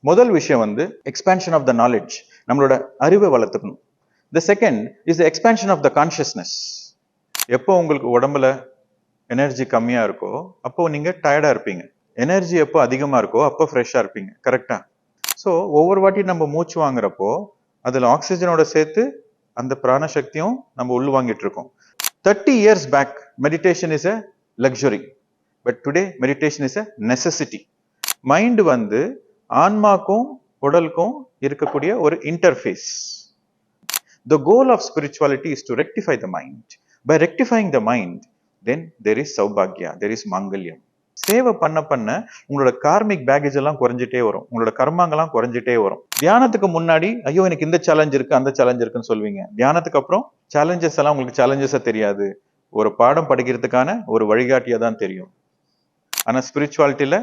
முதல் விஷயம் வந்து எக்ஸ்பேன்ஷன் ஆஃப் த நாலேஜ், நம்மளோட அறிவை வளர்த்துக்கணும். The second is the expansion of the consciousness. எப்போ உங்களுக்கு உடம்புல எனர்ஜி கம்மியா இருக்கோ அப்போ நீங்க டயர்டா இருப்பீங்க. எனர்ஜி எப்போ அதிகமா இருக்கோ அப்போ ஃப்ரெஷ்ஷா இருப்பீங்க. கரெக்டா? ஸோ ஒவ்வொரு வாட்டி நம்ம மூச்சு வாங்குறப்போ அதுல ஆக்சிஜனோட சேர்த்து அந்த பிராணசக்தியும் நம்ம உள் வாங்கிட்டு இருக்கோம். 30 years back meditation is a luxury, but today meditation is a necessity. Mind வந்து ஆன்மாக்கும் உடலுக்கும் இருக்கக்கூடிய ஒரு interface. The goal of spirituality is to rectify the mind. By rectifying the mind, then there is saubhagya, there is mangalyam. சேவை பண்ண பண்ண உங்களோட karmic baggage எல்லாம் குறைஞ்சிட்டே வரும், உங்களோட கர்மாங்கெல்லாம் குறைஞ்சிட்டே வரும். தியானத்துக்கு முன்னாடி ஐயோ எனக்கு இந்த சேலஞ்ச் இருக்கு அந்த சேலஞ்ச் இருக்குன்னு சொல்வீங்க. தியானத்துக்கு அப்புறம் சேலஞ்சஸ் எல்லாம் உங்களுக்கு சேலஞ்சஸா தெரியாது, ஒரு பாடம் படிக்கிறதுக்கான ஒரு வழிகாட்டியா தான் தெரியும். ஆனா ஸ்பிரிச்சுவாலிட்டியில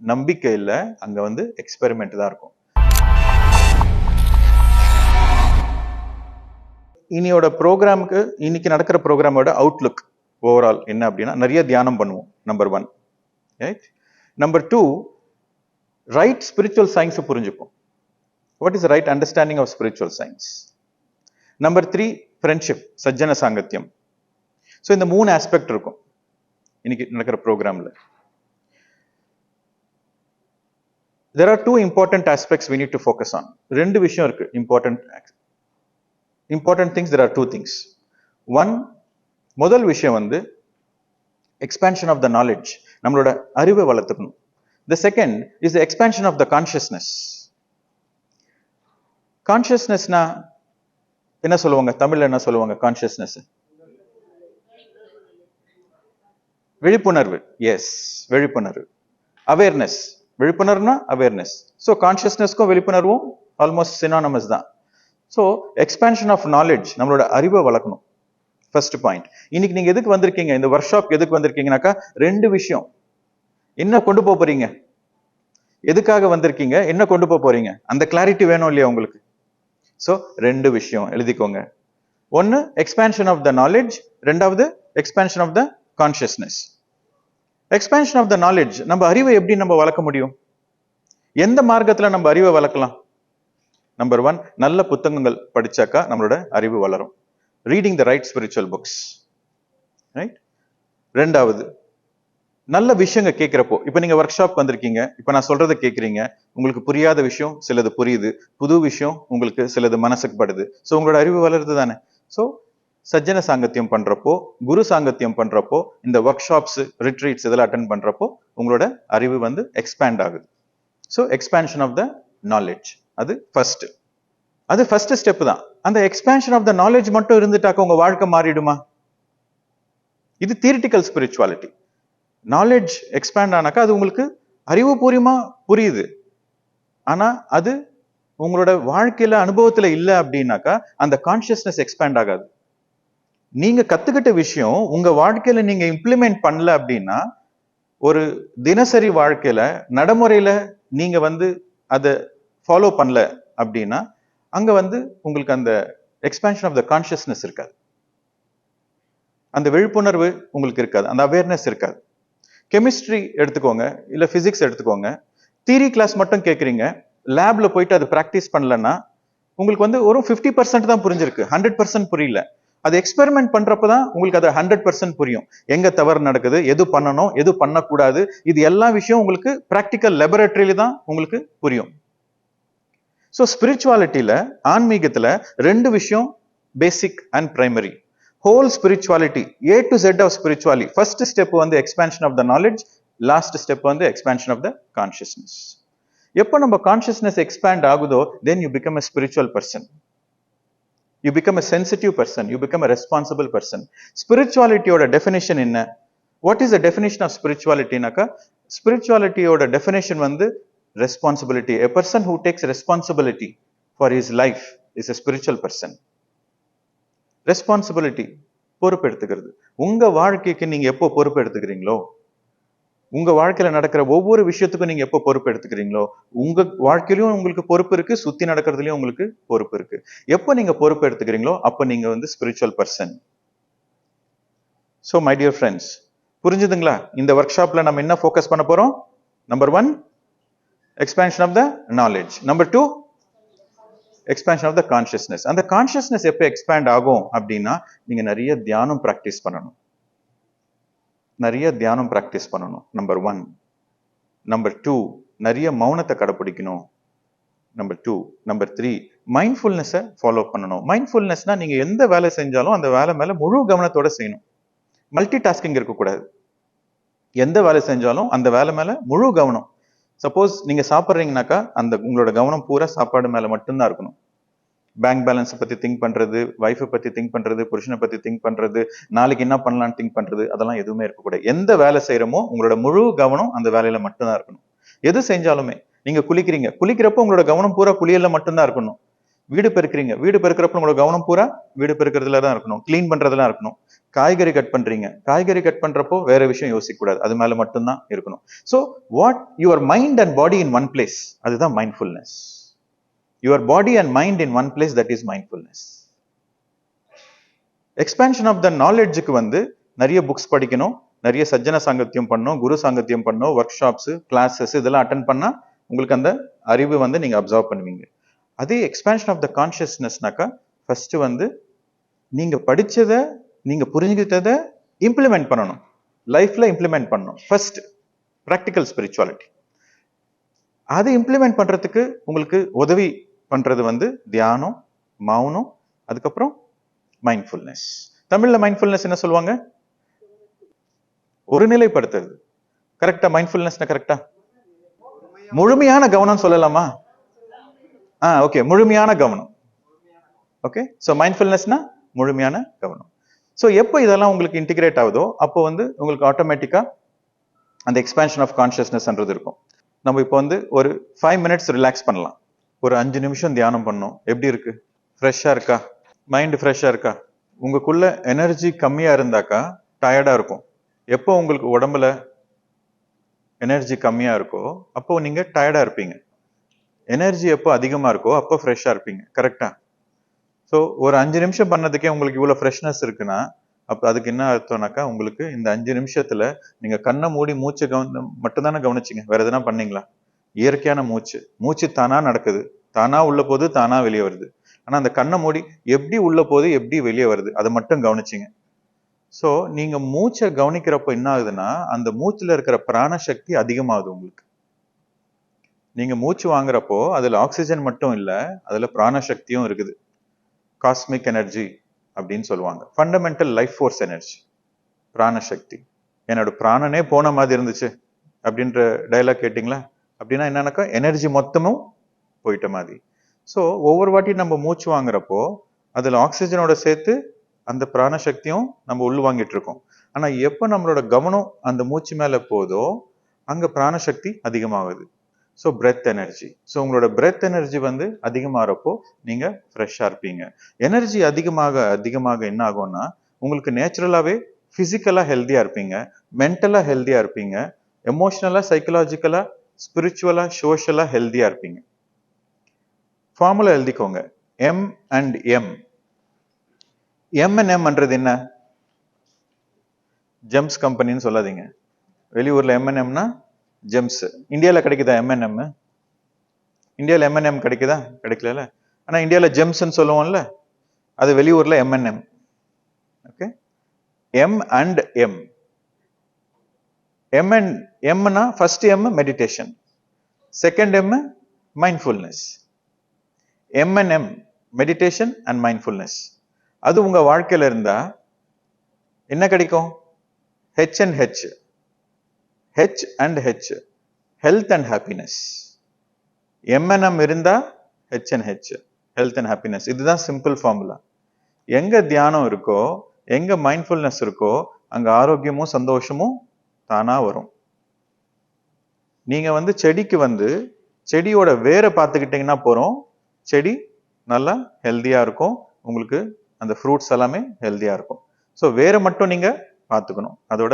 நம்பிக்கை இல்ல, அங்க வந்து எக்ஸ்பெரிமெண்ட் தான் இருக்கும். இனியோட ப்ரோக்ராமுக்கு, இன்னைக்கு நடக்கிற ப்ரோக்ராமோட அவுட்லுக் ஓவரால் என்ன அப்படின்னா, நிறைய தியானம் பண்ணுவோம். Number 1. Right. Number 2, right spiritual சயின்ஸை புரிஞ்சுப்போம். What is right understanding of spiritual science. Number 3, friendship, சஜ்ஜன சாங்கத்தியம். ஸோ இந்த 3 ஆஸ்பெக்ட் இருக்கும் இன்னைக்கு நடக்கிற ப்ரோக்ராம்ல. There are 2 important aspects we need to focus on. ரெண்டு விஷயம் இருக்கு important things. There are 2 things. One, முதல் விஷயம் வந்து expansion of the knowledge, நம்மளோட அறிவை வளர்த்துக்கணும். The second is the expansion of the consciousness. Consciousnessனா என்ன சொல்லுவாங்க தமிழ்ல, என்ன சொல்லுவாங்க கான்ஷியஸ்னஸ்? விழிப்புணர்வு. எஸ், விழிப்புணர்வு. அவேர்னஸ், விழிப்புணர்வுனா அவேர்னஸ். ஸோ கான்ஷியஸ்னஸ்க்கும் விழிப்புணர்வும் ஆல்மோஸ்ட் சினானமஸ் தான். ஸோ எக்ஸ்பேன்ஷன் ஆஃப் நாலேஜ், நம்மளோட அறிவை வளர்க்கணும். First point. இன்னைக்கு நீங்க எதுக்கு வந்திருக்கீங்க, இந்த ஒர்க் ஷாப் எதுக்கு வந்திருக்கீங்கனாக்கா, 2 விஷயம். என்ன கொண்டு போறீங்க, எதுக்காக வந்திருக்கீங்க, என்ன கொண்டு போறீங்க, அந்த கிளாரிட்டி வேணும் இல்லையா உங்களுக்கு? ஸோ 2 விஷயம் எழுதிக்கோங்க. ஒன்னு எக்ஸ்பேன்ஷன் ஆஃப் த நாலேஜ், ரெண்டாவது expansion of the consciousness. Expansion of the knowledge, நம்ம அறிவை எப்படி நம்ம வளர்க்க முடியும், எந்த மார்க்கத்துல நம்ம அறிவை வளர்க்கலாம்? நம்பர் 1, நல்ல புத்தகங்கள் படிச்சாக்கா நம்மளோட அறிவு வளரும். Reading the right spiritual books. Right. ரெண்டாவது, நல்ல விஷயங்க கேட்கிறப்போ, இப்ப நீங்க ஒர்க் ஷாப் வந்திருக்கீங்க, இப்ப நான் சொல்றதை கேட்கறீங்க, உங்களுக்கு புரியாத விஷயம் சிலது புரியுது, புது விஷயம் உங்களுக்கு சிலது மனசுக்கு படுது. ஸோ உங்களோட அறிவு வளருது தானே. ஸோ சஜ்ஜன சாங்கத்தியம் பண்றப்போ, குரு சாங்கத்தியம் பண்றப்போ, இந்த ஒர்க் ஷாப்ஸ், ரிட்ரீட்ஸ் இதெல்லாம் அட்டென்ட் பண்றப்போ உங்களோட அறிவு வந்து எக்ஸ்பேண்ட் ஆகுது. So expansion of the knowledge, அது ஃபர்ஸ்ட் ஸ்டெப் தான். அந்த எக்ஸ்பேன்ஷன் ஆஃப் த நாலேஜ் மட்டும் இருந்துட்டாக்க உங்க வாழ்க்கை மாறிடுமா? இது தியரிட்டிக்கல் ஸ்பிரிச்சுவாலிட்டி. நாலேஜ் எக்ஸ்பேண்ட் ஆனாக்கா அது உங்களுக்கு அறிவுபூர்வமா புரியுது, ஆனா அது உங்களோட வாழ்க்கையில அனுபவத்துல இல்லை அப்படின்னாக்கா அந்த கான்சியஸ்னஸ் எக்ஸ்பேண்ட் ஆகாது. நீங்க கத்துக்கிட்ட விஷயம் உங்க வாழ்க்கையில நீங்க இம்ப்ளிமெண்ட் பண்ணல அப்படின்னா, ஒரு தினசரி வாழ்க்கையில நடைமுறையில நீங்க வந்து அதை ஃபாலோ பண்ணல அப்படின்னா, அங்க வந்து உங்களுக்கு அந்த எக்ஸ்பேன்ஷன் ஆஃப் த கான்சியஸ்னஸ் இருக்காது, அந்த விழிப்புணர்வு உங்களுக்கு இருக்காது, அந்த அவேர்னஸ் இருக்காது. கெமிஸ்ட்ரி எடுத்துக்கோங்க, இல்ல பிசிக்ஸ் எடுத்துக்கோங்க, தியரி கிளாஸ் மட்டும் கேட்குறீங்க, லேப்ல போயிட்டு அது பிராக்டிஸ் பண்ணலன்னா உங்களுக்கு வந்து ஒரு 50% தான் புரிஞ்சிருக்கு, 100% புரியல. அது எக்ஸ்பெரிமெண்ட் பண்றப்பதான் உங்களுக்கு அது 100% புரியும். எங்க தவறு நடக்குது, எது பண்ணணும், எது பண்ணக்கூடாது, இது எல்லா விஷயம் உங்களுக்கு பிராக்டிக்கல் லெபரட்டரியில தான் உங்களுக்கு புரியும். ஸோ ஸ்பிரிச்சுவாலிட்டியில, ஆன்மீகத்துல 2 விஷயம் basic and primary. Whole spirituality, A to Z of spirituality, first step வந்து expansion of the knowledge, last step வந்து எக்ஸ்பேன்ஷன் ஆஃப் த கான்சியஸ்னஸ். எப்போ நம்ம கான்சியஸ்னஸ் எக்ஸ்பேண்ட் ஆகுதோ, then you become a spiritual person, you become a sensitive person, you become a responsible person. ஸ்பிரிச்சுவாலிட்டியோட definition என்ன? What is the definition of ஸ்பிரிச்சுவாலிட்டினாக்கா, ஸ்பிரிச்சுவாலிட்டியோட definition வந்து responsibility. A person who takes responsibility for his life is a spiritual person. Responsibility, பொறுப்பு எடுத்துக்கிறது. உங்க வாழ்க்கைக்கு நீங்க எப்போ பொறுப்பு எடுத்துக்கிறீங்களோ, உங்க வாழ்க்கையில நடக்கிற ஒவ்வொரு விஷயத்துக்கும் நீங்க எப்போ பொறுப்பு எடுத்துக்கிறீங்களோ, உங்க வாழ்க்கையிலும் உங்களுக்கு பொறுப்பு இருக்கு, சுத்தி நடக்கிறதுலயும் உங்களுக்கு பொறுப்பு இருக்கு. எப்போ நீங்க பொறுப்பு எடுத்துக்கிறீங்களோ அப்ப நீங்க வந்து spiritual person. So my dear friends, புரிஞ்சுதுங்களா? இந்த ஒர்க் ஷாப்ல நம்ம என்ன ஃபோக்கஸ் பண்ண போறோம்? Number 1, expansion of the knowledge. Number 2, expansion of the consciousness. அந்த கான்ஷியஸ்னஸ் எப்போ எக்ஸ்பேண்ட் ஆகும் அப்படின்னா நீங்க நிறைய தியானம் பிராக்டிஸ் பண்ணணும். நிறைய தியானம் பிராக்டிஸ் பண்ணணும். நம்பர் 1. நம்பர் 2, நிறைய மௌனத்தை கடைப்பிடிக்கணும். நம்பர் 2. நம்பர் 3, மைண்ட்ஃபுல்னஸை ஃபாலோ பண்ணணும். மைண்ட்ஃபுல்னஸ்னா நீங்க எந்த வேலை செஞ்சாலும் அந்த வேலை மேல முழு கவனத்தோட செய்யணும். மல்டி டாஸ்கிங் இருக்கக்கூடாது. எந்த வேலை செஞ்சாலும் அந்த வேலை மேல முழு கவனம். சப்போஸ் நீங்க சாப்பிட்றீங்கனாக்கா அந்த உங்களோட கவனம் பூரா சாப்பாடு மேல மட்டும்தான் இருக்கணும். பேங்க் பேலன்ஸை பத்தி திங்க் பண்றது, வைஃபை பத்தி திங்க் பண்றது, புருஷனை பத்தி திங்க் பண்றது, நாளைக்கு என்ன பண்ணலாம்னு திங்க் பண்றது, அதெல்லாம் எதுவுமே இருக்கக்கூடாது. எந்த வேலை செய்யறோமோ உங்களோட முழு கவனம் அந்த வேலையில மட்டும்தான் இருக்கணும். எது செஞ்சாலுமே நீங்க குளிக்கிறப்போ உங்களோட கவனம் பூரா குளியல்ல மட்டும்தான் இருக்கணும். வீடு பெருக்கிறீங்க, வீடு பெருக்கிறப்ப உங்களோட கவனம் பூரா வீடு பெருக்கிறதுல தான் இருக்கணும். கிளீன் பண்றதுலாம் இருக்கணும். காய்கறி கட் பண்றீங்க, காய்கறி கட் பண்றப்போ வேற விஷயம் யோசிக்க கூடாது, அது மேல மட்டும்தான் இருக்கணும். So what your mind and body in one place, அதுதான் mindfulness. Your body and mind in one place, that is mindfulness. Expansion of the நாலேஜுக்கு வந்து நிறைய புக்ஸ் படிக்கணும், நிறைய சஜ்ஜன சாங்கத்தியம் பண்ணணும், குரு சாங்கத்தியம் பண்ணணும், ஒர்க் ஷாப்ஸ், கிளாஸஸ் இதெல்லாம் அட்டன் பண்ணா உங்களுக்கு அந்த அறிவு வந்து நீங்க அப்சர்வ் பண்ணுவீங்க. அதே எக்ஸ்பேன்ஷன் ஆஃப் த கான்ஷியஸ்னஸ்னாக்கா ஃபர்ஸ்ட் வந்து நீங்க படிச்சதை, நீங்க புரிஞ்சுக்கிட்டதை இம்ப்ளிமெண்ட் பண்ணணும், லைஃப்ல இம்ப்ளிமெண்ட் பண்ணணும். First practical spirituality. அதை இம்ப்ளிமெண்ட் பண்றதுக்கு உங்களுக்கு உதவி பண்றது வந்து தியானம், மௌனம், அதுக்கப்புறம் மைண்ட்ஃபுல்னஸ். தமிழ்ல மைண்ட்ஃபுல்னஸ் என்ன சொல்லுவாங்க? ஒருநிலைப்படுத்துறது. கரெக்டா? மைண்ட்ஃபுல்னஸ் கரெக்டா? முழுமையான கவனம் சொல்லலாமா? ஓகே, முழுமையான கவனம். ஓகே, சோ மைண்ட்ஃபுல்னஸ்னா முழுமையான கவனம். ஸோ எப்போ இதெல்லாம் உங்களுக்கு இன்டிகிரேட் ஆகுதோ அப்போ வந்து உங்களுக்கு ஆட்டோமேட்டிக்கா அந்த எக்ஸ்பேன்ஷன் ஆஃப் கான்ஷியஸ்னஸ்ன்றது இருக்கும். நம்ம இப்போ வந்து ஒரு 5 minutes ரிலாக்ஸ் பண்ணலாம், ஒரு 5 நிமிஷம் தியானம் பண்ணோம். எப்படி இருக்கு? ஃப்ரெஷ்ஷா இருக்கா? மைண்ட் ஃப்ரெஷ்ஷா இருக்கா? உங்களுக்குள்ள எனர்ஜி கம்மியா இருந்தாக்கா டயர்டா இருக்கும். எப்போ உங்களுக்கு உடம்புல எனர்ஜி கம்மியா இருக்கோ அப்போ நீங்க டயர்டா இருப்பீங்க. எனர்ஜி எப்போ அதிகமா இருக்கோ அப்போ ஃப்ரெஷ்ஷா இருப்பீங்க. கரெக்டா? ஸோ ஒரு 5 நிமிஷம் பண்ணதுக்கே உங்களுக்கு இவ்வளோ ஃப்ரெஷ்னஸ் இருக்குன்னா அப்போ அதுக்கு என்ன அர்த்தம்னாக்கா உங்களுக்கு இந்த 5 நிமிஷத்துல நீங்க கண்ணை மூடி மூச்சு மட்டும்தானே கவனிச்சிங்க, வேற எதுனா பண்ணீங்களா? இயற்கையான மூச்சு தானா நடக்குது, தானா உள்ள போது தானா வெளியே வருது. ஆனா அந்த கண்ணை மூடி எப்படி உள்ள போகுது எப்படி வெளியே வருது அதை மட்டும் கவனிச்சிங்க. ஸோ நீங்க மூச்சை கவனிக்கிறப்போ என்ன ஆகுதுன்னா அந்த மூச்சுல இருக்கிற பிராண சக்தி அதிகமாகுது உங்களுக்கு. நீங்க மூச்சு வாங்குறப்போ அதுல ஆக்சிஜன் மட்டும் இல்ல, அதுல பிராண சக்தியும் இருக்குது. காஸ்மிக் எனர்ஜி அப்படின்னு சொல்லுவாங்க. ஃபண்டமெண்டல் லைஃப் ஃபோர்ஸ் எனர்ஜி, பிராணசக்தி. என்னோட பிராணனே போன மாதிரி இருந்துச்சு அப்படின்ற டயலாக் கேட்டிங்களா? அப்படின்னா என்னன்னாக்கா எனர்ஜி மொத்தமும் போயிட்ட மாதிரி. ஸோ ஒவ்வொரு வாட்டி நம்ம மூச்சு வாங்குறப்போ அதுல ஆக்சிஜனோட சேர்த்து அந்த பிராணசக்தியும் நம்ம உள் வாங்கிட்டு இருக்கோம். ஆனா எப்போ நம்மளோட கவனம் அந்த மூச்சு மேல போதோ அங்க பிராணசக்தி அதிகமாகுது. So breath energy. ஸோ உங்களோட பிரெத் எனர்ஜி வந்து அதிகமாகறப்போ நீங்க ஃப்ரெஷ்ஷாக இருப்பீங்க. எனர்ஜி அதிகமாக அதிகமாக என்ன ஆகும்னா உங்களுக்கு நேச்சுரலாகவே ஃபிசிக்கலாக ஹெல்த்தியாக இருப்பீங்க, மென்டலாக ஹெல்த்தியாக இருப்பீங்க, எமோஷ்னலாக, சைக்கலாஜிக்கலாக, ஸ்பிரிச்சுவலாக, சோஷியலாக ஹெல்த்தியாக இருப்பீங்க. ஃபார்முலா எழுதிக்கோங்க, எம் அண்ட் எம். M&Mன்றது என்ன? ஜெம்ஸ் கம்பெனின்னு சொல்லாதீங்க. வெளியூர்ல M&Mனா ஜெம்ஸ். இந்தியாவில் கிடைக்குதா M&M? இந்தியாவில் M&M கிடைக்குதா? கிடைக்கல. ஆனா இந்தியாவில் ஜெம்ஸ்ன்னு சொல்லுவோம்ல, அது வெளியூர்ல M&M. Okay, M and M. M-னா first M meditation, second M mindfulness. M&M meditation and mindfulness. அது உங்க வாழ்க்கையில இருந்தா என்ன கிடைக்கும்? H and H. H and H, health and happiness. M&M இருந்தா H and H, health and happiness. இதுதான் simple formula. எங்க தியானம் இருக்கோ, எங்க மைண்ட்ஃபுல்னஸ் இருக்கோ அங்க ஆரோக்கியமும் சந்தோஷமும் தானா வரும். நீங்க வந்து செடிக்கு வந்து செடியோட வேரை பார்த்துக்கிட்டீங்கன்னா போறோம், செடி நல்லா ஹெல்த்தியா இருக்கும், உங்களுக்கு அந்த ஃப்ரூட்ஸ் எல்லாமே ஹெல்த்தியா இருக்கும். ஸோ வேரை மட்டும் நீங்க பார்த்துக்கணும், அதோட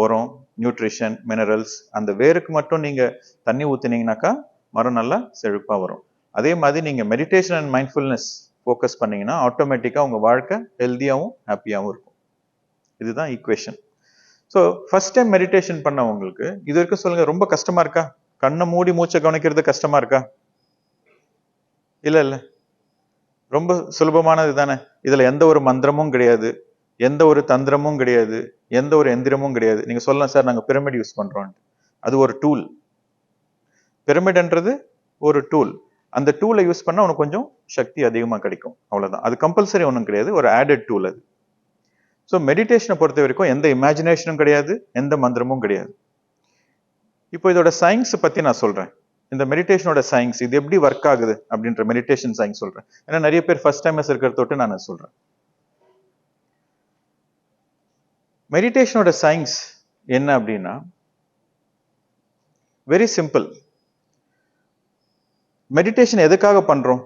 உரம், நியூட்ரிஷன், மினரல்ஸ், அந்த வேருக்கு மட்டும் நீங்க தண்ணி ஊத்துனீங்கன்னாக்கா மரம் நல்லா செழிப்பா வரும். அதே மாதிரி நீங்க மெடிடேஷன் அண்ட் மைண்ட்ஃபுல்னஸ் ஃபோக்கஸ் பண்ணீங்கன்னா ஆட்டோமேட்டிக்கா உங்க வாழ்க்கை ஹெல்த்தியாவும் ஹாப்பியாவும் இருக்கும். இதுதான் equation. So first time meditation பண்ணவங்களுக்கு இது வரைக்கும் சொல்லுங்க, ரொம்ப கஷ்டமா இருக்கா? கண்ணை மூடி மூச்சை கவனிக்கிறது கஷ்டமா இருக்கா? இல்ல இல்ல, ரொம்ப சுலபமானது தானே. இதுல எந்த ஒரு மந்திரமும் கிடையாது, எந்த ஒரு தந்திரமும் கிடையாது, எந்த ஒரு எந்திரமும் கிடையாது. நீங்க சொல்லலாம் சார் நாங்க பிரமிட் யூஸ் பண்றோம், அது ஒரு டூல். பிரமிட்ன்றது ஒரு டூல். அந்த டூலை யூஸ் பண்ணா உனக்கு கொஞ்சம் சக்தி அதிகமா கிடைக்கும், அவ்வளவுதான். அது கம்பல்சரி ஒன்றும் கிடையாது, ஒரு ஆடட் டூல் அது. ஸோ மெடிடேஷனை பொறுத்த வரைக்கும் எந்த இமேஜினேஷனும் கிடையாது, எந்த மந்திரமும் கிடையாது. இப்போ இதோட சயின்ஸ் பத்தி நான் சொல்றேன். இந்த மெடிடேஷனோட சயின்ஸ் இது எப்படி ஒர்க் ஆகுது அப்படின்ற மெடிடேஷன் சயின்ஸ் சொல்றேன். ஏன்னா நிறைய பேர் ஃபர்ஸ்ட் டைமர்ஸ் இருக்கிறத தொட்டு நான் சொல்றேன். மெடிடேஷனோட சயின்ஸ் என்ன அப்படின்னா வெரி சிம்பிள். மெடிடேஷன் எதுக்காக பண்றோம்?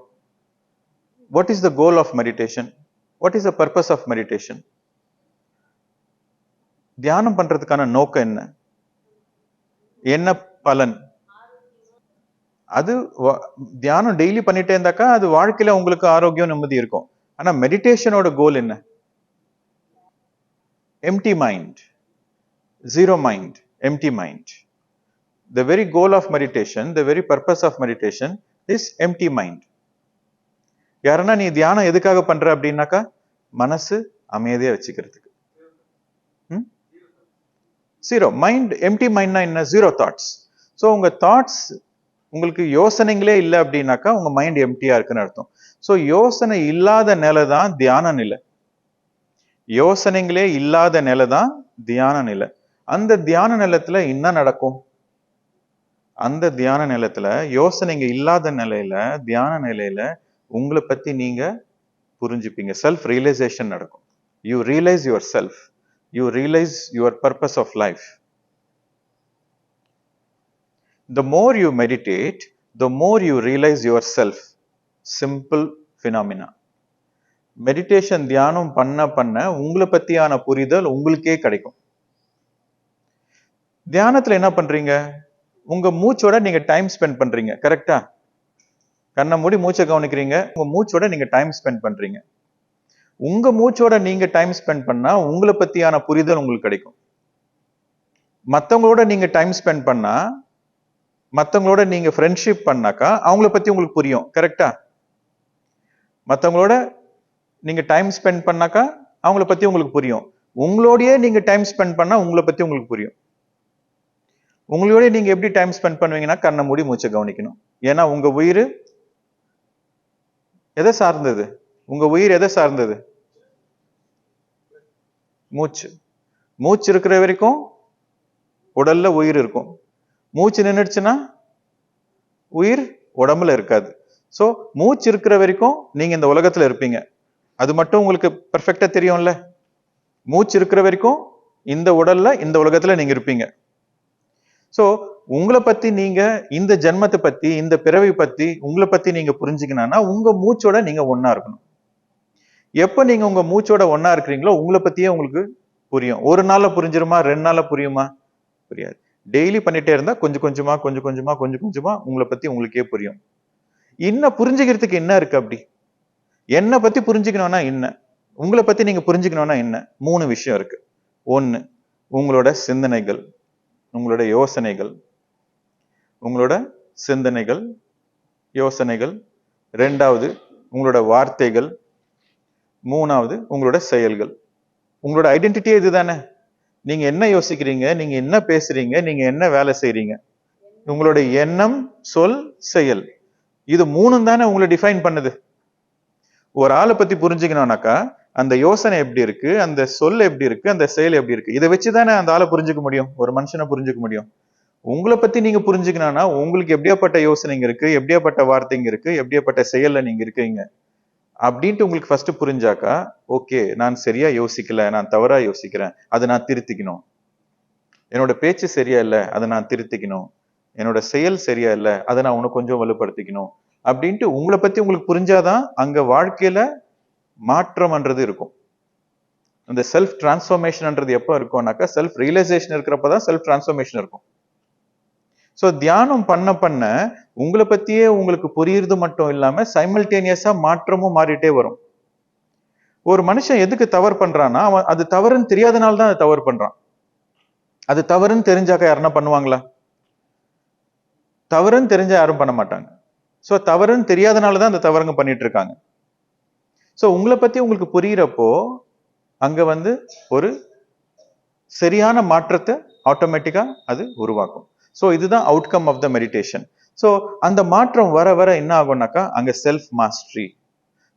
What is the goal of meditation? What is the purpose of meditation? தியானம் பண்றதுக்கான நோக்கம் என்ன? என்ன பலன்? அது தியானம் டெய்லி பண்ணிட்டே இருந்தாக்கா அது வாழ்க்கையில உங்களுக்கு ஆரோக்கியம் நிம்மதி இருக்கும். ஆனா மெடிடேஷனோட கோல் என்ன? Empty mind, zero mind, empty mind. The very goal of meditation, the very purpose of meditation is empty mind. யாரனா நீ தியானம் எதுக்காக பண்ற அப்படின்னாக்கா மனசு அமைதியா வச்சுக்கிறதுக்கு. ஜீரோ மைண்ட், எம்டி மைண்ட்னா என்ன? Zero thoughts. ஸோ உங்க தாட்ஸ், உங்களுக்கு யோசனைங்களே இல்லை அப்படின்னாக்கா உங்க மைண்ட் எம்டியா இருக்குன்னு அர்த்தம். ஸோ யோசனை இல்லாத நிலை தான் தியான நிலை. யோசனைங்களே இல்லாத நிலை தான் தியான நிலை. அந்த தியான நிலத்துல என்ன நடக்கும்? அந்த தியான நிலத்துல யோசனைங்க இல்லாத நிலையில, தியான நிலையில உங்களை பத்தி நீங்க புரிஞ்சுப்பீங்க. செல்ஃப் ரியலைசேஷன் நடக்கும். You realise your self, you realise your purpose of life. The more you meditate, the more you realize yourself. Simple phenomena. Meditation தியானம் பண்ண பண்ண உங்களை பத்தியான புரிதல் உங்களுக்கே கிடைக்கும். தியானத்துல என்ன பண்றீங்க? உங்க மூச்சோட நீங்க டைம் ஸ்பெண்ட் பண்றீங்க, கரெக்டா? கண்ணை மூடி மூச்சை கவனிக்கிறீங்க, உங்க மூச்சோட நீங்க டைம் ஸ்பெண்ட் பண்றீங்க. உங்க மூச்சோட நீங்க டைம் ஸ்பெண்ட் பண்ணா உங்களை பத்தியான புரிதல் உங்களுக்கு கிடைக்கும். மத்தவங்களோட நீங்க டைம் ஸ்பெண்ட் பண்ணா, மத்தவங்களோட நீங்க ஃப்ரெண்ட்ஷிப் பண்ணாக்கா அவங்கள பத்தி உங்களுக்கு புரியும், கரெக்டா? மத்தவங்களோட நீங்க டைம் ஸ்பெண்ட் பண்ணாக்கா அவங்கள பத்தி உங்களுக்கு புரியும். உங்களோடயே நீங்க டைம் ஸ்பெண்ட் பண்ணா உங்களை பத்தி உங்களுக்கு புரியும். உங்களோட நீங்க எப்படி டைம் ஸ்பெண்ட் பண்ணுவீங்கன்னா கண்ணை மூடி மூச்சை கவனிக்கணும். ஏன்னா உங்க உயிர் எதை சார்ந்தது? உங்க உயிர் எதை சார்ந்தது? மூச்சு. மூச்சு இருக்கிற வரைக்கும் உடல்ல உயிர் இருக்கும். மூச்சு நின்றுச்சுன்னா உயிர் உடம்புல இருக்காது. சோ மூச்சு இருக்கிற வரைக்கும் நீங்க இந்த உலகத்துல இருப்பீங்க. அது மட்டும் உங்களுக்கு பெர்ஃபெக்டா தெரியும்ல. மூச்சு இருக்கிற வரைக்கும் இந்த உடல்ல, இந்த உலகத்துல நீங்க இருப்பீங்க. சோ உங்களை பத்தி நீங்க, இந்த ஜென்மத்தை பத்தி, இந்த பிறவை பத்தி, உங்களை பத்தி நீங்க புரிஞ்சுக்கணும்னா உங்க மூச்சோட நீங்க ஒன்னா இருக்கணும். எப்ப நீங்க உங்க மூச்சோட ஒன்னா இருக்கிறீங்களோ உங்களை பத்தியே உங்களுக்கு புரியும். ஒரு நாள்ல புரிஞ்சிருமா? 2 நாள்ல புரியுமா? புரியாது. டெய்லி பண்ணிட்டே இருந்தா கொஞ்சம் கொஞ்சமா கொஞ்சம் கொஞ்சமா கொஞ்சம் கொஞ்சமா உங்களை பத்தி உங்களுக்கே புரியும். இன்னும் புரிஞ்சுக்கிறதுக்கு என்ன இருக்கு? அப்படி என்ன பத்தி புரிஞ்சுக்கணும்னா என்ன, உங்களை பத்தி நீங்க புரிஞ்சுக்கணும்னா என்ன? 3 விஷயம் இருக்கு. 1, உங்களோட சிந்தனைகள், உங்களோட யோசனைகள், உங்களோட சிந்தனைகள் யோசனைகள். 2வது உங்களோட வார்த்தைகள். 3வது உங்களோட செயல்கள். உங்களோட ஐடென்டிட்டியே இதுதானே. நீங்க என்ன யோசிக்கிறீங்க, நீங்க என்ன பேசுறீங்க, நீங்க என்ன வேலை செய்றீங்க, உங்களோட எண்ணம், சொல், செயல், இது 3 தானே உங்களை டிஃபைன் பண்ணுது. ஒரு ஆளை பத்தி புரிஞ்சுக்கணும்னாக்கா அந்த யோசனை எப்படி இருக்கு, அந்த சொல் எப்படி இருக்கு, அந்த செயல் எப்படி இருக்கு, இதை வச்சுதானே அந்த ஆளை புரிஞ்சுக்க முடியும், ஒரு மனுஷனை புரிஞ்சுக்க முடியும். உங்களை பத்தி நீங்க புரிஞ்சுக்கணும்னா உங்களுக்கு எப்படியாப்பட்ட யோசனைங்க இருக்கு, எப்படியாப்பட்ட வார்த்தைங்க இருக்கு, எப்படியாப்பட்ட செயல்ல நீங்க இருக்கீங்க அப்படின்ட்டு உங்களுக்கு ஃபர்ஸ்ட் புரிஞ்சாக்கா, ஓகே நான் சரியா யோசிக்கல, நான் தவறா யோசிக்கிறேன், அதை நான் திருத்திக்கணும். என்னோட பேச்சு சரியா இல்லை, அதை நான் திருத்திக்கணும். என்னோட செயல் சரியா இல்லை, அதை நான் உனக்கு கொஞ்சம் வலுப்படுத்திக்கணும் அப்படின்ட்டு உங்களை பத்தி உங்களுக்கு புரிஞ்சாதான் அங்க வாழ்க்கையில மாற்றம்ன்றது இருக்கும். அந்த செல்ஃப் டிரான்ஸ்ஃபர்மேஷன்ன்றது எப்ப இருக்கும்னாக்கா செல்ஃப் ரியலைசேஷன் இருக்கிறப்பதான் செல்ஃப் டிரான்ஸ்ஃபர்மேஷன் இருக்கும். சோ தியானம் பண்ண பண்ண உங்களை பத்தியே உங்களுக்கு புரியுறது மட்டும் இல்லாம சைமல்டேனியஸா மாற்றமும் மாறிட்டே வரும். ஒரு மனுஷன் எதுக்கு தவறு பண்றான்னா அவன் அது தவறுன்னு தெரியாதனால தான் அது தவறு பண்றான். அது தவறுன்னு தெரிஞ்சாக்க யாருன்னா பண்ணுவாங்களா? தவறுன்னு தெரிஞ்ச யாரும் பண்ண மாட்டாங்க. ஸோ தவறுன்னு தெரியாதனால தான் அந்த தவறுங்க பண்ணிட்டு இருக்காங்க. ஸோ உங்களை பத்தி உங்களுக்கு புரியிறப்போ அங்க வந்து ஒரு சரியான மாற்றத்தை ஆட்டோமேட்டிக்கா அது உருவாக்கும். ஸோ இதுதான் outcome of the meditation. So அந்த மாற்றம் வர வர என்ன ஆகும்னாக்கா அங்க self mastery,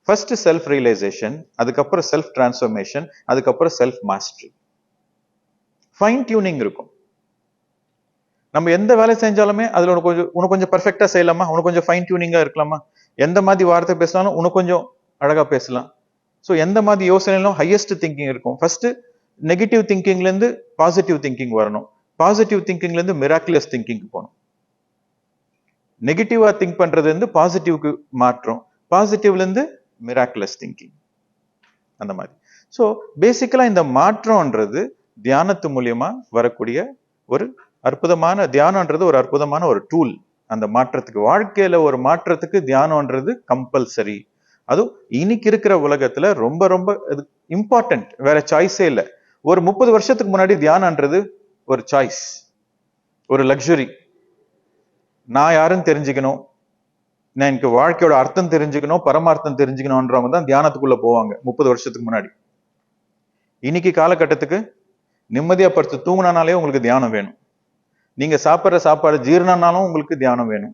first self realisation, அதுக்கப்புறம் செல்ஃப் டிரான்ஸ்ஃபர்மேஷன், அதுக்கப்புறம் செல்ஃப் மாஸ்டரி, ஃபைன் டியூனிங் இருக்கும். நம்ம எந்த வேலை செஞ்சாலுமே அதுல உனக்கு கொஞ்சம் பர்ஃபெக்டா செய்யலாமா, உனக்கு கொஞ்சம் ஃபைன் டியூனிங்கா இருக்கலாமா, எந்த மாதிரி வார்த்தை பேசினாலும் உனக்கு கொஞ்சம் அழகா பேசலாம். ஸோ எந்த மாதிரி யோசனையிலும் ஹையஸ்ட் திங்கிங் இருக்கும். ஃபர்ஸ்ட் நெகட்டிவ் திங்கிங்ல இருந்து பாசிட்டிவ் திங்கிங் வரணும், பாசிட்டிவ் திங்கிங்ல இருந்து மிராக்குலஸ் திங்கிங் போகணும். நெகட்டிவா திங்க் பண்றது வந்து பாசிட்டிவ்க்கு மாற்றும், பாசிட்டிவ்ல இருந்து மிராக்குலஸ் திங்கிங், அந்த மாதிரி. ஸோ பேசிக்கலா இந்த மாற்றம்ன்றது தியானத்து மூலியமா வரக்கூடிய ஒரு அற்புதமான, தியானம்ன்றது ஒரு அற்புதமான ஒரு டூல். அந்த மாற்றத்துக்கு, வாழ்க்கையில ஒரு மாற்றத்துக்கு தியானம்ன்றது கம்பல்சரி. அதுவும் இன்னைக்கு இருக்கிற உலகத்துல ரொம்ப ரொம்ப இம்பார்ட்டன்ட், வேற சாய்ஸே இல்லை. ஒரு 30 வருஷத்துக்கு முன்னாடி தியானம்ன்றது ஒரு சாய்ஸ், ஒரு லக்ஸுரி. நான் யாருன்னு தெரிஞ்சுக்கணும், நான் எனக்கு வாழ்க்கையோட அர்த்தம் தெரிஞ்சுக்கணும், பரமார்த்தம் தெரிஞ்சுக்கணும்ன்றவங்க தான் தியானத்துக்குள்ள போவாங்க 30 வருஷத்துக்கு முன்னாடி. இன்னைக்கு காலகட்டத்துக்கு நிம்மதியா படுத்து தூங்கினாலே உங்களுக்கு தியானம் வேணும், நீங்க சாப்பிட்ற சாப்பாடு ஜீரணம்னாலும் உங்களுக்கு தியானம் வேணும்.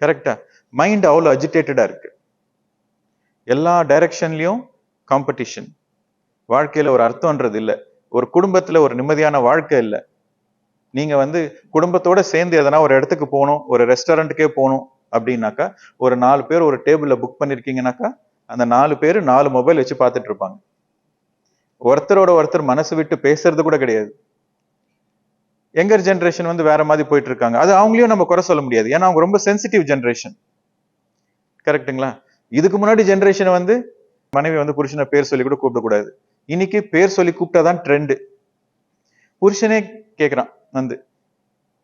கரெக்டா? மைண்ட் அவ்வளவு அஜிடேட்டடா இருக்கு, எல்லா டைரக்ஷன்லயும் காம்படிஷன், வாழ்க்கையில ஒரு அர்த்தம்ன்றது இல்லை, ஒரு குடும்பத்துல ஒரு நிம்மதியான வாழ்க்கை இல்லை. நீங்க வந்து குடும்பத்தோட சேர்ந்து எதனா ஒரு இடத்துக்கு போகணும், ஒரு ரெஸ்டாரண்ட்டுக்கே போகணும் அப்படின்னாக்கா, ஒரு 4 பேர் ஒரு டேபிள்ல புக் பண்ணிருக்கீங்கன்னாக்கா அந்த 4 பேர் 4 மொபைல் வச்சு பார்த்துட்டு இருப்பாங்க. ஒருத்தரோட ஒருத்தர் மனசு விட்டு பேசுறது கூட கிடையாது. யங்கர் ஜென்ரேஷன் வந்து வேற மாதிரி போயிட்டு இருக்காங்க. அது அவங்களையும் நம்ம குறை சொல்ல முடியாது, ஏன்னா அவங்க ரொம்ப சென்சிட்டிவ் ஜென்ரேஷன். கரெக்டுங்களா? இதுக்கு முன்னாடி ஜென்ரேஷன் வந்து மனைவி வந்து புருஷனை பேர் சொல்லி கூட கூப்பிடக்கூடாது. இன்னைக்கு பேர் சொல்லி கூப்பிட்டாதான் ட்ரெண்டு. புருஷனே கேட்கிறான் வந்து,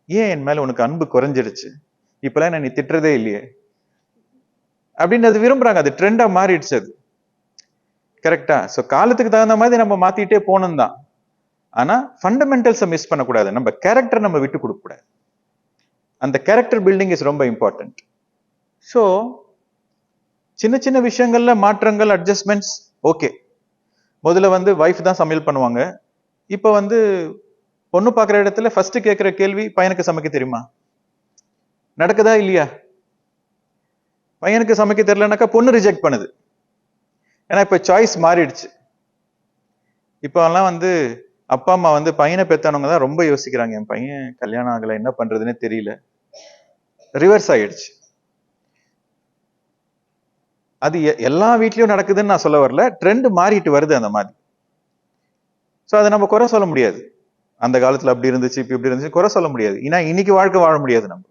ஏன் என் மேல உனக்கு அன்பு குறைஞ்சிடுச்சு, இப்பெல்லாம் நான் நீ திட்டுறதே இல்லையே அப்படின்னு அது விரும்புறாங்க. அது ட்ரெண்டா மாறிடுச்சு அது. கரெக்டா? சோ காலத்துக்கு தகுந்த மாதிரி நம்ம மாத்திட்டே போகணும் தான். ஆனா ஃபண்டமெண்டல்ஸை மிஸ் பண்ணக்கூடாது, நம்ம கேரக்டர் நம்ம விட்டு கொடுக்க கூடாது. அந்த கேரக்டர் பில்டிங் இஸ் ரொம்ப இம்பார்ட்டன்ட். ஸோ சின்ன சின்ன விஷயங்கள்ல மாற்றங்கள், அட்ஜஸ்ட்மெண்ட்ஸ் ஓகே. முதல்ல வந்து வைஃப் தான் சமையல் பண்ணுவாங்க, இப்ப வந்து பொண்ணு பார்க்குற இடத்துல ஃபர்ஸ்ட் கேட்கிற கேள்வி, பையனுக்கு சமைக்க தெரியுமா? நடக்குதா இல்லையா? பையனுக்கு சமைக்க தெரியலனாக்கா பொண்ணு ரிஜெக்ட் பண்ணுது. ஏன்னா இப்ப சாய்ஸ் மாறிடுச்சு. இப்போ எல்லாம் வந்து அப்பா அம்மா வந்து பையனை பெத்தானவங்க தான் ரொம்ப யோசிக்கிறாங்க, என் பையன் கல்யாணம் ஆகலை, என்ன பண்றதுன்னே தெரியல. ரிவர்ஸ் ஆயிடுச்சு. அது எல்லா வீட்லயும் நடக்குதுன்னு நான் சொல்ல வரல, ட்ரெண்ட் மாறிட்டு வருது அந்த மாதிரி. ஸோ அதை நம்ம குறை சொல்ல முடியாது. அந்த காலத்துல அப்படி இருந்துச்சு, இப்ப இப்படி இருந்துச்சு குறை சொல்ல முடியாது. ஏன்னா இன்னைக்கு வாழ்க்கை வாழ முடியாது நம்ம.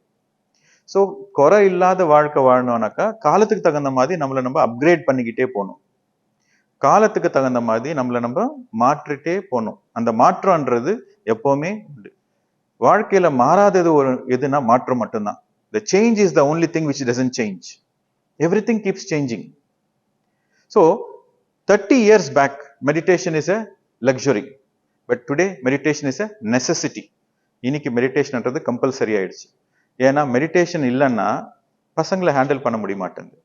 ஸோ குறை இல்லாத வாழ்க்கை வாழணும்னாக்கா காலத்துக்கு தகுந்த மாதிரி நம்மளை நம்ம அப்கிரேட் பண்ணிக்கிட்டே போகணும், காலத்துக்கு தகுந்த மாதிரி நம்மளை நம்ம மாற்றிட்டே போகணும். அந்த மாற்றம்ன்றது எப்பவுமே உண்டு. வாழ்க்கையில மாறாதது ஒரு எதுனா மாற்றம் மட்டும்தான். The change is the only thing which doesn't change. Everything keeps changing. So 30 years back meditation is a luxury, but today meditation is a necessity. இன்னைக்கு மெடிடேஷன்ன்றது கம்பல்சரி ஆயிடுச்சு. ஏன்னா மெடிடேஷன் இல்லைன்னா பசங்களை ஹேண்டில் பண்ண முடிய மாட்டேங்குது.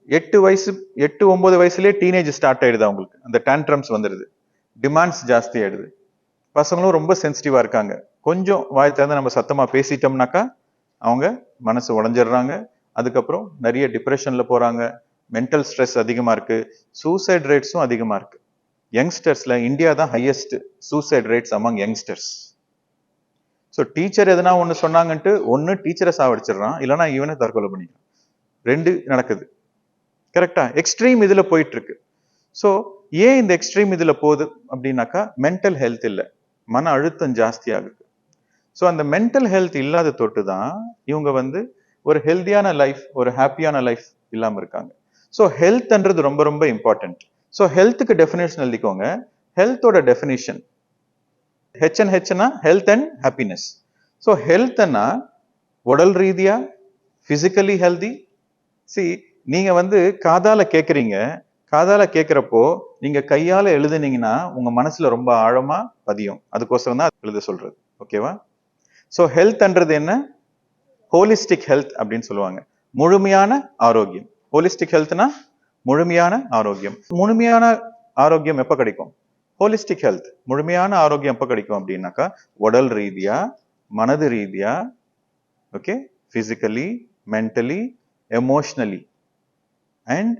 8-9 வயசுலயே டீனேஜ் ஸ்டார்ட் ஆயிடுது அவங்களுக்கு, அந்த டேண்ட்ரம்ஸ் வந்துடுது, டிமாண்ட்ஸ் ஜாஸ்தி ஆயிடுது. பசங்களும் ரொம்ப சென்சிட்டிவா இருக்காங்க. கொஞ்சம் வாய் திறந்து நம்ம சத்தமா பேசிட்டோம்னாக்கா அவங்க மனசு உடைஞ்சிடுறாங்க. அதுக்கப்புறம் நிறைய டிப்ரெஷன்ல போறாங்க, மென்டல் ஸ்ட்ரெஸ் அதிகமா இருக்கு, சூசைட் ரேட்ஸும் அதிகமா இருக்கு. யங்ஸ்டர்ஸ்ல இந்தியா தான் highest suicide rates among youngsters. So teacher எதனா ஒன்று சொன்னாங்கன்ட்டு ஒன்று டீச்சரை சாவடிச்சிடறான், இல்லைன்னா இவனை தற்கொலை பண்ணிக்கிறான். 2 நடக்குது. கரெக்டா? எக்ஸ்ட்ரீம் இதுல போயிட்டு இருக்கு. ஸோ ஏன் இந்த எக்ஸ்ட்ரீம் இதுல போகுது அப்படின்னாக்கா மென்டல் ஹெல்த் இல்லை, மன அழுத்தம் ஜாஸ்தி ஆகுது. ஸோ அந்த மென்டல் ஹெல்த் இல்லாத தொட்டு தான் இவங்க வந்து ஒரு ஹெல்த்தியான லைஃப், ஒரு ஹாப்பியான லைஃப் இல்லாம இருக்காங்க. ஸோ ஹெல்த்ன்றது ரொம்ப ரொம்ப இம்பார்ட்டன்ட். ஸோ ஹெல்த்துக்கு டெஃபினேஷன் எழுதிக்கோங்க. ஹெல்த்தோட டெஃபினேஷன் ஹெச்னா ஹெல்த் அண்ட் ஹாப்பினஸ். ஸோ ஹெல்த்னா உடல் ரீதியா பிசிக்கலி ஹெல்தி. நீங்க வந்து காதால கேட்குறீங்க, காதால கேட்கிறப்போ நீங்க கையால எழுதுனீங்கன்னா உங்க மனசுல ரொம்ப ஆழமா பதியும். அதுக்கோசரம் தான் எழுத சொல்றது. ஓகேவா? ஸோ ஹெல்த்ன்றது என்ன? ஹோலிஸ்டிக் ஹெல்த் அப்படின்னு சொல்லுவாங்க. முழுமையான ஆரோக்கியம். ஹோலிஸ்டிக் ஹெல்த்னா முழுமையான ஆரோக்கியம். முழுமையான ஆரோக்கியம் எப்ப கிடைக்கும்? ஹோலிஸ்டிக் ஹெல்த் முழுமையான ஆரோக்கியம் எப்ப கிடைக்கும் அப்படின்னாக்கா, உடல் ரீதியா, மனது ரீதியா, okay, physically, mentally, emotionally and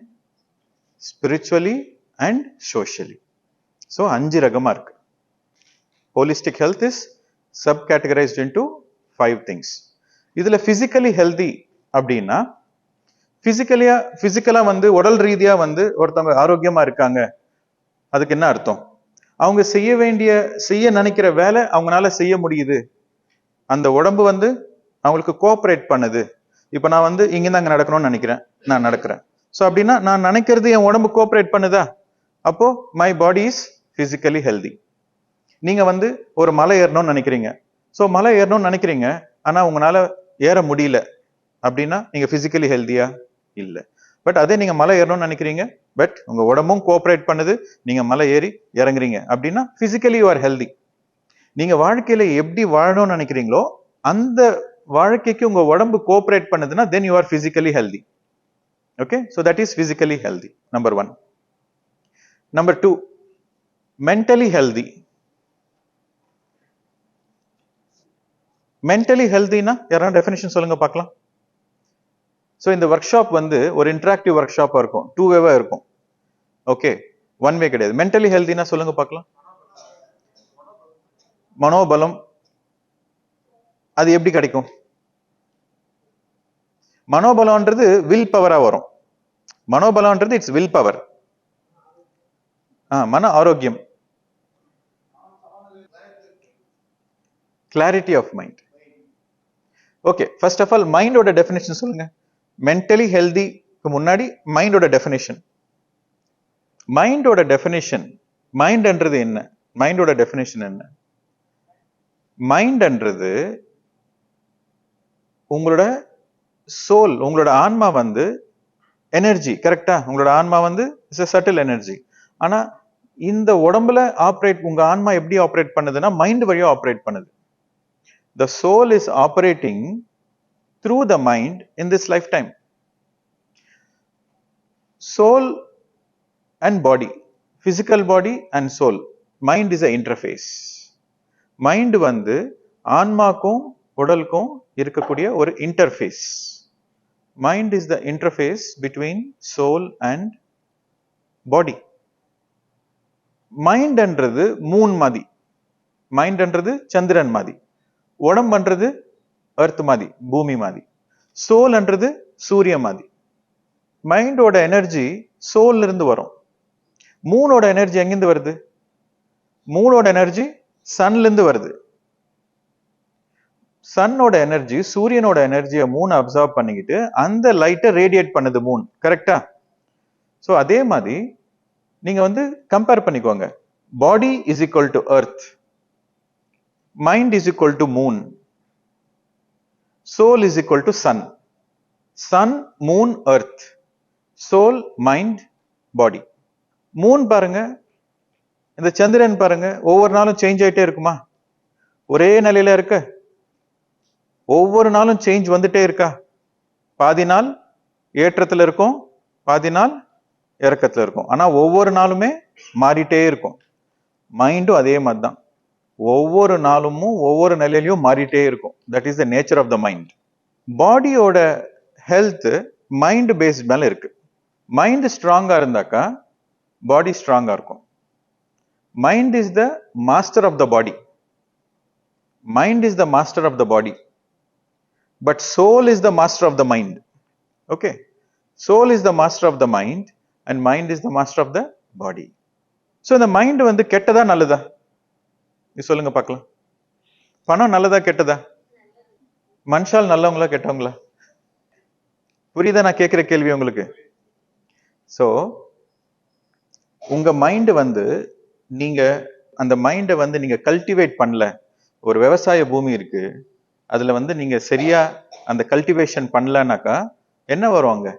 spiritually and socially. So 5 ரகமா இருக்கு. Holistic health is sub categorised into 5 things. இதுல பிசிக்கலி ஹெல்தி அப்படின்னா, பிசிக்கலா வந்து உடல் ரீதியா வந்து ஒருத்தவங்க ஆரோக்கியமா இருக்காங்க, அதுக்கு என்ன அர்த்தம்? அவங்க செய்ய நினைக்கிற வேலை அவங்களால செய்ய முடியுது, அந்த உடம்பு வந்து அவங்களுக்கு கோஆபரேட் பண்ணுது. இப்ப நான் வந்து இங்கிருந்து அங்க நடக்கணும்னு நினைக்கிறேன், நான் நடக்கிறேன். ஸோ அப்படின்னா நான் நினைக்கிறது என் உடம்பு கோஆபரேட் பண்ணுதா? அப்போ my body is physically healthy. நீங்க வந்து ஒரு மலை ஏறணும்னு நினைக்கிறீங்க. ஸோ மலை ஏறணும்னு நினைக்கிறீங்க, ஆனா உங்களால ஏற முடியல அப்படின்னா நீங்க பிசிக்கலி ஹெல்தியா இல்ல. பட் அதே நீங்க மலை ஏறணும்னு நினைக்கிறீங்க, பட் உங்க உடம்பும் கோஆபரேட் பண்ணுது, நீங்க மலை ஏறி இறங்குறீங்க அப்படின்னா பிசிக்கலி யூ ஆர் ஹெல்தி. நீங்க வாழ்க்கையில எப்படி வாழணும்னு நினைக்கிறீங்களோ அந்த வாழ்க்கைக்கு உங்க உடம்பு கோஆபரேட் பண்ணுதுன்னா then you are physically healthy. Okay, so that is physically healthy, number 1. Number 2, mentally healthy. mentally healthy னா யாராவது டெஃபினிஷன் சொல்லுங்க பார்க்கலாம். ஸோ இந்த ஒர்க் ஷாப் வந்து ஒரு இன்டராக்டிவ் ஒர்க் ஷாப்பா இருக்கும், 2 வேவா இருக்கும். ஓகே, 1 வே கிடையாது. மென்டலி ஹெல்தினா சொல்லுங்க பார்க்கலாம். மனோபலம் அது எப்படி கிடைக்கும்? மனோபலம்ன்றது வில் பவரா வரும். மனோபலம்ன்றது இட்ஸ் வில் பவர். மன ஆரோக்கியம், clarity of mind. Okay, first of all மைண்டோட டெஃபினிஷன் சொல்லுங்க. மென்டலி ஹெல்திக்கு முன்னாடி மைண்டோட டெஃபினிஷன். மைண்டோட டெஃபினிஷன், மைண்ட்ன்றது என்ன? மைண்டோட டெஃபினிஷன் என்ன? மைண்ட்ன்றது உங்களோட சோல், உங்களோட ஆன்மா வந்து எனர்ஜி, கரெக்டா? உங்களோட ஆன்மா வந்து சட்டில் எனர்ஜி. ஆனா இந்த உடம்புல உங்க ஆன்மா எப்படி ஆப்ரேட் பண்ணுதுன்னா மைண்ட் வழியா ஆப்ரேட் பண்ணுது. The soul is operating through the mind in this lifetime. Soul and body, physical body and soul, mind is a interface. Mind வந்து ஆன்மாக்கும் உடலுக்கும் இருக்கக்கூடிய ஒரு interface. Mind is the interface between soul and body. மைண்ட்ன்றது moon மாதிரி, மைண்ட்ன்றது சந்திரன் மாதிரி, உடம்புன்றது earth மாதிரி, பூமி மாதிரி, சோல்ன்றது சூரிய மாதிரி. மைண்டோட எனர்ஜி சோல்ல இருந்து வரும். மூனோட எனர்ஜி எங்கிருந்து வருது? மூனோட எனர்ஜி சன்ல இருந்து வருது. சன்னோட எனர்ஜி சூரியனோட எனர்ஜியை மூணு அப்சர்வ் பண்ணிக்கிட்டு அந்த லைட்டை ரேடியேட் பண்ணுது மூன், கரெக்டா? ஸோ அதே மாதிரி நீங்க வந்து கம்பேர் பண்ணிக்கோங்க. Body is equal to earth, mind is equal to moon, soul is equal to sun. Sun, moon, earth, soul, mind, body. Moon பாருங்க, இந்த சந்திரன் பாருங்க, ஒவ்வொரு நாளும் சேஞ்ச் ஆயிட்டே இருக்குமா? ஒரே நிலையில இருக்க? ஒவ்வொரு நாளும் சேஞ்ச் வந்துட்டே இருக்கா? பாதி நாள் ஏற்றத்துல இருக்கும், பாதி நாள் இறக்கத்துல இருக்கும். ஆனா ஒவ்வொரு நாளுமே மாறிட்டே இருக்கும். மைண்டும் அதே மாதிரி தான், ஒவ்வொரு நாளும் ஒவ்வொரு நிலையிலையும் மாறிட்டே இருக்கும். That is the nature of the mind. பாடியோட ஹெல்த் மைண்ட் பேஸ்ட் மேல இருக்கு. மைண்ட் ஸ்ட்ராங்கா இருந்தாக்கா பாடி ஸ்ட்ராங்கா இருக்கும். Mind is the master of the body. Mind is the master of the body, but soul is the master of the mind. Okay, soul is the master of the mind and mind is the master of the body. So இந்த mind வந்து கெட்டதா நல்லதா? நீ சொல்லுங்க பார்க்கலாம். பணம் நல்லதா கெட்டதா? மனுஷால் நல்லவங்களா கெட்டவங்களா? புரியுதா நான் கேட்கிற கேள்வி உங்களுக்கு? சோ உங்க மைண்ட் வந்து நீங்க அந்த மைண்டை வந்து நீங்க கல்டிவேட் பண்ணல. ஒரு விவசாய பூமி இருக்கு, அதுல வந்து நீங்க சரியா அந்த கல்டிவேஷன் பண்ணலனாக்கா என்ன வரும்? அங்க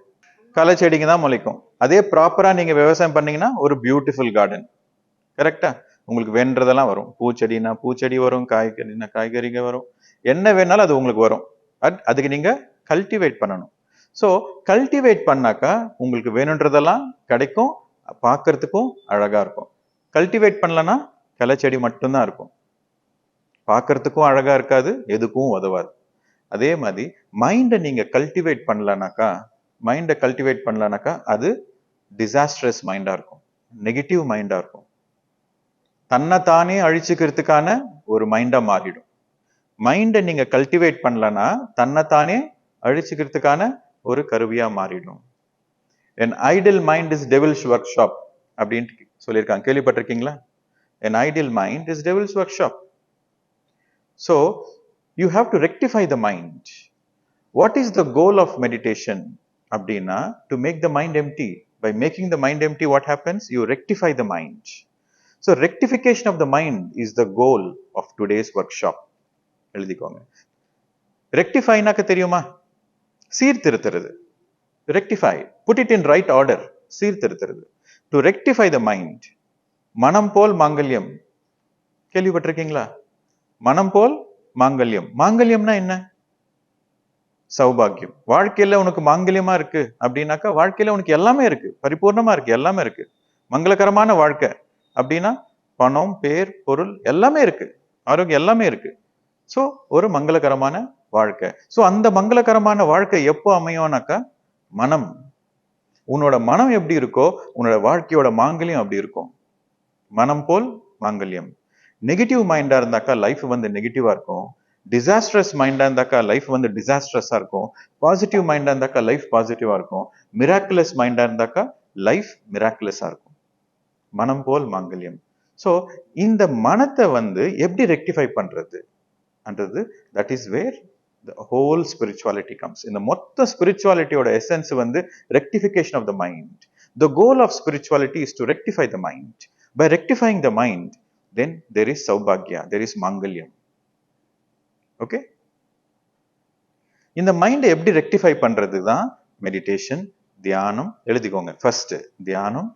களை செடிங்க தான் முளைக்கும். அதே ப்ராப்பரா நீங்க விவசாயம் பண்ணீங்கன்னா ஒரு பியூட்டிஃபுல் கார்டன், கரெக்டா? உங்களுக்கு வேண்டதெல்லாம் வரும். பூச்செடினா பூச்செடி வரும், காய்கறினா காய்கறிங்க வரும், என்ன வேணாலும் அது உங்களுக்கு வரும். அதுக்கு நீங்க கல்டிவேட் பண்ணணும். ஸோ கல்டிவேட் பண்ணாக்கா உங்களுக்கு வேணுன்றதெல்லாம் கிடைக்கும், பார்க்கறதுக்கும் அழகா இருக்கும். கல்டிவேட் பண்ணலன்னா கிளச்செடி மட்டும்தான் இருக்கும், பார்க்கறதுக்கும் அழகா இருக்காது, எதுக்கும் உதவாது. அதே மாதிரி மைண்டை நீங்க கல்டிவேட் பண்ணலனாக்கா அது டிசாஸ்ட்ரஸ் மைண்டா இருக்கும், நெகட்டிவ் மைண்டா இருக்கும், தன்னைத்தானே அழிச்சுக்கிறதுக்கான ஒரு மைண்டா மாறிடும். மைண்டை நீங்க கல்டிவேட் பண்ணலன்னா தன்னைத்தானே அழிச்சுக்கிறதுக்கான ஒரு கருவியா மாறிடும். an idle mind is devil's workshop அப்படின்ட்டு சொல்லியிருக்காங்க, கேள்விப்பட்டிருக்கீங்களா? an idle mind is devil's workshop. So you have to rectify the mind. What is the goal of meditation அப்படின்னா to make the mind empty. By making the mind empty, what happens? You rectify the mind. So rectification of the mind is the goal of today's workshop. எழுதிக்கோங்க. ரெக்டிஃபைனாக்க தெரியுமா? சீர்திருத்துறது. Rectify, put it in right order, சீர்திருத்துறது. To rectify the mind. மனம் போல் மாங்கல்யம், கேள்விப்பட்டிருக்கீங்களா? மனம் போல் மாங்கல்யம். மாங்கல்யம்னா என்ன? சௌபாகியம். வாழ்க்கையில உனக்கு மாங்கல்யமா இருக்கு அப்படின்னாக்கா வாழ்க்கையில உனக்கு எல்லாமே இருக்கு, பரிபூர்ணமா இருக்கு, எல்லாமே இருக்கு. மங்களகரமான வாழ்க்கை அப்படின்னா பணம், பேர், பொருள் எல்லாமே இருக்கு, ஆரோக்கியம் எல்லாமே இருக்கு. ஸோ ஒரு மங்களகரமான வாழ்க்கை. ஸோ அந்த மங்களகரமான வாழ்க்கை எப்போ அமையும்னாக்கா மனம். உன்னோட மனம் எப்படி இருக்கோ உன்னோட வாழ்க்கையோட மாங்கல்யம் அப்படி இருக்கும். மனம் போல் மாங்கல்யம். நெகட்டிவ் மைண்டா இருந்தாக்கா லைஃப் வந்து நெகட்டிவா இருக்கும். டிசாஸ்ட்ரஸ் மைண்டா இருந்தாக்கா லைஃப் வந்து டிசாஸ்ட்ரஸா இருக்கும். பாசிட்டிவ் மைண்டா இருந்தாக்கா லைஃப் பாசிட்டிவா இருக்கும். மிராக்குலஸ் மைண்டா இருந்தாக்கா லைஃப் மிராக்குலஸா இருக்கும். மனம் போல் மாங்கல்யம். ஸோ இந்த மனத்தை வந்து எப்படி ரெக்டிஃபை பண்றது அன்றது, that is where the whole spirituality comes. இந்த மொத்த ஸ்பிரிச்சுவாலிட்டியோட எசன்ஸ் வந்து rectification of the mind. The goal of spirituality is to rectify the mind. By rectifying the mind, then there is saubhagya, there is mangalyam. Okay? இந்த மைண்டை எப்படி rectify பண்றது தான் meditation, தியானம். எழுதிக்கோங்க. ஃபர்ஸ்ட் தியானம்,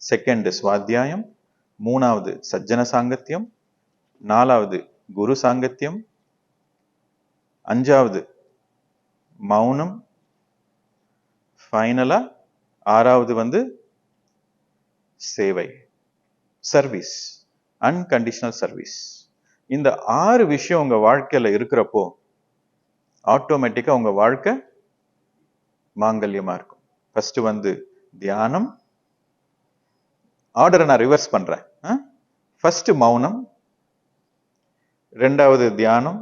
செகண்ட் ஸ்வாத்தியாயம், மூணாவது சஜ்ஜன சாங்கத்தியம், நாலாவது குரு சாங்கத்தியம், அஞ்சாவது மௌனம், ஃபைனலா ஆறாவது வந்து சேவை, சர்வீஸ், அன்கண்டிஷனல் சர்வீஸ். இந்த 6 விஷயம் உங்க வாழ்க்கையில இருக்கிறப்போ ஆட்டோமேட்டிக்கா உங்க வாழ்க்கை மாங்கல்யமா இருக்கும். ஃபர்ஸ்ட் வந்து தியானம். ஆர்டரை நான் ரிவர்ஸ் பண்றேன். ஃபர்ஸ்ட் மௌனம், ரெண்டாவது தியானம்,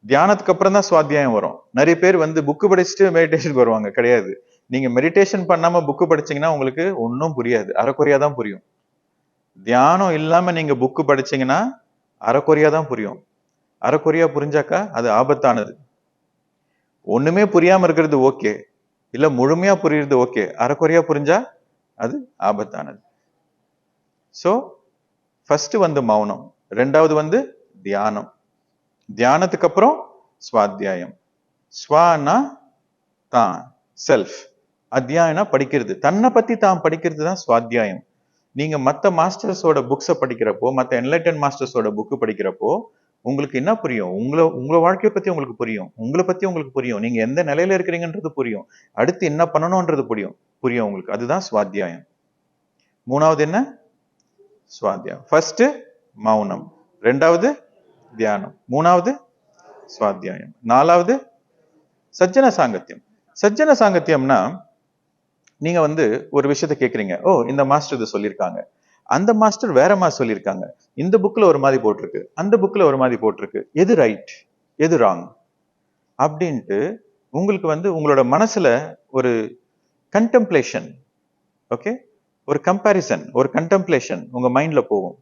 தியானத்துக்கு அப்புறம் தான் சுவாத்தியாயம் வரும். நிறைய பேர் வந்து புக்கு படிச்சுட்டு மெடிடேஷனுக்கு வருவாங்க. கிடையாது. நீங்க மெடிடேஷன் பண்ணாம புக்கு படிச்சீங்கன்னா உங்களுக்கு ஒன்றும் புரியாது, அரைக்குறையா தான் புரியும். தியானம் இல்லாம நீங்க புக்கு படிச்சீங்கன்னா அரைக்குறையா தான் புரியும். அரைக்குறையா புரிஞ்சாக்கா அது ஆபத்தானது. ஒண்ணுமே புரியாம இருக்கிறது ஓகே, இல்ல முழுமையா புரியுறது ஓகே, அரைக்குறையா புரிஞ்சா அது ஆபத்தானது. சோ ஃபர்ஸ்ட் வந்து மௌனம், ரெண்டாவது வந்து தியானம், தியானத்துக்கு அப்புறம் ஸ்வாத்தியாயம். ஸ்வானா தான் செல்ஃப், அத்தியாயனா படிக்கிறது, தன்னை பத்தி தான் படிக்கிறது தான் ஸ்வாத்தியாயம். நீங்க மத்த மாஸ்டர்ஸோட புக்ஸை படிக்கிறப்போ, மத்த என்லைட்டன் மாஸ்டர்ஸோட புக்கு படிக்கிறப்போ உங்களுக்கு என்ன புரியும்? உங்கள வாழ்க்கையை பத்தி உங்களுக்கு புரியும், உங்களை பத்தி உங்களுக்கு புரியும், நீங்க எந்த நிலையில இருக்கிறீங்கன்றது புரியும், அடுத்து என்ன பண்ணணும்ன்றது புரியும் உங்களுக்கு. அதுதான் ஸ்வாத்தியாயம். மூணாவது என்ன? ஸ்வாத்தியாயம். ஃபர்ஸ்ட் மௌனம், ரெண்டாவது தியானம், மூணாவது ஸ்வாத்தியாயம், நாலாவது சஜ்ஜன சாங்கத்தியம். சஜ்ஜன சாங்கத்தியம்னா நீங்க வந்து ஒரு விஷயத்தை கேட்குறீங்க, ஓ இந்த மாஸ்டர் இது சொல்லியிருக்காங்க, அந்த மாஸ்டர் வேற மாதிரி சொல்லியிருக்காங்க, இந்த புக்ல ஒரு மாதிரி போட்டிருக்கு, அந்த புக்ல ஒரு மாதிரி போட்டிருக்கு, எது ரைட் எது ராங் அப்படின்ட்டு உங்களுக்கு வந்து உங்களோட மனசுல ஒரு கண்டெம்ப்ளேஷன், ஓகே, ஒரு கம்பேரிசன், ஒரு கண்டெம்ப்ளேஷன் உங்க மைண்ட்ல போகும்.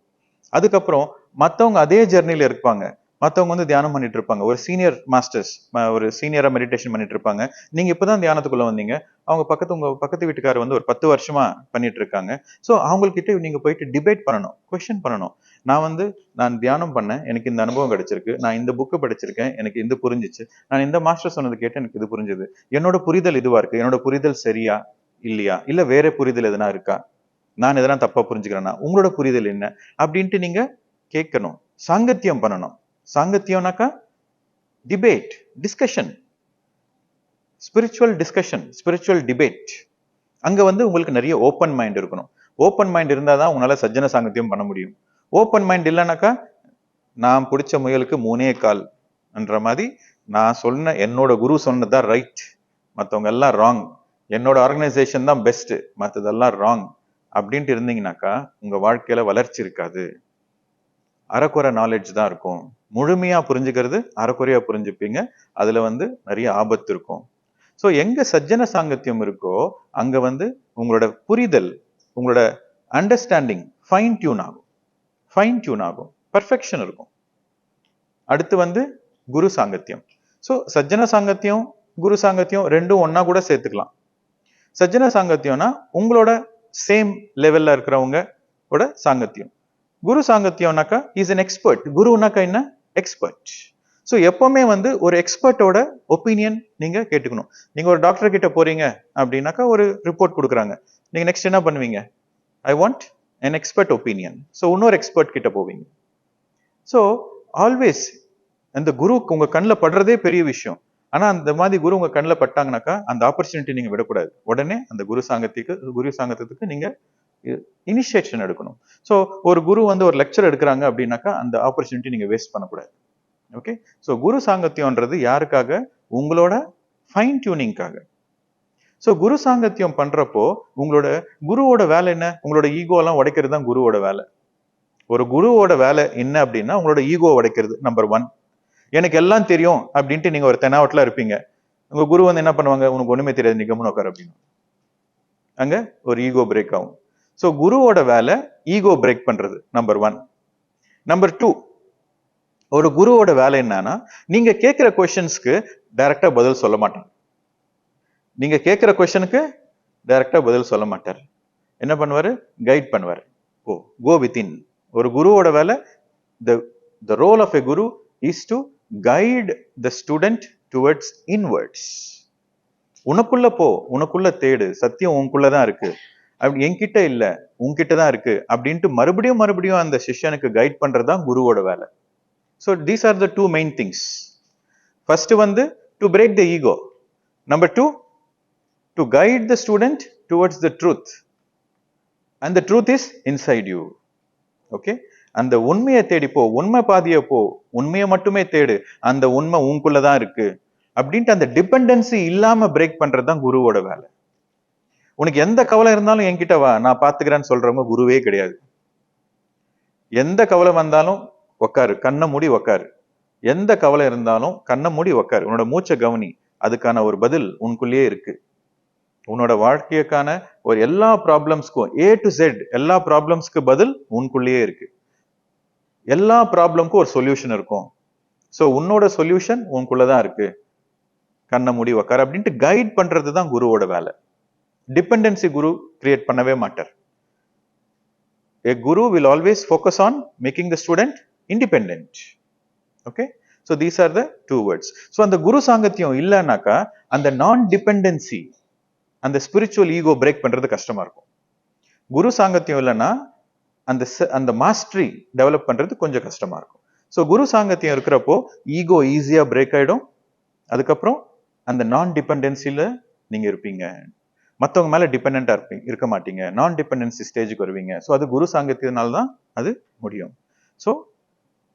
அதுக்கப்புறம் மற்றவங்க அதே ஜெர்னில இருப்பாங்க, மற்றவங்க வந்து தியானம் பண்ணிட்டு இருப்பாங்க, ஒரு சீனியர் மாஸ்டர்ஸ் ஒரு சீனியரா மெடிடேஷன் பண்ணிட்டு இருப்பாங்க. நீங்க இப்பதான் தியானத்துக்குள்ள வந்தீங்க, அவங்க உங்க பக்கத்து வீட்டுக்காரர் வந்து ஒரு 10 வருஷமா பண்ணிட்டு இருக்காங்க. ஸோ அவங்கக்கிட்ட நீங்க போயிட்டு டிபேட் பண்ணணும், கொஸ்டின் பண்ணணும். நான் தியானம் பண்ணேன், எனக்கு இந்த அனுபவம் கிடைச்சிருக்கு, நான் இந்த புக்கு படிச்சிருக்கேன், எனக்கு இது புரிஞ்சிச்சு, நான் இந்த மாஸ்டர் சொன்னது கேட்டு எனக்கு இது புரிஞ்சுது, என்னோட புரிதல் இதுவா இருக்கு, என்னோட புரிதல் சரியா இல்லையா, இல்ல வேற புரிதல் எதுனா இருக்கா, நான் எதனா தப்பா புரிஞ்சுக்கிறேன்னா உங்களோட புரிதல் என்ன அப்படின்ட்டு நீங்க கேட்கணும். சாங்கத்தியம் பண்ணணும். சாங்கத்தியம்னாக்கா டிபேட், டிஸ்கஷன், ஸ்பிரிச்சுவல் டிபேட். அங்க வந்து உங்களுக்கு நிறைய ஓப்பன் மைண்ட் இருக்கணும். ஓப்பன் மைண்ட் இருந்தாதான் உங்களால சஜ்ஜன சாங்கத்தியம் பண்ண முடியும். ஓப்பன் மைண்ட் இல்லைனாக்கா நான் பிடிச்ச முயலுக்கு 3 கால் என்ற மாதிரி நான் சொன்ன என்னோட குரு சொன்னதுதான் ரைட், மற்றவங்க எல்லாம் ராங், என்னோட ஆர்கனைசேஷன் தான் பெஸ்ட், மற்றதெல்லாம் ராங் அப்படின்ட்டு இருந்தீங்கன்னாக்கா உங்க வாழ்க்கையில வளர்ச்சி இருக்காது. அறக்குறை நாலேஜ் தான் இருக்கும். முழுமையா புரிஞ்சுக்கிறது அறக்குறையா புரிஞ்சுப்பீங்க. அதுல வந்து நிறைய ஆபத்து இருக்கும். ஸோ எங்க சஜ்ஜன சாங்கத்தியம் இருக்கோ அங்க வந்து உங்களோட புரிதல், உங்களோட அண்டர்ஸ்டாண்டிங் ஃபைன் டியூன் ஆகும், பர்ஃபெக்ஷன் இருக்கும். அடுத்து வந்து குரு சாங்கத்தியம். ஸோ சஜ்ஜன சாங்கத்தியம் குரு சாங்கத்தியம் ரெண்டும் ஒன்னா கூட சேர்த்துக்கலாம். சஜ்ஜன சாங்கத்தியம்னா உங்களோட சேம் லெவல்ல இருக்கிறவங்க கூட சாங்கத்தியம். குரு சாங்கத்தியம்னாக்கா இஸ் அன் எக்ஸ்பர்ட். குருனாக்கா என்ன? எக்ஸ்பர்ட். ஸோ எப்பவுமே வந்து ஒரு எக்ஸ்பர்ட்டோட ஒப்பீனியன் நீங்க கேட்டுக்கணும். நீங்க ஒரு டாக்டர் கிட்ட போறீங்க அப்படின்னாக்கா ஒரு ரிப்போர்ட் கொடுக்குறாங்க, நீங்க நெக்ஸ்ட் என்ன பண்ணுவீங்க? I want an expert opinion. So இன்னொரு எக்ஸ்பர்ட் கிட்ட போவீங்க. ஸோ ஆல்வேஸ் அந்த குரு உங்க கண்ணில் படுறதே பெரிய விஷயம். ஆனா அந்த மாதிரி குரு உங்க கண்ணில் பட்டாங்கனாக்கா அந்த ஆப்பர்ச்சுனிட்டி நீங்க விடக்கூடாது. உடனே அந்த குரு சாங்கத்துக்கு நீங்க இனிஷியேஷன் எடுக்கணும். ஸோ ஒரு குரு வந்து ஒரு லெக்சர் எடுக்கிறாங்க அப்படின்னாக்கா அந்த ஆப்பர்ச்சுனிட்டி நீங்க வேஸ்ட் பண்ணக்கூடாது. ஓகே, ஸோ குரு சாங்கத்தியம்ன்றது யாருக்காக? உங்களோட ஃபைன் டியூனிங்காக. ஸோ குரு சாங்கத்தியம் பண்றப்போ உங்களோட குருவோட வேலை என்ன? உங்களோட ஈகோ எல்லாம் உடைக்கிறது தான் குருவோட வேலை. ஒரு குருவோட வேலை என்ன அப்படின்னா உங்களோட ஈகோ உடைக்கிறது. நம்பர் 1. எனக்கு எல்லாம் தெரியும் அப்படின்ட்டு நீங்க ஒரு தெனாவட்டில் இருப்பீங்க. உங்க குரு வந்து என்ன பண்ணுவாங்க? உனக்கு ஒண்ணுமே தெரியாது, நீ கம்முன்னு உட்கார் அப்படின்னு. அங்க ஒரு ஈகோ பிரேக் ஆகும். ஸோ குருவோட வேலை ஈகோ பிரேக் பண்றது, நம்பர் 1. நம்பர் 2, ஒரு குருவோட வேலை என்னன்னா நீங்க கேட்கிற கொஸ்டின்ஸ்க்கு டைரக்டா பதில் சொல்ல மாட்டார். நீங்க கேட்கிற கொஸ்டினுக்கு டைரக்டா பதில் சொல்ல மாட்டார். என்ன பண்ணுவாரு? கைட் பண்ணுவார். கோ வித்தின். ஒரு குருவோட வேலை, the role of a guru is to guide the student towards inwards. உனக்குள்ள போ, உனக்குள்ள தேடு, சத்தியம் உனக்குள்ளதான் இருக்கு, அப்படி என்கிட்ட இல்ல உன்கிட்ட தான் இருக்கு அப்படின்ட்டு மறுபடியும் அந்த சிஷ்யனுக்கு கைட் பண்றதுதான் குருவோட வேலை. So these are the 2 main things. First வந்து to break the ego. Number 2, to guide the student towards the truth. And the truth is inside you. Okay? அந்த உண்மையை தேடி போ, உண்மை பாதிய போ, உண்மையை மட்டுமே தேடு, அந்த உண்மை உனக்குள்ளதான் இருக்கு அப்படின்ட்டு அந்த டிபெண்டன்சி இல்லாம பிரேக் பண்றதுதான் குருவோட வேலை. உனக்கு எந்த கவலை இருந்தாலும் என்கிட்ட வா, நான் பாத்துக்கிறேன்னு சொல்றவங்க குருவே கிடையாது. எந்த கவலை வந்தாலும் உக்காரு, கண்ணை மூடி உக்காரு. எந்த கவலை இருந்தாலும் கண்ணை மூடி உக்காரு, உன்னோட மூச்சை கவனி, அதுக்கான ஒரு பதில் உனக்குள்ளேயே இருக்கு. உன்னோட வாழ்க்கைக்கான ஒரு எல்லா ப்ராப்ளம்ஸ்க்கும் A to Z எல்லா ப்ராப்ளம்ஸ்க்கு பதில் உனக்குள்ளேயே இருக்கு. எல்லா ப்ராப்ளம்க்கும் ஒரு சொல்யூஷன் இருக்கும். ஸோ உன்னோட சொல்யூஷன் உனக்குள்ளதான் இருக்கு, கண்ணை மூடி உக்காரு அப்படின்ட்டு கைட் பண்றது தான் குருவோட வேலை. டிபெண்டன்சி குரு கிரியேட் பண்ணவே மாட்டார். A guru will always focus on making the student independent. Okay, so these are the 2 words. So அந்த குரு சாங்கத்தியம் இல்லைனாக்கா அந்த நான் டிபெண்டன்சி, அந்த ஸ்பிரிச்சுவல் ஈகோ பிரேக் பண்றது கஷ்டமா இருக்கும். குரு சாங்கத்தியம் இல்லைன்னா அந்த மாஸ்டரி டெவலப் பண்றது கொஞ்சம் கஷ்டமா இருக்கும். ஸோ குரு சாங்கத்தியம் இருக்கிறப்போ ஈகோ ஈஸியா பிரேக் ஆயிடும். அதுக்கப்புறம் அந்த நான் டிபெண்டன்சில நீங்க இருப்பீங்க, மற்றவங்க மேல டிபெண்டா இருக்க மாட்டீங்க, நான் டிபெண்டன்சி ஸ்டேஜுக்கு வருவீங்க. ஸோ அது குரு சாங்கத்தியனால தான் அது முடியும். ஸோ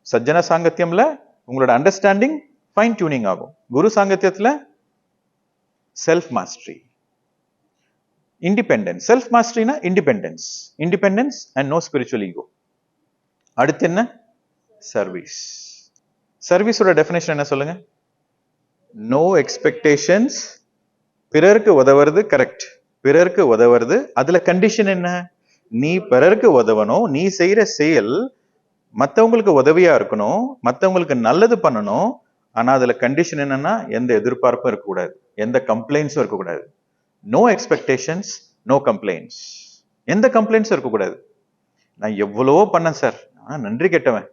சஜ்ஜன சாங்கத்தியம்ல உங்களோட அண்டர்ஸ்டாண்டிங் ஃபைன் டியூனிங் ஆகும். குரு சாங்கத்தியத்துல செல்ஃப் மாஸ்டரி, இண்டிபெண்டன்ஸ். செல்ஃப் மாஸ்டரினா independence and no spiritual ego. அடுத்து என்ன? சர்வீஸ். சர்வீஸோட டெஃபினேஷன் என்ன சொல்லுங்க? No expectations. பிறருக்கு உதவுறது கரெக்ட், பிறருக்கு உதவுறது. அதுல கண்டிஷன் என்ன? நீ பிறருக்கு உதவணும், நீ செய்யற செயல் மற்றவங்களுக்கு உதவியா இருக்கணும், மற்றவங்களுக்கு நல்லது பண்ணணும். ஆனா அதுல கண்டிஷன் என்னன்னா எந்த எதிர்பார்ப்பும் இருக்கக்கூடாது, எந்த கம்ப்ளைண்ட்ஸும் இருக்கக்கூடாது. No expectations, no complaints. எந்த கம்ப்ளைண்ட்ஸும் இருக்கக்கூடாது. நான் எவ்வளவோ பண்ணேன் சார், நன்றி கெட்டவன்,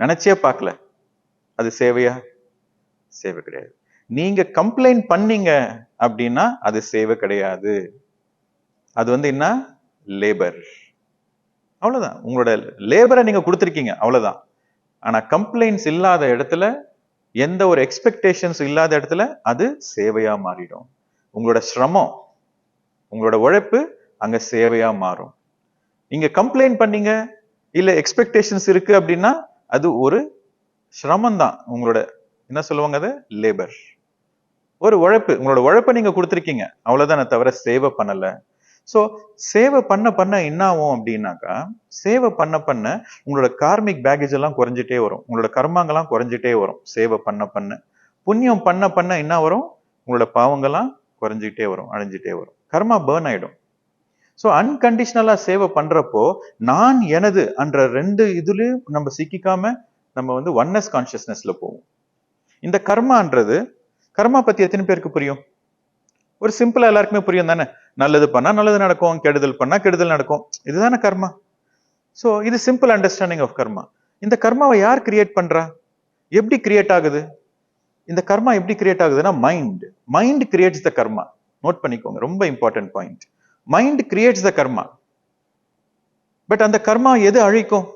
நினைச்சே பார்க்கல. அது சேவையா? சேவை கிடையாது. நீங்க கம்ப்ளைண்ட் பண்ணீங்க அப்படின்னா அது சேவை கிடையாது. அது வந்து என்ன? லேபர். அவ்வளவுதான். உங்களோட லேபரை நீங்க கொடுத்துருக்கீங்க, அவ்வளவுதான். ஆனா கம்ப்ளைண்ட்ஸ் இல்லாத இடத்துல எந்த ஒரு எக்ஸ்பெக்டேஷன்ஸ் இல்லாத இடத்துல அது சேவையா மாறிடும். உங்களோட சிரமம், உங்களோட உழைப்பு அங்க சேவையா மாறும். நீங்க கம்ப்ளைண்ட் பண்ணீங்க, இல்ல எக்ஸ்பெக்டேஷன்ஸ் இருக்கு அப்படின்னா அது ஒரு சிரமம் தான். உங்களோட என்ன சொல்லுவாங்க, அது லேபர், ஒரு உழைப்பு. உங்களோட உழைப்பை நீங்க கொடுத்துருக்கீங்க, அவ்வளவுதானே தவிர சேவை பண்ணல. சோ சேவை பண்ண பண்ண என்ன ஆகும் அப்படின்னாக்கா, சேவை பண்ண பண்ண உங்களோட கார்மிக் பேகேஜ் எல்லாம் குறைஞ்சிட்டே வரும், உங்களோட கர்மாங்கெல்லாம் குறைஞ்சிட்டே வரும். சேவை பண்ண பண்ண புண்ணியம் பண்ண பண்ண என்ன வரும், உங்களோட பாவங்கள்லாம் குறைஞ்சிட்டே வரும், அழிஞ்சிட்டே வரும், கர்மா பேர்ன் ஆயிடும். சோ அன்கண்டிஷனலா சேவை பண்றப்போ நான் எனது என்ற ரெண்டு இதுலயும் நம்ம சிக்கிக்காம நம்ம வந்து ஒன்னஸ் கான்சியஸ்னஸ்ல போவோம். இந்த கர்மான்றது, கர்மா பத்தி எத்தனை பேருக்கு புரியும்? ஒரு சிம்பிளா எல்லாருக்குமே புரியும் தானே? நல்லது பண்ணா நல்லது நடக்கும், கெடுதல் பண்ணா கெடுதல் நடக்கும், இதுதானே கர்மா. சோ இது சிம்பிள் அண்டர்ஸ்டாண்டிங் ஆஃப் கர்மா. இந்த கர்மாவை யார் கிரியேட் பண்றா? எப்படி கிரியேட் ஆகுது? இந்த கர்மா எப்படி கிரியேட் ஆகுதுன்னா mind creates the karma. Note பண்ணிக்கோங்க, ரொம்ப important point. Mind creates the karma. But அந்த கர்மா எது அழிக்கும்?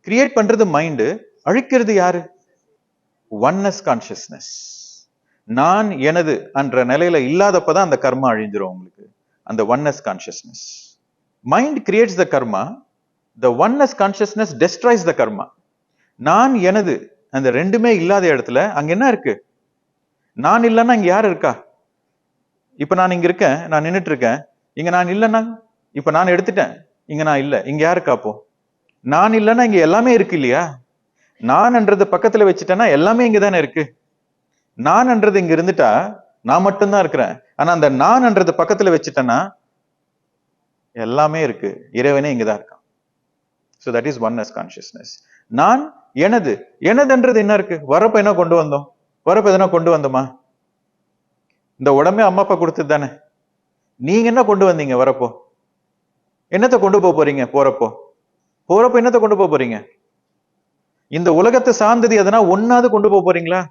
கிரியேட் பண்றது மைண்ட், அழிக்கிறது யாரு? Oneness consciousness. நான் எனது என்ற நிலையில இல்லாதப்பதான் அந்த கர்மா அழிஞ்சிரும் உங்களுக்கு, அந்த oneness consciousness. Mind creates the karma, the oneness consciousness destroys the karma. நான் எனது அந்த ரெண்டுமே இல்லாத இடத்துல அங்க என்ன இருக்கு? நான் இல்லைன்னா இங்க யார் இருக்கா? இப்ப நான் இங்க இருக்கேன், நான் நின்னுட்டு இருக்கேன், இங்க நான் இல்லைன்னா இப்ப நான் எடுத்துட்டேன், இங்க நான் இல்ல, இங்க யாருக்கா? அப்போ நான் இல்லைன்னா இங்க எல்லாமே இருக்கு இல்லையா? நான் என்றது பக்கத்துல வச்சுட்டேன்னா எல்லாமே இங்க தானே இருக்கு. நான் என்றது இங்க இருந்துட்டா நான் மட்டும்தான் இருக்கிறேன். ஆனா அந்த நான் என்றது பக்கத்துல வச்சுட்டேன்னா எல்லாமே இருக்கு, இறைவனே இங்கதான் இருக்கான். So that is oneness consciousness. நான் எனது, எனதுன்றது என்ன இருக்கு? வரப்ப என்ன கொண்டு வந்தோம்? வரப்ப எதனா கொண்டு வந்தோமா? இந்த உடம்பே அம்மா அப்பா கொடுத்தது தானே. நீங்க என்ன கொண்டு வந்தீங்க வரப்போ? என்னத்தை கொண்டு போக போறீங்க போறப்போ? போறப்போ என்னத்தை கொண்டு போக போறீங்க? இந்த உலகத்தை சார்ந்தது எதனா ஒன்னாவது கொண்டு போக போறீங்களா?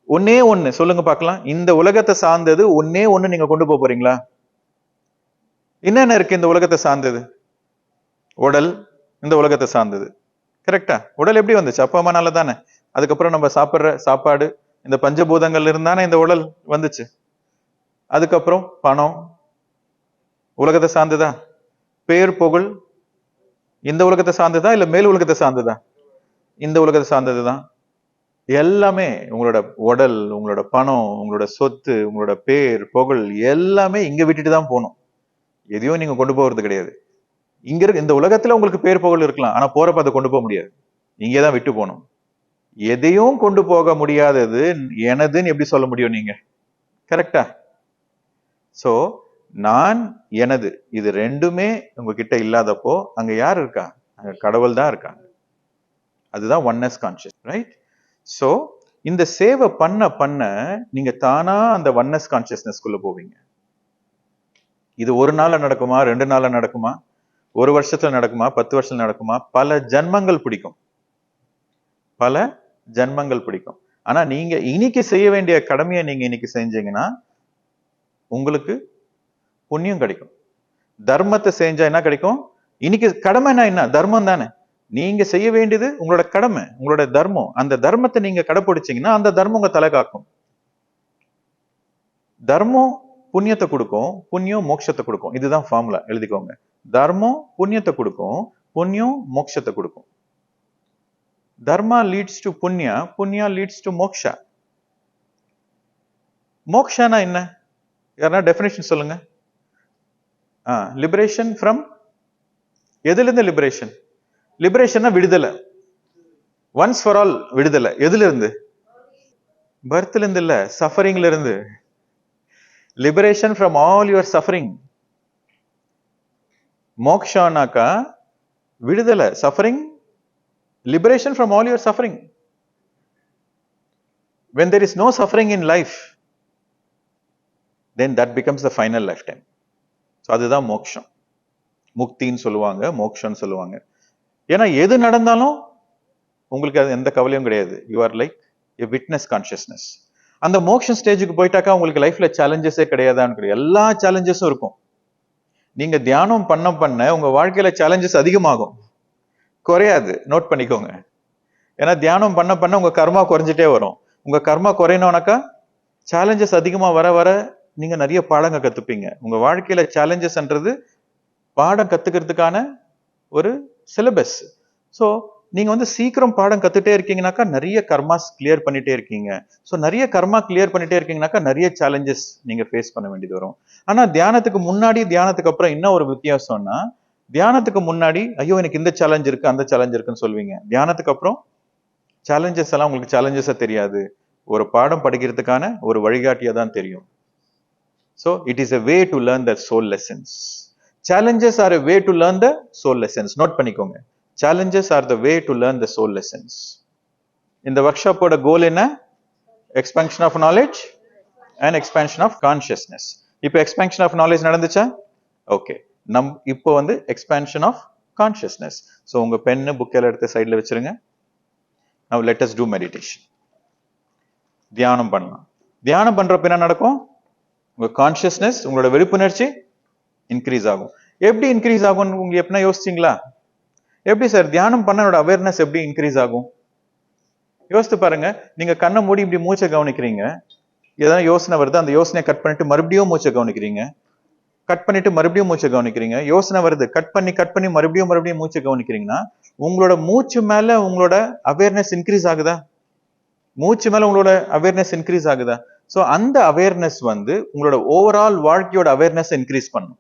ஒன்னே ஒண்ணு சொல்லுங்க பார்க்கலாம். இந்த உலகத்தை சார்ந்தது ஒன்னே ஒண்ணு நீங்க கொண்டு போக போறீங்களா? என்னென்ன இருக்கு இந்த உலகத்தை சார்ந்தது? உடல் இந்த உலகத்தை சார்ந்தது, கரெக்டா? உடல் எப்படி வந்துச்சு? அப்பா அம்மானால தானே. அதுக்கப்புறம் நம்ம சாப்பிடுற சாப்பாடு, இந்த பஞ்சபூதங்கள் இருந்தானே இந்த உடல் வந்துச்சு. அதுக்கப்புறம் பணம் உலகத்தை சார்ந்ததா? பேர் புகழ் இந்த உலகத்தை சார்ந்ததா இல்ல மேல் உலகத்தை சார்ந்ததா? இந்த உலகத்தை சார்ந்ததுதான். எல்லாமே உங்களோட உடல், உங்களோட பணம், உங்களோட சொத்து, உங்களோட பேர் புகழ் எல்லாமே இங்க விட்டுட்டு தான் போகணும். எதையும் நீங்க கொண்டு போறது கிடையாது. இங்க இருக்க இந்த உலகத்துல உங்களுக்கு பேர் புகழ் இருக்கலாம், ஆனா போறப்ப அதை கொண்டு போக முடியாது, இங்கேதான் விட்டு போகணும். எதையும் கொண்டு போக முடியாதது எனதுன்னு எப்படி சொல்ல முடியும் நீங்க? கரெக்டா? சோ நான் எனது இது ரெண்டுமே உங்ககிட்ட இல்லாதப்போ அங்க யார் இருக்கா? அங்க கடவுள் தான் இருக்காங்க. அதுதான் ஒன்னஸ் கான்சியஸ், ரைட்? சோ இந்த சேவை பண்ண பண்ண நீங்க தானா அந்த ஒன்னஸ் கான்சியஸ்னஸ்குள்ள போவீங்க. இது ஒரு நாள்ல நடக்குமா, 2 நாள்ல நடக்குமா, 1 வருஷத்துல நடக்குமா, 10 வருஷத்துல நடக்குமா? பல ஜன்மங்கள் பிடிக்கும், பல ஜன்மங்கள் பிடிக்கும். ஆனா நீங்க இன்னைக்கு செய்ய வேண்டிய கடமையை நீங்க இன்னைக்கு செஞ்சீங்கன்னா உங்களுக்கு புண்ணியம் கிடைக்கும். தர்மத்தை செஞ்சா என்ன கிடைக்கும்? இன்னைக்கு கடமைனா என்ன? தர்மம் தானே. நீங்க செய்ய வேண்டியது உங்களோட கடமை, உங்களோட தர்மம். அந்த தர்மத்தை நீங்க கடைபிடிச்சீங்கன்னா அந்த தர்மம் உங்க தலை காக்கும். தர்மம் புண்ணியத்தை கொடுக்கும், புண்ணியம் மோட்சத்தை கொடுக்கும். இதுதான் ஃபார்முலா, எழுதிக்கோங்க. தர்மம் புண்ணியத்தை கொடுக்கும், புண்ணியம் மோட்சத்தை கொடுக்கும். தர்மா leads to punya, punya leads to moksha. Mokshana என்ன? யாரா டெஃபினேஷன் சொல்லுங்க. லிபரேஷன் ஃப்ரம், எதுல இருந்து லிபரேஷன்? லிபரேஷன்னா விடுதலை, ஒன்ஸ் ஃபார் ஆல் விடுதலை. எதுல இருந்து? பர்த்ல இருந்து இல்ல, சஃபரிங்ல இருந்து. Liberation from all your suffering. மோக்ஷானாக்கா விடுதலை, suffering, liberation from all your suffering. When there is no suffering in life, then that becomes the final lifetime. So அதுதான் மோக்ஷம், முக்தின்னு சொல்லுவாங்க, மோக்ஷம்னு சொல்லுவாங்க. ஏன்னா எது நடந்தாலும் உங்களுக்கு அது எந்த கவலையும் கிடையாது. You are like a witness consciousness. அந்த மோக்ஷம் ஸ்டேஜுக்கு போயிட்டாக்கா உங்களுக்கு லைஃப்ல சேலஞ்சஸே கிடையாதான்னு கிடையாது, எல்லா சேலஞ்சஸும் இருக்கும். நீங்க தியானம் பண்ண பண்ண உங்க வாழ்க்கையில சேலஞ்சஸ் அதிகமாகும், குறையாது. நோட் பண்ணிக்கோங்க. ஏன்னா தியானம் பண்ண பண்ண உங்க கர்மா குறைஞ்சிட்டே வரும். உங்க கர்மா குறையணும்னாக்கா சேலஞ்சஸ் அதிகமா வர வர நீங்க நிறைய பாடங்க கத்துப்பீங்க. உங்க வாழ்க்கையில சேலஞ்சஸ்ன்றது பாடம் கத்துக்கிறதுக்கான ஒரு சிலபஸ். ஸோ நீங்க வந்து சீக்கிரம் பாடம் கத்துட்டே இருக்கீங்கன்னாக்கா நிறைய கர்மாஸ் கிளியர் பண்ணிட்டே இருக்கீங்க. ஸோ நிறைய கர்மா கிளியர் பண்ணிட்டே இருக்கீங்கன்னாக்கா நிறைய சேலஞ்சஸ் நீங்க ஃபேஸ் பண்ண வேண்டியது வரும். ஆனா தியானத்துக்கு முன்னாடி தியானத்துக்கு அப்புறம் என்ன ஒரு வித்தியாசம்னா, தியானத்துக்கு முன்னாடி ஐயோ எனக்கு இந்த சேலஞ்ச் இருக்கு அந்த சேலஞ்ச் இருக்குன்னு சொல்வீங்க. தியானத்துக்கு அப்புறம் சேலஞ்சஸ் எல்லாம் உங்களுக்கு சேலஞ்சஸா தெரியாது. ஒரு பாடம் படிக்கிறதுக்கான ஒரு வழிகாட்டியா தான் தெரியும். So it is a way to learn the soul lessons. Challenges are a way to learn the soul lessons. Note பண்ணிக்கோங்க. Challenges are the way to learn the soul lessons. இந்த workshop ஓட கோல் என்ன? Expansion of knowledge and expansion of consciousness. இப்போ expansion of knowledge நடந்துச்சா? Okay. இப்போ வந்து expansion of consciousness. So உங்க pen book எல்லாம் எடுத்து சைடுல வச்சிருங்க. Now let us do meditation. தியானம் பண்ணலாம். தியானம் பண்றப்ப என்ன நடக்கும்? உங்க கான்சியஸ்னஸ், உங்களோட விழிப்புணர்ச்சி இன்க்ரீஸ் ஆகும். எப்படி இன்க்ரீஸ் ஆகும் உங்களுக்கு எப்படின்னா யோசிச்சிங்களா? எப்படி சார் தியானம் பண்ண அவேர்னஸ் எப்படி இன்க்ரீஸ் ஆகும்? யோசித்து பாருங்க. நீங்க கண்ணை மூடி இப்படி மூச்சை கவனிக்கிறீங்க. ஏதாவது யோசனை வருது, அந்த யோசனையை கட் பண்ணிட்டு மறுபடியும் மூச்சை கவனிக்கிறீங்க. கட் பண்ணிட்டு மறுபடியும் மூச்சை கவனிக்கிறீங்க. யோசனை வருது, கட் பண்ணி மறுபடியும் மூச்சை கவனிக்கிறீங்கன்னா உங்களோட மூச்சு மேல உங்களோட அவேர்னஸ் இன்க்ரீஸ் ஆகுதா? மூச்சு மேல உங்களோட அவேர்னஸ் இன்க்ரீஸ் ஆகுதா? சோ அந்த அவேர்னஸ் வந்து உங்களோட ஓவரால் வாழ்க்கையோட அவேர்னஸ் இன்க்ரீஸ் பண்ணும்.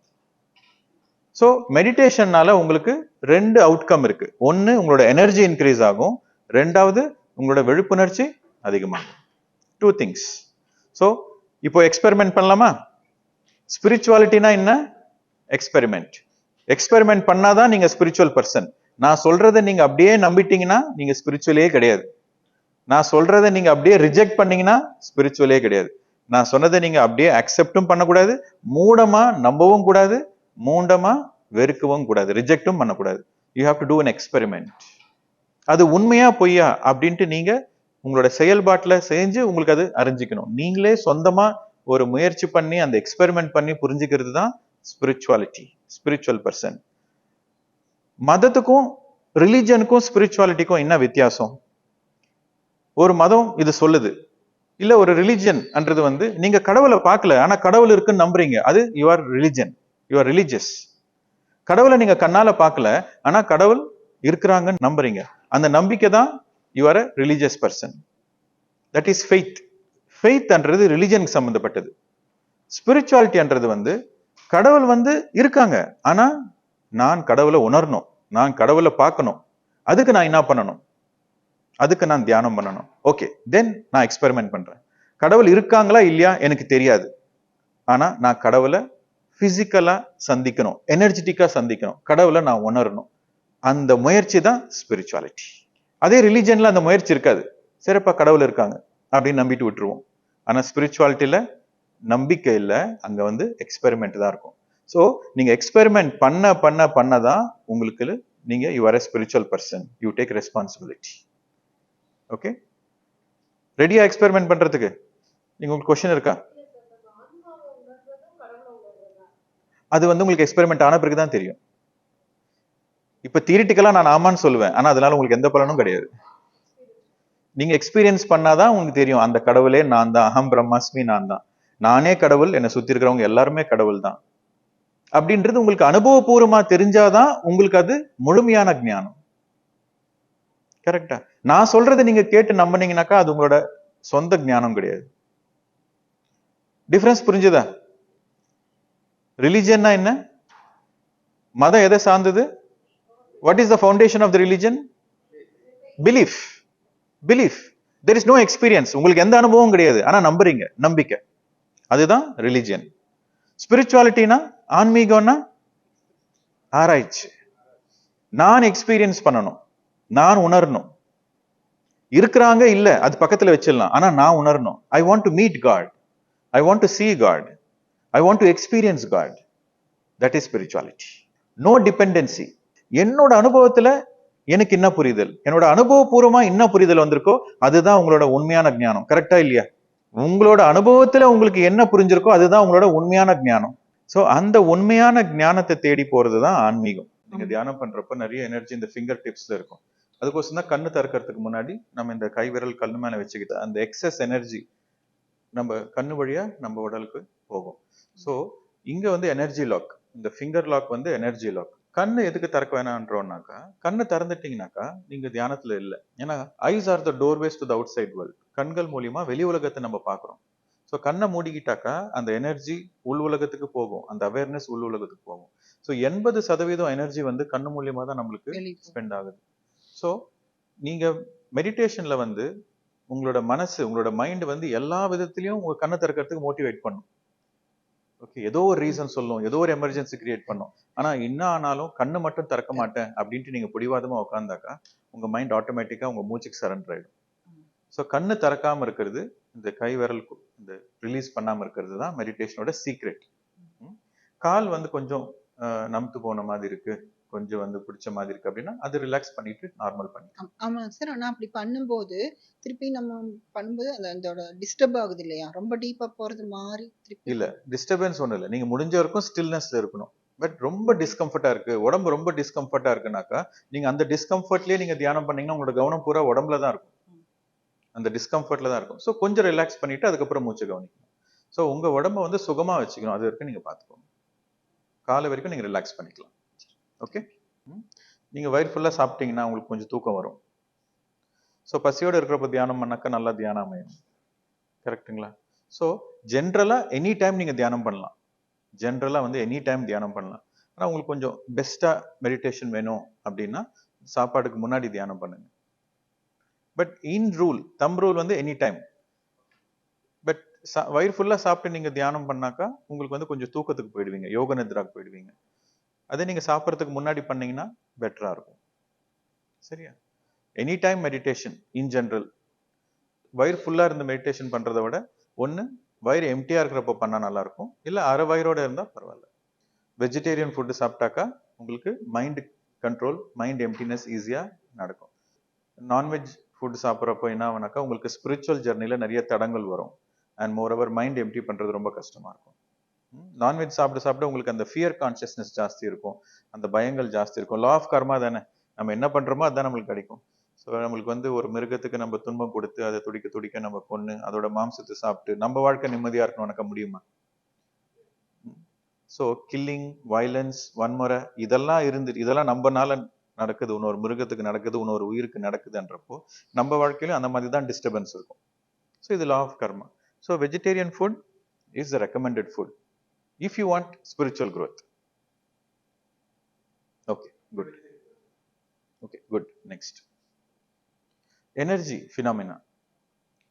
சோ மெடிடேஷன்னால உங்களுக்கு ரெண்டு அவுட்கம் இருக்கு. ஒன்னு உங்களோட எனர்ஜி இன்க்ரீஸ் ஆகும், ரெண்டாவது உங்களோட விழிப்புணர்ச்சி அதிகமாகும். 2 things. சோ இப்போ எக்ஸ்பெரிமெண்ட் பண்ணலாமா? ஸ்பிரிச்சுவாலிட்டினா என்ன? எக்ஸ்பெரிமெண்ட். எக்ஸ்பெரிமெண்ட் பண்ணாதான் நீங்க ஸ்பிரிச்சுவல் பர்சன். நான் சொல்றதை நீங்க அப்படியே நம்பிட்டீங்கன்னா நீங்க ஸ்பிரிச்சுவலே கிடையாது. நான் சொல்றதை நீங்க அப்படியே ரிஜெக்ட் பண்ணீங்கன்னா ஸ்பிரிச்சுவலே கிடையாது. நான் சொன்னதை நீங்க அப்படியே அக்செப்டும் பண்ணக்கூடாது, மூடமா நம்பவும் கூடாது, மூண்டமா வெறுக்கவும் கூடாது, ரிஜெக்டும் பண்ணக்கூடாது. You have to do an experiment. அது உண்மையா பொய்யா அப்படின்ட்டு நீங்க உங்களோட செயல்பாட்டுல செஞ்சு உங்களுக்கு அது அறிஞ்சிக்கணும். நீங்களே சொந்தமா ஒரு முயற்சி பண்ணி அந்த எக்ஸ்பெரிமெண்ட் பண்ணி புரிஞ்சுக்கிறது தான் ஸ்பிரிச்சுவாலிட்டி, ஸ்பிரிச்சுவல் பர்சன். மதத்துக்கும் ரிலிஜனுக்கும் ஸ்பிரிச்சுவாலிட்டிக்கும் என்ன வித்தியாசம்? ஒரு மதம் இது சொல்லுது, இல்ல ஒரு ரிலிஜன்ன்றது வந்து நீங்க கடவுளை பார்க்கல, ஆனா கடவுள் இருக்குன்னு நம்புறீங்க, அது you are religion, you are religious. கடவுளை நீங்க கண்ணால பார்க்கல, ஆனா கடவுள் இருக்கிறாங்கன்னு நம்புறீங்க, அந்த நம்பிக்கை தான் you are a religious person. That is faith. ஃபெய்த்ன்றது ரிலிஜனுக்கு சம்பந்தப்பட்டது. ஸ்பிரிச்சுவாலிட்டின்றது வந்து கடவுள் வந்து இருக்காங்க, ஆனா நான் கடவுளை உணரணும், நான் கடவுளை பார்க்கணும், அதுக்கு நான் என்ன பண்ணணும்? அதுக்கு நான் தியானம் பண்ணணும். ஓகே, தென் நான் எக்ஸ்பெரிமெண்ட் பண்றேன். கடவுள் இருக்காங்களா இல்லையா எனக்கு தெரியாது, ஆனா நான் கடவுளை பிசிக்கலா சந்திக்கணும், எனர்ஜெட்டிக்கா சந்திக்கணும், கடவுளை நான் உணரணும். அந்த முயற்சி தான் ஸ்பிரிச்சுவாலிட்டி. அதே ரிலிஜன்ல அந்த முயற்சி இருக்காது. சிறப்பா கடவுள் இருக்காங்க அப்படின்னு நம்பிட்டு விட்டுருவோம். ஆனா ஸ்பிரிச்சுவாலிட்டியில நம்பிக்கை இல்லை, அங்க வந்து எக்ஸ்பெரிமெண்ட் தான் இருக்கும். ஸோ நீங்க எக்ஸ்பெரிமெண்ட் பண்ணதான் உங்களுக்கு நீங்க you are a spiritual person, you take responsibility. Okay, ரெடியா எக்ஸ்பெரிமெண்ட் பண்றதுக்கு? நீங்க உங்களுக்கு கொஸ்டின் இருக்கா? அது வந்து உங்களுக்கு எக்ஸ்பெரிமெண்ட் ஆன பிறகு தான் தெரியும். இப்ப தியரிட்டிக்கலா நான் ஆமான்னு சொல்லுவேன், ஆனா அதனால உங்களுக்கு எந்த பலனும் கிடையாது. நீங்க எக்ஸ்பீரியன்ஸ் பண்ணாதான் உங்களுக்கு தெரியும், அந்த கடவுளே நான் தான், அகம் பிரம்மாஸ்மி நான் தான், நானே கடவுள், என்னை சுத்தி இருக்கிறவங்க எல்லாருமே கடவுள் தான் அப்படின்றது உங்களுக்கு அனுபவபூர்வமா தெரிஞ்சாதான் உங்களுக்கு அது முழுமையான ஞானம். கரெக்டா? நான் சொல்றதை நீங்க கேட்டு நம்பினீங்கன்னாக்கா அது உங்களோட சொந்த ஞானம் கிடையாது. டிஃபரன்ஸ் புரிஞ்சுதா? ரிலிஜியன்னா என்ன? மதம் எதை சார்ந்தது? What is the foundation of the religion? Belief. Belief. There is no experience. உங்களுக்கு எந்த அனுபவம் கிடையாது, ஆனா நம்புறீங்க, நம்பிக்கை. அதுதான் ரிலிஜியன். ஸ்பிரிச்சுவாலிட்டினா, ஆன்மீகம்னா ஆராய்ச்சி. நான் எக்ஸ்பீரியன்ஸ் பண்ணணும், நான் உணரணும். இருக்கிறாங்க இல்ல அது பக்கத்துல வச்சிடலாம், ஆனா நான் உணரணும். I want to meet God, I want to see God, I want to experience God. That is spirituality. No dependency. என்னோட அனுபவத்துல எனக்கு என்ன புரிதல், என்னோட அனுபவபூர்வமா என்ன புரிதல் வந்திருக்கோ அதுதான் உங்களோட உண்மையான ஞானம். கரெக்டா இல்லையா? உங்களோட அனுபவத்துல உங்களுக்கு என்ன புரிஞ்சிருக்கோ அதுதான் உங்களோட உண்மையான ஞானம். சோ அந்த உண்மையான ஞானத்தை தேடி போறதுதான் ஆன்மீகம். நீங்க தியானம் பண்றப்ப நிறைய எனர்ஜி இந்த ஃபிங்கர் டிப்ஸ்ல இருக்கும். அதுக்கோசம் தான் கண்ணு திறக்கிறதுக்கு முன்னாடி நம்ம இந்த கை விரல் கண்ணு மேல வச்சுக்கிட்டு அந்த எக்ஸஸ் எனர்ஜி நம்ம கண்ணு வழியா நம்ம உடலுக்கு போகும். ஸோ இங்க வந்து எனர்ஜி லாக், இந்த ஃபிங்கர் லாக் வந்து எனர்ஜி லாக். கண்ணு எதுக்கு திறக்க வேணான்றோம்னாக்கா, கண்ணு திறந்துட்டீங்கன்னாக்கா நீங்க தியானத்துல இல்லை. ஏன்னா eyes are the doorways to the outside world. கண்கள் மூலியமா வெளி உலகத்தை நம்ம பார்க்குறோம். ஸோ கண்ணை மூடிக்கிட்டாக்கா அந்த எனர்ஜி உள் உலகத்துக்கு போகும், அந்த அவேர்னஸ் உள் உலகத்துக்கு போகும். ஸோ 80% எனர்ஜி வந்து கண்ணு மூலியமா தான் நம்மளுக்கு ஸ்பெண்ட் ஆகுது. ஸோ நீங்க மெடிடேஷன்ல வந்து உங்களோட மனசு, உங்களோட மைண்ட் வந்து எல்லா விதத்திலையும் உங்க கண்ணை திறக்கிறதுக்கு மோட்டிவேட் பண்ணும். ஓகே, ஏதோ ஒரு ரீசன் சொல்லும், ஏதோ ஒரு எமர்ஜென்சி கிரியேட் பண்ணும். ஆனா என்ன ஆனாலும் கண்ணு மட்டும் திறக்க மாட்டேன் அப்படின்ட்டு நீங்க பிடிவாதமா உட்காந்தாக்கா உங்க மைண்ட் ஆட்டோமேட்டிக்கா உங்க மூச்சுக்கு சரண்டர் ஆயிடும். ஸோ கண்ணு திறக்காம இருக்கிறது, இந்த கை விரல் இந்த ரிலீஸ் பண்ணாம இருக்கிறது தான் மெடிடேஷனோட சீக்ரெட். கால் வந்து கொஞ்சம் நம்பு போன மாதிரி இருக்கு, கொஞ்சம் வந்து பிடிச்ச மாதிரி இருக்கு அப்படின்னா அது ரிலாக்ஸ் பண்ணிட்டு நார்மல் பண்ணி. ஆமா சார். ஆனா அப்படி பண்ணும்போது திருப்பி நம்ம பண்ணும்போது அதோட டிஸ்டர்ப் ஆகுது இல்லையா? ரொம்ப டீப்பா போறது மாதிரி திருப்பி. இல்ல, டிஸ்டர்பன்ஸ் ஒண்ணும் இல்லை. நீங்க முடிஞ்ச வரைக்கும் ஸ்டில்னஸ்ல இருக்கணும். பட் ரொம்ப டிஸ்கம்ஃபர்ட்டா இருக்கு, உடம்பு ரொம்ப டிஸ்கம்ஃபர்ட்டா இருக்குனாக்கா நீங்க அந்த டிஸ்கம்ஃபர்ட்லயே நீங்க தியானம் பண்ணீங்கன்னா உங்களோட கவனம் பூரா உடம்புல தான் இருக்கும், அந்த டிஸ்கம்ஃபர்ட்ல தான் இருக்கும். ஸோ கொஞ்சம் ரிலாக்ஸ் பண்ணிட்டு அதுக்கப்புறம் மூச்சு கவனிக்கணும். ஸோ உங்க உடம்ப வந்து சுகமா வச்சுக்கணும், அது வரைக்கும் நீங்க பார்த்துக்கோங்க. காலை வரைக்கும் நீங்க ரிலாக்ஸ் பண்ணிக்கலாம். ஓகே, நீங்க வயிறு ஃபுல்லா சாப்பிட்டீங்கன்னா உங்களுக்கு கொஞ்சம் தூக்கம் வரும். ஸோ பசியோட இருக்கிறப்ப தியானம் பண்ணாக்கா நல்லா தியானம் அமையும். கரெக்டுங்களா? ஸோ ஜென்ரலா எனி டைம் நீங்க தியானம் பண்ணலாம். ஜென்ரலா வந்து எனி டைம் தியானம் பண்ணலாம். ஆனா உங்களுக்கு கொஞ்சம் பெஸ்டா மெடிடேஷன் வேணும் அப்படின்னா சாப்பாடுக்கு முன்னாடி தியானம் பண்ணுங்க. But in rule, them rule வந்து எனி டைம். பட் வயிறு ஃபுல்லா சாப்பிட்டு நீங்க தியானம் பண்ணாக்கா உங்களுக்கு வந்து கொஞ்சம் தூக்கத்துக்கு போயிடுவீங்க, யோக நித்ராக்கு போயிடுவீங்க. அதே நீங்க சாப்பிட்றதுக்கு முன்னாடி பண்ணீங்கன்னா பெட்டரா இருக்கும். சரியா? Any time meditation in general. வயிறு ஃபுல்லா இருந்து மெடிடேஷன் பண்றதை விட ஒன்று வயிறு எம்டியா இருக்கிறப்ப பண்ணா நல்லா இருக்கும், இல்லை அரை வயிறோட இருந்தா பரவாயில்ல. வெஜிடேரியன் ஃபுட்டு சாப்பிட்டாக்கா உங்களுக்கு மைண்ட் கண்ட்ரோல், மைண்ட் எம்டினஸ் ஈஸியா நடக்கும். நான்வெஜ் ஃபுட் சாப்பிட்றப்போ என்ன ஆகுனாக்கா உங்களுக்கு ஸ்பிரிச்சுவல் ஜெர்னில நிறைய தடங்கள் வரும். And moreover mind empty பண்றது ரொம்ப கஷ்டமா இருக்கும். நான்வெஜ் சாப்பிட சாப்பிட உங்களுக்கு அந்த ஃபியர் கான்சியஸ்னஸ் ஜாஸ்தி இருக்கும், அந்த பயங்கள் ஜாஸ்தி இருக்கும். லா ஆஃப் கர்மா தானே, நம்ம என்ன பண்றோமோ அதுதான் நம்மளுக்கு கிடைக்கும். ஸோ நம்மளுக்கு வந்து ஒரு மிருகத்துக்கு நம்ம துன்பம் கொடுத்து அதை துடிக்க துடிக்க நம்ம கொன்று அதோட மாம்சத்தை சாப்பிட்டு நம்ம வாழ்க்கை நிம்மதியா இருக்கணும் நினைக்க முடியுமா? ஸோ கில்லிங், வயலன்ஸ், வன்முறை இதெல்லாம் நம்மனால நடக்குது, இன்னொரு மிருகத்துக்கு நடக்குது, இன்னொரு உயிருக்கு நடக்குதுன்றப்போ நம்ம வாழ்க்கையிலும் அந்த மாதிரி தான் டிஸ்டர்பன்ஸ் இருக்கும். ஸோ இது law of karma. So vegetarian food is the recommended food if you want spiritual growth. Okay, good. Okay, good. Next, energy phenomena.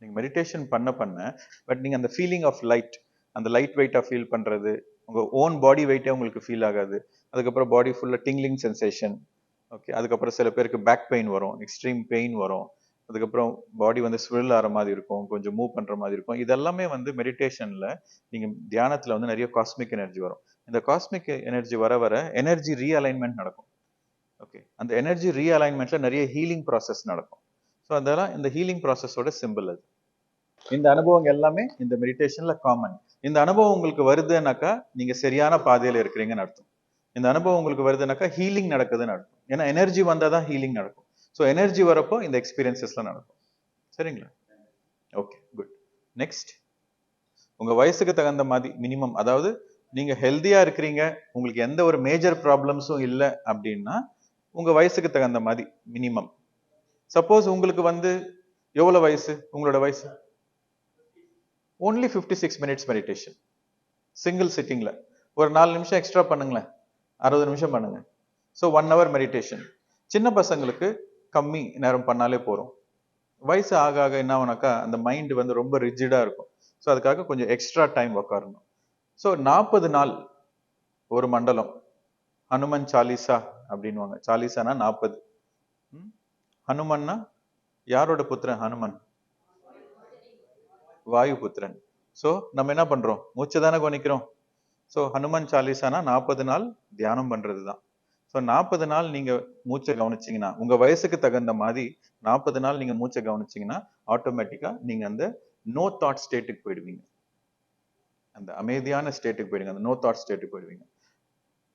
நீங்க மெடிடேஷன் பண்ண பட் நீங்க அந்த ஃபீலிங் ஆஃப் லைட், அந்த லைட் வெயிட்டா ஃபீல் பண்றது, உங்க ஓன் பாடி வெயிட்டே உங்களுக்கு ஃபீல் ஆகாது. அதுக்கப்புறம் பாடி ஃபுல்லா டிங்லிங் சென்சேஷன். ஓகே, அதுக்கப்புறம் சில பேருக்கு பேக் பெயின் வரும், எக்ஸ்ட்ரீம் பெயின் வரும். அதுக்கப்புறம் பாடி வந்து ஸ்வில் ஆகிற மாதிரி இருக்கும், கொஞ்சம் மூவ் பண்ற மாதிரி இருக்கும். இதெல்லாமே வந்து மெடிடேஷன்ல நீங்க தியானத்துல வந்து நிறைய காஸ்மிக் எனர்ஜி வரும். இந்த காஸ்மிக் எனர்ஜி வர வர எனர்ஜி ரீஅலைன்மெண்ட் நடக்கும். ஓகே, அந்த எனர்ஜி ரீஅலைன்மெண்ட்ல நிறைய ஹீலிங் ப்ராசஸ் நடக்கும். ஸோ அதெல்லாம் இந்த ஹீலிங் ப்ராசஸோட சிம்பிள் அது. இந்த அனுபவம் எல்லாமே இந்த மெடிடேஷன்ல காமன். இந்த அனுபவம் உங்களுக்கு வருதுன்னாக்கா நீங்க சரியான பாதையில இருக்கிறீங்கன்னு அர்த்தம். இந்த அனுபவம் உங்களுக்கு வருதுனாக்கா ஹீலிங் நடக்குதுன்னு அர்த்தம். ஏன்னா எனர்ஜி வந்தாதான் ஹீலிங் நடக்கும். ஸோ எனர்ஜி வரப்போ இந்த எக்ஸ்பீரியன்சஸ்லாம் நடக்கும். சரிங்களா? Okay, good. நெக்ஸ்ட், உங்க வயசுக்கு தகுந்த மாதிரி மினிமம், அதாவது நீங்க ஹெல்தியா இருக்கிறீங்க, உங்களுக்கு எந்த ஒரு மேஜர் ப்ராப்ளம்ஸும் இல்லை அப்படின்னா உங்க வயசுக்கு தகுந்த மாதிரி மினிமம். சப்போஸ் உங்களுக்கு வந்து எவ்வளவு வயசு, உங்களோட வயசு only 56 minutes மெடிடேஷன் சிங்கிள் சிட்டிங்ல. ஒரு 4 நிமிஷம் எக்ஸ்ட்ரா பண்ணுங்களேன், 60 நிமிஷம் பண்ணுங்க. So 1 hour meditation. சின்ன பசங்களுக்கு கம்மி நேரம் பண்ணாலே போறோம். வயசு ஆக ஆக என்ன ஆகுனாக்கா அந்த மைண்ட் வந்து ரொம்ப ரிஜிடா இருக்கும். ஸோ அதுக்காக கொஞ்சம் எக்ஸ்ட்ரா டைம் உட்காரணும். ஸோ 40 நாள் ஒரு மண்டலம் ஹனுமன் சாலிசா அப்படின்வாங்க. சாலிசானா 40. ஹனுமன்னா யாரோட புத்திரன்? ஹனுமன் வாயு புத்திரன். ஸோ நம்ம என்ன பண்றோம், மூச்சு தானே கவனிக்கிறோம். ஸோ ஹனுமன் சாலிசானா 40 நாள் தியானம் பண்றது தான். ஸோ 40 நாள் நீங்க மூச்சை கவனிச்சிங்கன்னா, உங்க வயசுக்கு தகுந்த மாதிரி 40 நாள் நீங்க மூச்சை கவனிச்சிங்கன்னா ஆட்டோமேட்டிக்கா நீங்க அந்த நோ தாட் ஸ்டேட்டுக்கு போயிடுவீங்க, அந்த அமைதியான ஸ்டேட்டுக்கு போயிடுங்க, அந்த நோ தாட் ஸ்டேட்டுக்கு போயிடுவீங்க.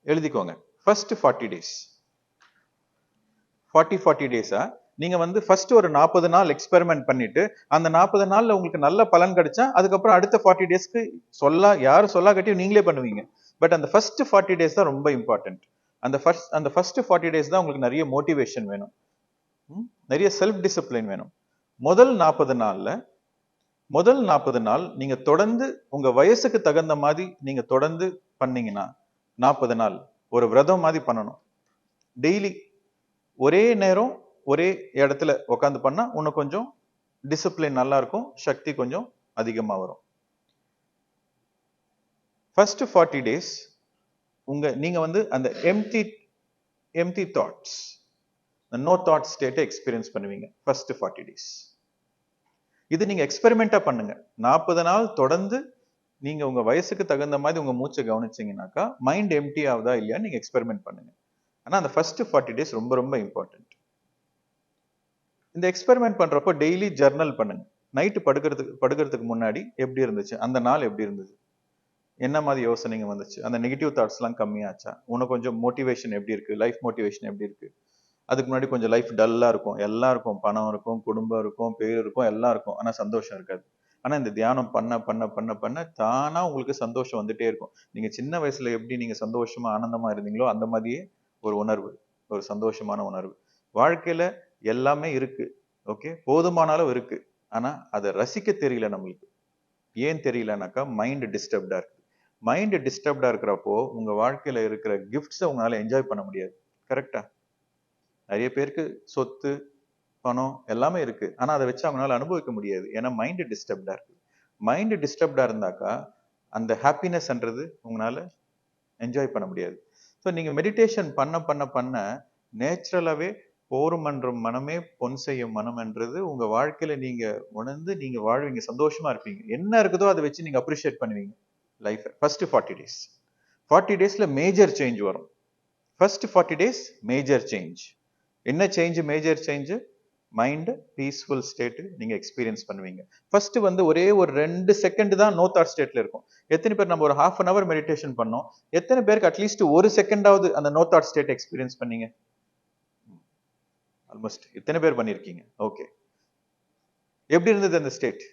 எழுதிக்கோங்க, ஃபர்ஸ்ட் 40 days 40 டேஸா நீங்க வந்து ஃபர்ஸ்ட் ஒரு 40 நாள் எக்ஸ்பெரிமெண்ட் பண்ணிட்டு அந்த 40 நாள்ல உங்களுக்கு நல்ல பலன் கிடைச்சா அதுக்கப்புறம் அடுத்த 40 டேஸ்க்கு யாரும் சொல்லா கட்டியும் நீங்களே பண்ணுவீங்க. பட் அந்த ஃபர்ஸ்ட் 40 டேஸ் தான் ரொம்ப இம்பார்ட்டன்ட். அந்த ஃபர்ஸ்ட் 40 டேஸ் தான் உங்களுக்கு நிறைய மோட்டிவேஷன் வேணும். நிறைய செல்ஃப் டிசிப்ளின் வேணும். முதல் 40 நாள் நீங்க தொடர்ந்து உங்க வயசுக்கு தகுந்த மாதிரி நீங்க தொடர்ந்து பண்ணீங்கன்னா 40 நாள் ஒரு விரதம் மாதிரி பண்ணணும். டெய்லி ஒரே நேரம் ஒரே இடத்துல உட்காந்து பண்ணா இன்னும் கொஞ்சம் டிசிப்ளின் நல்லா இருக்கும், சக்தி கொஞ்சம் அதிகமா வரும். ஃபர்ஸ்ட் 40 டேஸ் நீங்க வந்து அந்த எம்டி தாட்ஸ், நோ தாட் ஸ்டேட்டை எக்ஸ்பீரியன்ஸ் பண்ணுவீங்க ஃபர்ஸ்ட் 40 டேஸ். இது நீங்க எக்ஸ்பெரிமெண்டா பண்ணுங்க. 40 நாள் தொடர்ந்து நீங்க உங்க வயசுக்கு தகுந்த மாதிரி உங்க மூச்சை கவனிச்சீங்கன்னாக்கா மைண்ட் எம்டி ஆகுதா இல்லையா நீங்க எக்ஸ்பெரிமெண்ட் பண்ணுங்க. ஆனா அந்த ஃபர்ஸ்ட் 40 டேஸ் ரொம்ப ரொம்ப இம்பார்ட்டன்ட். இந்த எக்ஸ்பெரிமெண்ட் பண்றப்போ டெய்லி ஜர்னல் பண்ணுங்க. நைட்டு படுக்கிறதுக்கு முன்னாடி எப்படி இருந்துச்சு, அந்த நாள் எப்படி இருந்தது, என்ன மாதிரி யோசனைங்க வந்துச்சு, அந்த நெகட்டிவ் தாட்ஸ் எல்லாம் கம்மியாச்சா, உனக்கு கொஞ்சம் மோட்டிவேஷன் எப்படி இருக்கு, லைஃப் மோட்டிவேஷன் எப்படி இருக்கு. அதுக்கு முன்னாடி கொஞ்சம் லைஃப் டல்லா இருக்கும், எல்லாம் இருக்கும், பணம் இருக்கும், குடும்பம் இருக்கும், பேர் இருக்கும், எல்லாம் இருக்கும், ஆனா சந்தோஷம் இருக்காது. ஆனா இந்த தியானம் பண்ண பண்ண பண்ண பண்ண தானா உங்களுக்கு சந்தோஷம் வந்துட்டே இருக்கும். நீங்க சின்ன வயசுல எப்படி நீங்க சந்தோஷமா ஆனந்தமா இருந்தீங்களோ அந்த மாதிரியே ஒரு உணர்வு, ஒரு சந்தோஷமான உணர்வு. வாழ்க்கையில எல்லாமே இருக்கு, ஓகே, போதுமான அளவு இருக்கு. ஆனா அதை ரசிக்க தெரியல நம்மளுக்கு. ஏன் தெரியலனாக்கா மைண்ட் டிஸ்டர்ப்டா இருக்கு. மைண்ட் டிஸ்டர்ப்டா இருக்கிறப்போ உங்க வாழ்க்கையில இருக்கிற கிஃப்ட்ஸை உங்களால என்ஜாய் பண்ண முடியாது. கரெக்டா? நிறைய பேருக்கு சொத்து, பணம் எல்லாமே இருக்கு, ஆனா அதை வச்சு அவங்களால அனுபவிக்க முடியாது. ஏன்னா மைண்ட் டிஸ்டர்ப்டா இருக்கு. மைண்ட் டிஸ்டர்ப்டா இருந்தாக்கா அந்த ஹாப்பினஸ்ன்றது உங்களால என்ஜாய் பண்ண முடியாது. ஸோ நீங்க மெடிடேஷன் பண்ண பண்ண பண்ண நேச்சுரலாவே போருமன்றும் மனமே பொன் செய்யும் மனம்ன்றது உங்க வாழ்க்கையில நீங்க உணர்ந்து நீங்க வாழ்வீங்க, சந்தோஷமா இருப்பீங்க. என்ன இருக்குதோ அதை வச்சு நீங்க அப்ரிஷியேட் பண்ணுவீங்க லைஃப். ஃபர்ஸ்ட் 40 டேஸ் 40 டேஸ்ல மேஜர் சேஞ்ச் வரும். First 40 days major change. என்ன change? Major change mind peaceful state நீங்க எக்ஸ்பீரியன்ஸ் பண்ணுவீங்க. ஃபர்ஸ்ட் வந்து ஒரே ஒரு 2 செகண்ட் தான் நோ தாட் ஸ்டேட்ல இருக்கும். எத்தனை பேர் நம்ம ஒரு ஹாஃப் அன் அவர் மெடிடேஷன் பண்ணோம், எத்தனை பேருக்கு அட்லீஸ்ட் ஒரு செகண்டாவது அந்த நோ தாட் ஸ்டேட் எக்ஸ்பீரியன்ஸ் பண்ணீங்க? ஆல்மோஸ்ட் எத்தனை பேர் பண்ணிருக்கீங்க? ஓகே, எப்படி இருந்தது அந்த ஸ்டேட்?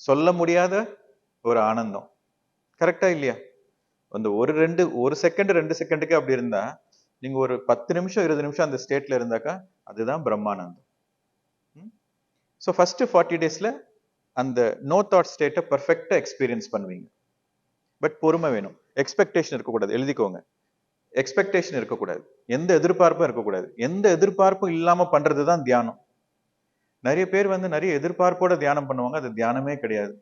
சொல்ல முடியாத ஒரு ஆனந்தம். கரெக்டா இல்லையா? அந்த ஒரு செகண்ட் 2 செகண்டுக்கு அப்படி இருந்தா நீங்க ஒரு 10 நிமிஷம் 20 நிமிஷம் அந்த ஸ்டேட்ல இருந்தாக்கா அதுதான் பிரம்மானந்தம். ஸோ ஃபர்ஸ்ட் 40 டேஸ்ல அந்த நோ தாட் ஸ்டேட்டை பர்ஃபெக்டா எக்ஸ்பீரியன்ஸ் பண்ணுவீங்க. பட் பொறுமை வேணும், எக்ஸ்பெக்டேஷன் இருக்கக்கூடாது. எழுதிக்கோங்க, எக்ஸ்பெக்டேஷன் இருக்கக்கூடாது, எந்த எதிர்பார்ப்பும் இருக்கக்கூடாது. எந்த எதிர்பார்ப்பும் இல்லாம பண்றதுதான் தியானம். நிறைய பேர் வந்து நிறைய எதிர்பார்ப்போட தியானம் பண்ணுவாங்க, அது தியானமே கிடையாது.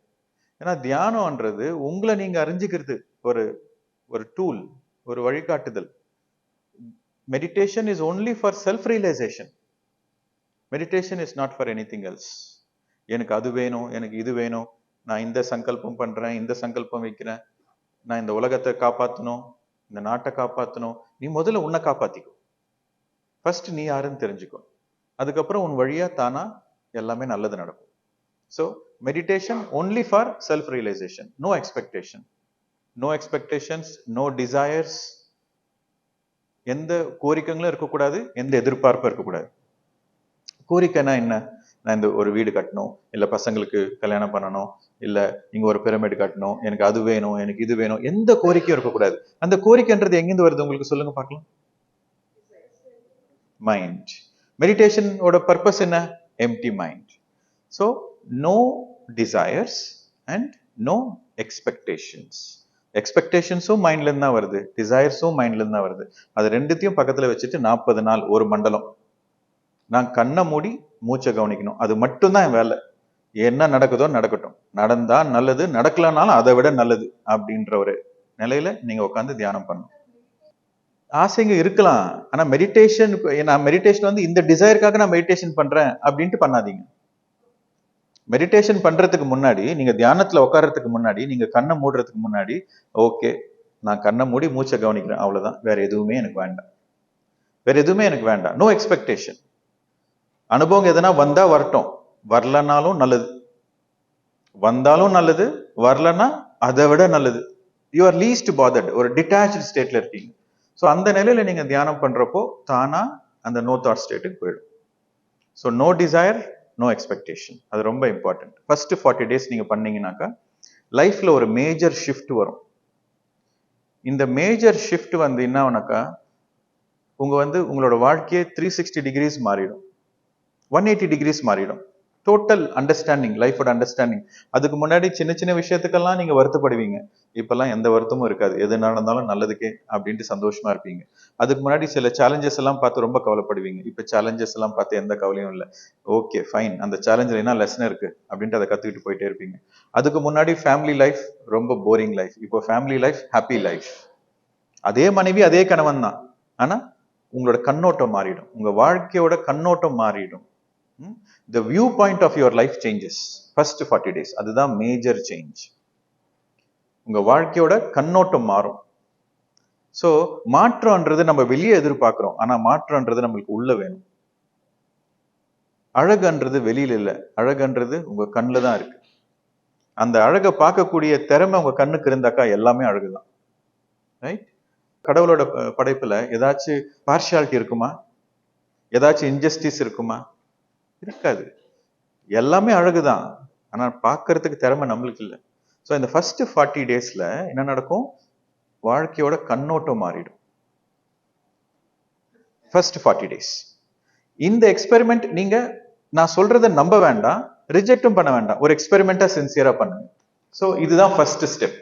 ஏன்னா தியானம்ன்றது உங்களை நீங்க அறிஞ்சுக்கிறது ஒரு டூல், ஒரு வழிகாட்டுதல். Meditation is only for self-realization. Meditation is not for anything else. எனக்கு அது வேணும், எனக்கு இது வேணும், நான் இந்த சங்கல்பம் பண்றேன், இந்த சங்கல்பம் வைக்கிறேன், நான் இந்த உலகத்தை காப்பாற்றணும், இந்த நாட்டை காப்பாற்றணும். நீ முதல்ல உன்னை காப்பாத்திக்கோ. ஃபர்ஸ்ட் நீ யாருன்னு தெரிஞ்சுக்கோ. அதுக்கப்புறம் உன் வழியா தானா எல்லாமே நல்லது நடக்கும். So meditation only for self-realization. No expectation. No expectations, no desires. எந்த கோரிக்கைகளும் இருக்கக்கூடாது, எந்த எதிர்பார்ப்பும் இருக்கக்கூடாது. கோரிக்கைனா என்ன? நான் இந்த ஒரு வீடு கட்டணும், இல்ல பசங்களுக்கு கல்யாணம் பண்ணணும், இல்ல இங்க ஒரு பிரமிட் கட்டணும், எனக்கு அது வேணும், எனக்கு இது வேணும், எந்த கோரிக்கையும் இருக்கக்கூடாது. அந்த கோரிக்கைன்றது எங்கிருந்து வருது உங்களுக்கு சொல்லுங்க பார்க்கலாம். மைண்ட். மெடிடேஷனோட பர்பஸ் என்ன? Empty mind. So no desires and no expectations. எக்ஸ்பெக்டேஷன்ஸும் மைண்ட்ல இருந்து தான் வருது, டிசைர்ஸும் மைண்ட்ல இருந்து தான் வருது. அது ரெண்டுத்தையும் பக்கத்துல வச்சுட்டு 40 நாள் ஒரு மண்டலம் நான் கண்ணை மூடி மூச்சை கவனிக்கணும். அது மட்டும்தான் என் வேலை. என்ன நடக்குதோ நடக்கட்டும், நடந்தா நல்லது, நடக்கலனாலும் அதை விட நல்லது அப்படின்ற ஒரு நிலையில நீங்க உட்காந்து தியானம் பண்ணணும். ஆசைங்க இருக்கலாம், ஆனா மெடிடேஷன் வந்து இந்த டிசைருக்காக நான் மெடிடேஷன் பண்றேன் அப்படின்ட்டு பண்ணாதீங்க. மெடிடேஷன் பண்றதுக்கு முன்னாடி, நீங்க தியானத்துல உட்கார்றதுக்கு முன்னாடி, நீங்க கண்ணை மூடுறதுக்கு முன்னாடி, ஓகே நான் கண்ணை மூடி மூச்சை கவனிக்கிறேன், அவ்வளவுதான், வேற எதுவுமே எனக்கு வேண்டாம், வேற எதுவுமே எனக்கு வேண்டாம். No expectation. அனுபவம் எதனா வந்தா வரட்டும், வரலனாலும் நல்லது, வந்தாலும் நல்லது, வரலன்னா அதை விட நல்லது. யூ ஆர் லீஸ்ட் பாதர்ட், ஒரு டிட்டாச்ட் ஸ்டேட்ல இருக்கீங்க. ஸோ அந்த நிலையில நீங்க தியானம் பண்றப்போ தானா அந்த நோ தாட் ஸ்டேட்டுக்கு போயிடும். So no desire, no expectation, அது ரொம்ப இம்பார்ட்டன்ட். ஃபர்ஸ்ட் 40 days நீங்க பண்ணீங்கன்னாக்கா லைஃப்ல ஒரு மேஜர் ஷிஃப்ட் வரும். இந்த மேஜர் ஷிஃப்ட் வந்து என்ன ஆகுனாக்கா உங்களோட வாழ்க்கையே 360 degrees மாறிடும், 180 degrees மாறிடும். டோட்டல் அண்டர்ஸ்டாண்டிங், லைஃபோட அண்டர்ஸ்டாண்டிங். அதுக்கு முன்னாடி சின்ன சின்ன விஷயத்துக்கெல்லாம் நீங்க வருத்தப்படுவீங்க. இப்பெல்லாம் எந்த வருத்தமும் இருக்காது. எது நடந்தாலும் நல்லதுக்கே அப்படின்ட்டு சந்தோஷமா இருப்பீங்க. அதுக்கு முன்னாடி சில சேலஞ்சஸ் எல்லாம் பார்த்து ரொம்ப கவலைப்படுவீங்க. இப்ப சேலஞ்சஸ் எல்லாம் பார்த்து எந்த கவலையும் இல்லை. ஓகே ஃபைன், அந்த சேலஞ்சில் என்ன லெசன் இருக்கு அப்படின்ட்டு அதை கத்துக்கிட்டு போயிட்டே இருப்பீங்க. அதுக்கு முன்னாடி ஃபேமிலி லைஃப் ரொம்ப போரிங் லைஃப். இப்போ ஃபேமிலி லைஃப் ஹாப்பி லைஃப். அதே மனைவி அதே கணவன் தான், ஆனா உங்களோட கண்ணோட்டம் மாறிடும். உங்க வாழ்க்கையோட கண்ணோட்டம் மாறிடும். The viewpoint of your life changes. First 40 days. அதுதான் மேஜர் சேஞ்ச். உங்க வாழ்க்கையோட கண்ணோட்டம் மாறும். சோ மாற்றம்ன்றது நம்ம வெளியே எதிர்பார்க்கிறோம், ஆனா மாற்றம்ன்றது நம்மளுக்கு உள்ள வேணும். அழகுன்றது வெளியில இல்ல, அழகுன்றது உங்க கண்ணுல தான் இருக்கு. அந்த அழகை பார்க்கக்கூடிய திறமை உங்க கண்ணுக்கு இருந்தாக்கா எல்லாமே அழகுதான். ரைட்? கடவுளோட படைப்புல ஏதாச்சும் பார்ஷியாலிட்டி இருக்குமா? ஏதாச்சும் இன்ஜஸ்டிஸ் இருக்குமா? இருக்காது. எல்லாமே அழகுதான், ஆனா பார்க்கறதுக்கு திறமை நம்மளுக்கு இல்லை. ஸோ இந்த ஃபர்ஸ்ட் 40 daysல என்ன நடக்கும்? வாழ்க்கையோட கண்ணோட்டம் மாறிடும். ஃபர்ஸ்ட் 40 days இந்த எக்ஸ்பெரிமெண்ட் நீங்க நான் சொல்றதை நம்ப வேண்டாம், ரிஜெக்டும் பண்ண வேண்டாம். ஒரு எக்ஸ்பெரிமெண்டா சின்சியரா பண்ணுங்க. ஸோ இதுதான் ஃபர்ஸ்ட் ஸ்டெப்.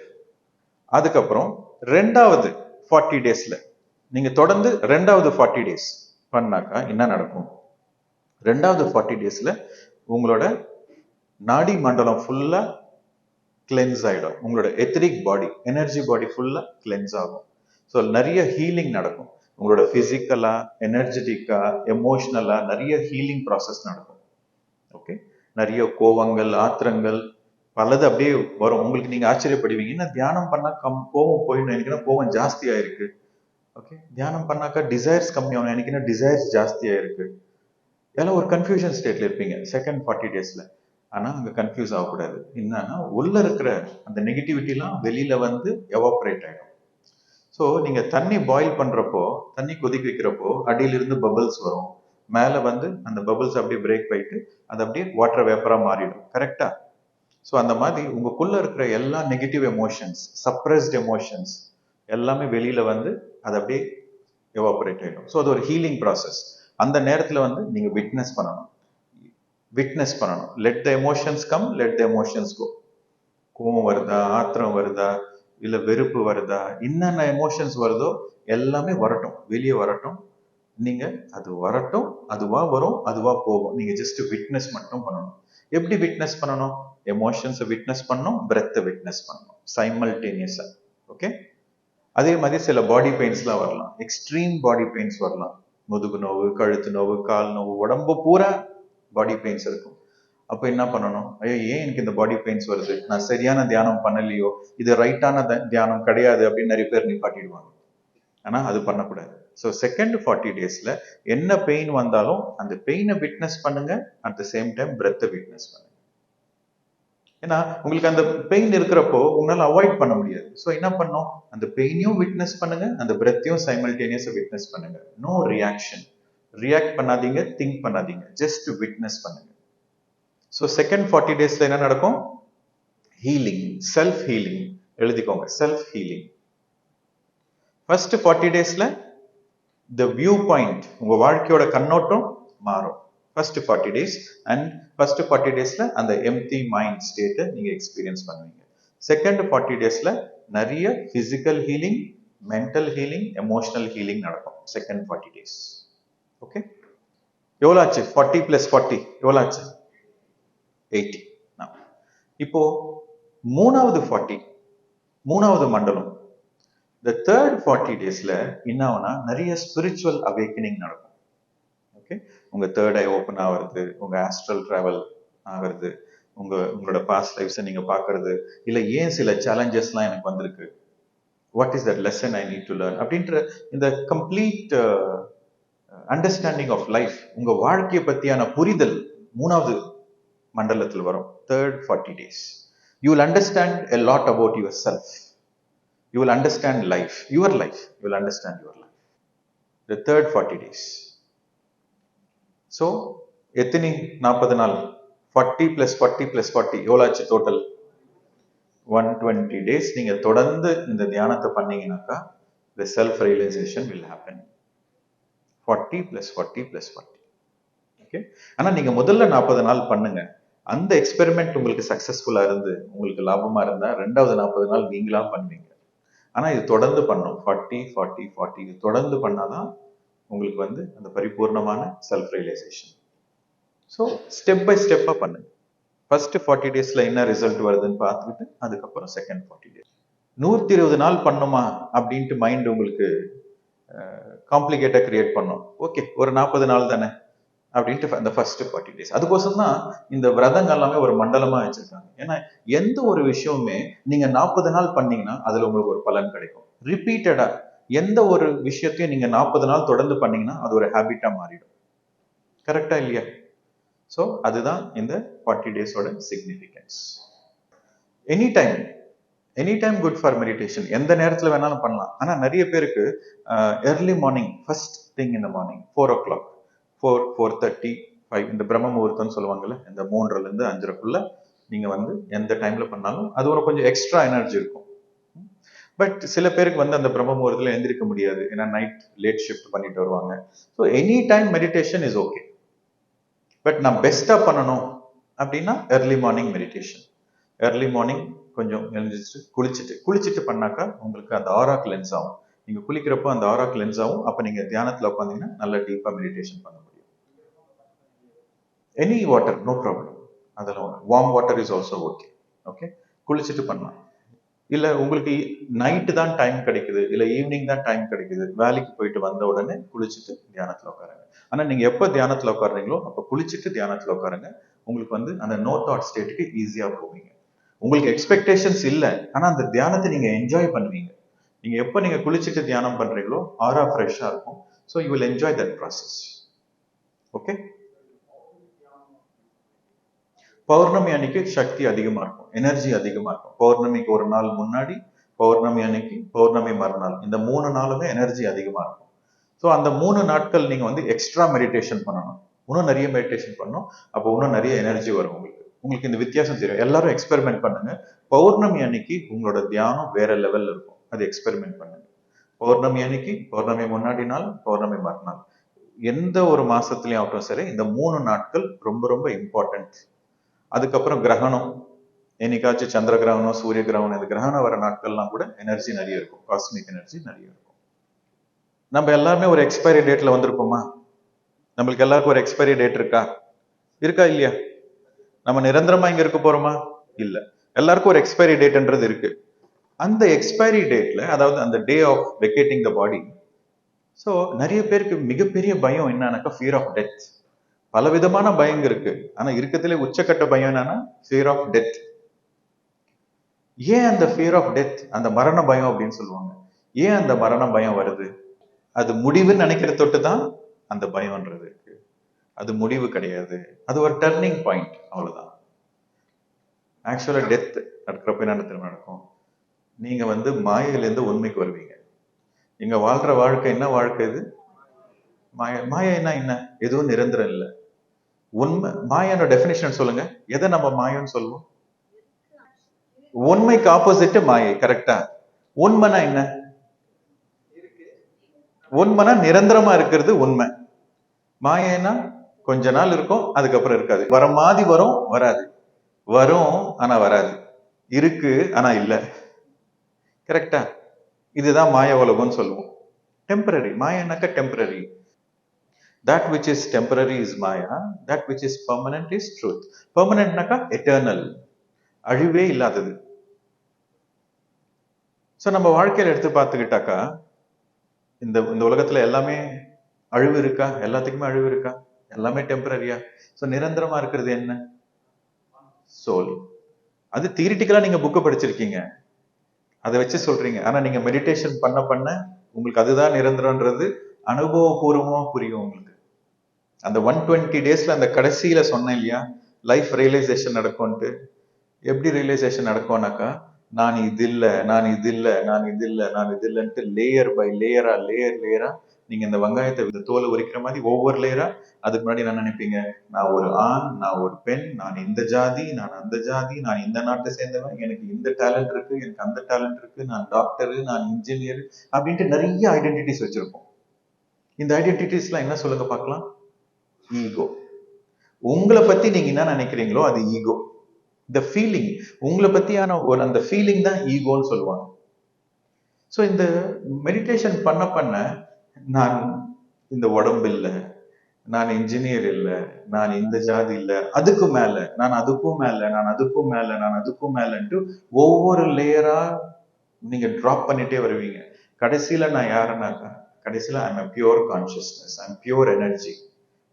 அதுக்கப்புறம் ரெண்டாவது 40 daysல நீங்க தொடர்ந்து ரெண்டாவது 40 days பண்ணாக்கா என்ன நடக்கும்? ரெண்டாவது 40 daysல உங்களோட நாடி மண்டலம் ஃபுல்லா கிளென்ஸ் ஆயிடும். உங்களோட எத்தரிக் பாடி, எனர்ஜி பாடி ஃபுல்லா கிளென்ஸ் ஆகும். ஸோ நிறைய ஹீலிங் நடக்கும். உங்களோட பிசிக்கலா, எனர்ஜெட்டிக்கா, எமோஷனலா நிறைய ஹீலிங் ப்ராசஸ் நடக்கும். ஓகே, நிறைய கோவங்கள், ஆத்திரங்கள் பலது அப்படியே வரும். உங்களுக்கு நீங்க ஆச்சரியப்படுவீங்க, என்ன தியானம் பண்ணா கோவம் போயிடும், எனக்கு என்ன கோவம் ஜாஸ்தி ஆயிருக்கு. ஓகே, தியானம் பண்ணாக்கா டிசைர்ஸ் கம்மியாகும், எனக்கு என்ன டிசைர்ஸ் ஜாஸ்தி ஆயிருக்கு. எல்லாம் ஒரு கன்ஃபியூஷன் ஸ்டேட்ல இருப்பீங்க செகண்ட் 40 daysல. ஆனா அங்க கன்ஃபியூஸ் ஆகக்கூடாது. என்னன்னா உள்ள இருக்கிற அந்த நெகட்டிவிட்டிலாம் வெளியில வந்து எவாப்ரேட் ஆயிடும். ஸோ நீங்க தண்ணி பாயில் பண்றப்போ, தண்ணி கொதிக்க வைக்கிறப்போ அடியில இருந்து பபிள்ஸ் வரும், மேல வந்து அந்த பபிள்ஸ் அப்படியே பிரேக் ஆயிட்டு அது அப்படியே வாட்டர் வேப்பரா மாறிடும். கரெக்டா? ஸோ அந்த மாதிரி உங்களுக்குள்ள இருக்கிற எல்லா நெகட்டிவ் எமோஷன்ஸ், சப்ரஸ்ட் எமோஷன்ஸ் எல்லாமே வெளியில வந்து அது அப்படியே எவாபரேட் ஆயிடும். ஸோ அது ஒரு ஹீலிங் ப்ராசஸ். அந்த நேரத்துல வந்து நீங்க விட்னஸ் பண்ணணும். Let the emotions come, let the emotions go. கோவம் வருதா, ஆத்திரம் வருதா, இல்ல வெறுப்பு வருதா, என்னென்ன எமோஷன்ஸ் வருதோ எல்லாமே வரட்டும், வெளியே வரட்டும். நீங்க அது வரட்டும், அதுவா வரும், அதுவா போகும். நீங்க ஜஸ்ட் விட்னஸ் மட்டும் பண்ணணும். எப்படி விட்னஸ் பண்ணணும்? எமோஷன்ஸை விட்னஸ் பண்ணணும், பிரெத்தை விட்னஸ் பண்ணணும் சைமல்டேனியஸா. ஓகே, அதே மாதிரி சில பாடி பெயின்ஸ்லாம் வரலாம். எக்ஸ்ட்ரீம் பாடி பெயின்ஸ் வரலாம். முதுகு நோவு, கழுத்து நோவு, கால் நோவு, உடம்பு பூரா பாடி பெயின்ஸ் இருக்கும். அப்போ என்ன பண்ணணும்? ஐயோ, ஏன் எனக்கு இந்த பாடி பெயின்ஸ் வருது, நான் சரியான தியானம் பண்ணலையோ, இது ரைட்டான தியானம் கிடையாது அப்படின்னு நிறைய பேர் நிப்பாட்டிடுவாங்க. ஆனா அது பண்ணக்கூடாது. ஸோ செகண்ட் 40 daysல என்ன பெயின் வந்தாலும் அந்த பெயினை விட்னஸ் பண்ணுங்க, அட் த சேம் டைம் பிரெத்தை விட்னஸ் பண்ணுங்க. ஏன்னா உங்களுக்கு அந்த பெயின் இருக்கிறப்போ உங்களால அவாய்ட் பண்ண முடியாது. ஸோ என்ன பண்ணும்? அந்த பெயினையும் விட்னஸ் பண்ணுங்க, அந்த பிரெத்தையும் சைமல்டேனியஸா விட்னஸ் பண்ணுங்க. No reaction. ரியாக்ட் பண்ணாதீங்க, திங்க் பண்ணாதீங்க, ஜஸ்ட் விட்னஸ் பண்ணுங்க. ஸோ செகண்ட் 40 daysல என்ன நடக்கும்? Healing, self healing. எழுதிக்கோங்க, செல்ஃப் ஹீலிங். ஃபர்ஸ்ட் 40 daysல த வியூ பாயிண்ட், உங்க வாழ்க்கையோட கண்ணோட்டம் மாறும். ஃபர்ஸ்ட் 40 days அண்ட் ஃபர்ஸ்ட் 40 daysல அந்த எம்டி மைண்ட் ஸ்டேட்டை நீங்க எக்ஸ்பீரியன்ஸ் பண்ணுவீங்க. செகண்ட் 40 daysல நிறைய physical healing, mental healing, emotional healing நடக்கும் செகண்ட் 40 days. ஓகே, எவ்வளோ ஆச்சு? 40 + 40 எவ்வளோ ஆச்சு? 80. இப்போ மூணாவது 40, மூணாவது மண்டலம், the third 40 daysல என்ன ஆகும்னா நிறைய ஸ்பிரிச்சுவல் அவேக்கனிங் நடக்கும். ஓகே, உங்க தேர்ட் ஐ ஓப்பன் ஆகுறது, உங்க ஆஸ்ட்ரல் டிராவல் ஆகிறது, உங்களோட பாஸ்ட் லைஃப்ஸை நீங்க பாக்குறது, இல்ல ஏன் சில சேலஞ்சஸ்லாம் எனக்கு வந்திருக்கு, what is that lesson I need to learn அப்படின்ற இந்த கம்ப்ளீட் அண்டர்ஸ்டாண்டிங் ஆஃப் லைஃப், உங்க வாழ்க்கையை பத்தியான புரிதல் மூணாவது மண்டலத்தில் வரும். Third 40 days you will understand a lot about yourself. You will understand life, your life. You will understand your life. The third 40 days. So எத்தனை 40 நாள்? 40 + 40 + 40 எவ்வளோ ஆச்சு டோட்டல்? 120 days நீங்க தொடர்ந்து இந்த தியானத்தை பண்ணீங்கன்னாக்கா the self realization will happen. 40 + 40 + 40. Okay. ஆனா நீங்க முதல்ல 40 நாள் பண்ணுங்க. அந்த எக்ஸ்பெரிமெண்ட் உங்களுக்கு சக்சஸ்ஃபுல்லா இருந்து உங்களுக்கு லாபமா இருந்தா 2வது 40 நாள் நீங்களா பண்ணுவீங்க. ஆனா இது தொடர்ந்து பண்ணணும். 40 40 40 இது தொடர்ந்து பண்ணாதான் உங்களுக்கு வந்து அந்த பரிபூர்ணமான self realisation. So step by ஸ்டெப்பா பண்ணுங்க. ஃபர்ஸ்ட் 40 டேஸ்ல என்ன ரிசல்ட் வருதுன்னு பார்த்துட்டு அதுக்கப்புறம் செகண்ட் 40 டேஸ். 120 நாள் பண்ணுமா அப்படின்ட்டு மைண்ட் உங்களுக்கு காம்ப்ளிகேட்டா கிரியேட் பண்ணும். ஓகே, ஒரு 40 நாள் தானே அப்படின்ட்டு அந்த ஃபர்ஸ்ட் 40 டேஸ். அதுக்கோசம் தான் இந்த விரதங்கள் எல்லாமே ஒரு மண்டலமா வச்சிருக்காங்க. ஏன்னா எந்த ஒரு விஷயமுமே நீங்க 40 நாள் பண்ணீங்கன்னா அதுல உங்களுக்கு ஒரு பலன் கிடைக்கும். ரிப்பீட்டடா எந்த ஒரு விஷயத்தையும் நீங்க 40 நாள் தொடர்ந்து பண்ணீங்கன்னா அது ஒரு ஹேபிட்டா மாறிடும். கரெக்டா இல்லையா? ஸோ அதுதான் இந்த 40 டேஸோட significance. Any time good for meditation. எந்த நேரத்தில் வேணாலும் பண்ணலாம். ஆனால் நிறைய பேருக்கு ஏர்லி மார்னிங், ஃபர்ஸ்ட் திங் இந்த மார்னிங் 4 o'clock, 4, 4:30, 5 இந்த பிரம்ம முகூர்த்தம்னு சொல்லுவாங்கல்ல, இந்த 3லேருந்து 5க்குள்ள நீங்க வந்து எந்த டைம்ல பண்ணாலும் அது ஒரு கொஞ்சம் எக்ஸ்ட்ரா எனர்ஜி இருக்கும். பட் சில பேருக்கு வந்து அந்த பிரம்ம முகூர்த்தத்தில் எந்திரிக்க முடியாது. ஏன்னா நைட் லேட் ஷிஃப்ட் பண்ணிட்டு வருவாங்க. So any time meditation is okay. But நான் பெஸ்டா பண்ணணும் அப்படின்னா early morning meditation. Early morning கொஞ்சம் எழுந்திரிச்சு குளிச்சுட்டு பண்ணாக்கா உங்களுக்கு அந்த ஆரா கிளென்ஸ் ஆகும். நீங்க குளிக்கிறப்போ அந்த ஆரா கிளென்ஸ் ஆகும். அப்ப நீங்க தியானத்துல உட்காந்தீங்கன்னா நல்ல டீப்பா மெடிடேஷன் பண்ண முடியும். Any water, no problem. அதெல்லாம் warm water is also okay. Okay, குளிச்சுட்டு பண்ணலாம். இல்ல உங்களுக்கு நைட்டு தான் டைம் கிடைக்குது, இல்ல ஈவினிங் தான் டைம் கிடைக்குது, வேலைக்கு போயிட்டு வந்த உடனே குளிச்சுட்டு தியானத்துல உட்காருங்க. ஆனா நீங்க எப்ப தியானத்துல உட்காருறீங்களோ அப்ப குளிச்சுட்டு தியானத்துல உட்காருங்க. உங்களுக்கு வந்து அந்த நோ தாட் ஸ்டேட்டுக்கு ஈஸியா போவீங்க. உங்களுக்கு எக்ஸ்பெக்டேஷன்ஸ் இல்ல, ஆனா அந்த தியானத்தை நீங்க என்ஜாய் பண்ணுவீங்க. நீங்க எப்ப நீங்க குளிச்சுட்டு தியானம் பண்றீங்களோ ஆரா ஃப்ரெஷ்ஷா இருக்கும். So you will enjoy that process. Okay. பௌர்ணமி அன்னைக்கு சக்தி அதிகமா இருக்கும், எனர்ஜி அதிகமா இருக்கும். பௌர்ணமிக்கு ஒரு நாள் முன்னாடி, பௌர்ணமி அன்னைக்கு, பௌர்ணமி மறுநாள், இந்த 3 நாளுமே எனர்ஜி அதிகமா இருக்கும். ஸோ அந்த 3 நாட்கள் நீங்க வந்து எக்ஸ்ட்ரா மெடிடேஷன் பண்ணணும். இன்னும் நிறைய மெடிடேஷன் பண்ணணும். அப்போ இன்னும் நிறைய எனர்ஜி வரும் உங்களுக்கு. உங்களுக்கு இந்த வித்தியாசம் தெரியும். எல்லாரும் எக்ஸ்பெரிமெண்ட் பண்ணுங்க. பௌர்ணமி அன்னைக்கு உங்களோட தியானம் வேற லெவல்ல இருக்கும். அது எக்ஸ்பெரிமெண்ட் பண்ணுங்க. பௌர்ணமி அன்னைக்கு, பௌர்ணமி முன்னாடி நாள், பௌர்ணமி மறுநாள், எந்த ஒரு மாசத்துலயும் ஆகட்டும் சரி, இந்த 3 நாட்கள் ரொம்ப ரொம்ப இம்பார்ட்டன்ட். அதுக்கப்புறம் கிரகணம், என்னைக்காச்சும் சந்திர கிரகணம், சூரிய கிரகணம், இந்த கிரகணம் வர நாட்கள்லாம் கூட எனர்ஜி நிறைய இருக்கும். காஸ்மிக் எனர்ஜி நிறைய இருக்கும். நம்ம எல்லாருமே ஒரு எக்ஸ்பைரி டேட்ல வந்திருப்போமா? நம்மளுக்கு எல்லாருக்கும் ஒரு எக்ஸ்பைரி டேட் இருக்கா இல்லையா? நம்ம நிரந்தரமா இங்க இருக்க போறோமா? இல்ல. எல்லாருக்கும் ஒரு எக்ஸ்பைரி டேட்ன்றது இருக்கு. அந்த எக்ஸ்பைரி டேட்ல, அதாவது அந்த டே ஆஃப் வெக்கேட்டிங் த பாடி, ஸோ நிறைய பேருக்கு மிகப்பெரிய பயம் என்னன்னாக்கா ஃபியர் ஆஃப் டெத். பல விதமான பயம் இருக்கு. ஆனா இருக்கிறதுல உச்சக்கட்ட பயம் என்னன்னா ஃபியர் ஆஃப் டெத். ஏன் அந்த ஃபியர் ஆஃப் டெத், அந்த மரண பயம் அப்படின்னு சொல்லுவாங்க, ஏன் அந்த மரண பயம் வருது? அது முடிவுன்னு நினைக்கிற தொட்டு தான் அந்த பயம்ன்றது இருக்கு. அது முடிவு கிடையாது, அது ஒரு டர்னிங் பாயிண்ட், அவ்வளவுதான். ஆக்சுவலா டெத் நடக்கிறப்ப என்ன நடக்கும்? நீங்க வந்து மாயையிலேருந்து உண்மைக்கு வருவீங்க. நீங்க வாழ்ற வாழ்க்கை என்ன வாழ்க்கை? இது மாய. மாயைன்னா என்ன? எதுவும் நிரந்தரம் இல்லை. உண்மை, மாயோட டெபினிஷன் சொல்லுங்க. எதை நம்ம மாயம்னு சொல்லுவோம்? உண்மைக்கு ஆப்போசிட் மாயை. கரெக்டா? உண்மைனா என்ன? உண்மைனா நிரந்தரமா இருக்கிறது உண்மை. மாயைனா கொஞ்ச நாள் இருக்கும், அதுக்கப்புறம் இருக்காது. வர மாதிரி வரும், வராது. வரும் ஆனா வராது. இருக்கு ஆனா இல்ல. கரெக்டா? இதுதான் மாய உலகம்னு சொல்லுவோம். டெம்பரரி. மாயனாக்க temporary. That which is temporary is Maya. That which is permanent is truth. Permanentனாக்கா eternal. அழிவே இல்லாதது. ஸோ நம்ம வாழ்க்கையில எடுத்து பார்த்துக்கிட்டாக்கா இந்த இந்த உலகத்துல எல்லாமே அழிவு இருக்கா? எல்லாத்துக்குமே அழிவு இருக்கா? எல்லாமே டெம்பரரியா? ஸோ நிரந்தரமா இருக்கிறது என்ன? சோல். அது தியரிட்டிக்கலா நீங்க புக்கு படிச்சிருக்கீங்க, அதை வச்சு சொல்றீங்க. ஆனா நீங்க மெடிடேஷன் பண்ண பண்ண உங்களுக்கு அதுதான் நிரந்தரம்ன்றது அனுபவபூர்வமா புரியும் உங்களுக்கு. அந்த 120 டேஸ்ல அந்த கடைசியில சொன்னேன் இல்லையா, லைஃப் ரியலைசேஷன் நடக்கும்ட்டு. எப்படி ரியலைசேஷன் நடக்கும்னாக்கா, நான் இது இல்லை, நான் இது இல்லை, நான் இது இல்லை, நான் இது இல்லைன்ட்டு லேயர் பை லேயரா நீங்க இந்த வெங்காயத்தை இந்த தோலை உரிக்கிற மாதிரி ஒவ்வொரு லேயரா அதுக்கு முன்னாடி என்ன நினைப்பீங்க, நான் ஒரு ஆண், நான் ஒரு பெண், நான் இந்த ஜாதி, நான் அந்த ஜாதி, நான் இந்த நாட்டை சேர்ந்தவன், எனக்கு இந்த டேலண்ட் இருக்கு, எனக்கு அந்த டேலண்ட் இருக்கு, நான் டாக்டரு, நான் இன்ஜினியர் அப்படின்ட்டு நிறைய ஐடென்டிட்டிஸ் வச்சிருப்போம். இந்த ஐடென்டிட்டிஸ் எல்லாம் என்ன சொல்லுங்க பார்க்கலாம்? ஈகோ. உங்களை பத்தி நீங்க என்ன நினைக்கிறீங்களோ அது ஈகோ. இந்த ஃபீலிங், உங்களை பத்தியான ஒரு அந்த ஃபீலிங் தான் ஈகோன்னு சொல்லுவாங்க. ஸோ இந்த மெடிடேஷன் பண்ண பண்ண நான் இந்த உடம்பு இல்லை, நான் இன்ஜினியர் இல்லை, நான் இந்த ஜாதி இல்லை, அதுக்கு மேல நான் அதுக்கும் மேல, நான் அதுக்கும் மேல, நான் அதுக்கும் மேலன்ட்டு ஒவ்வொரு லேயரா நீங்க டிராப் பண்ணிட்டே வருவீங்க. கடைசியில நான் யாருன்னாக்கா, கடைசியில I'm pure consciousness, I'm pure energy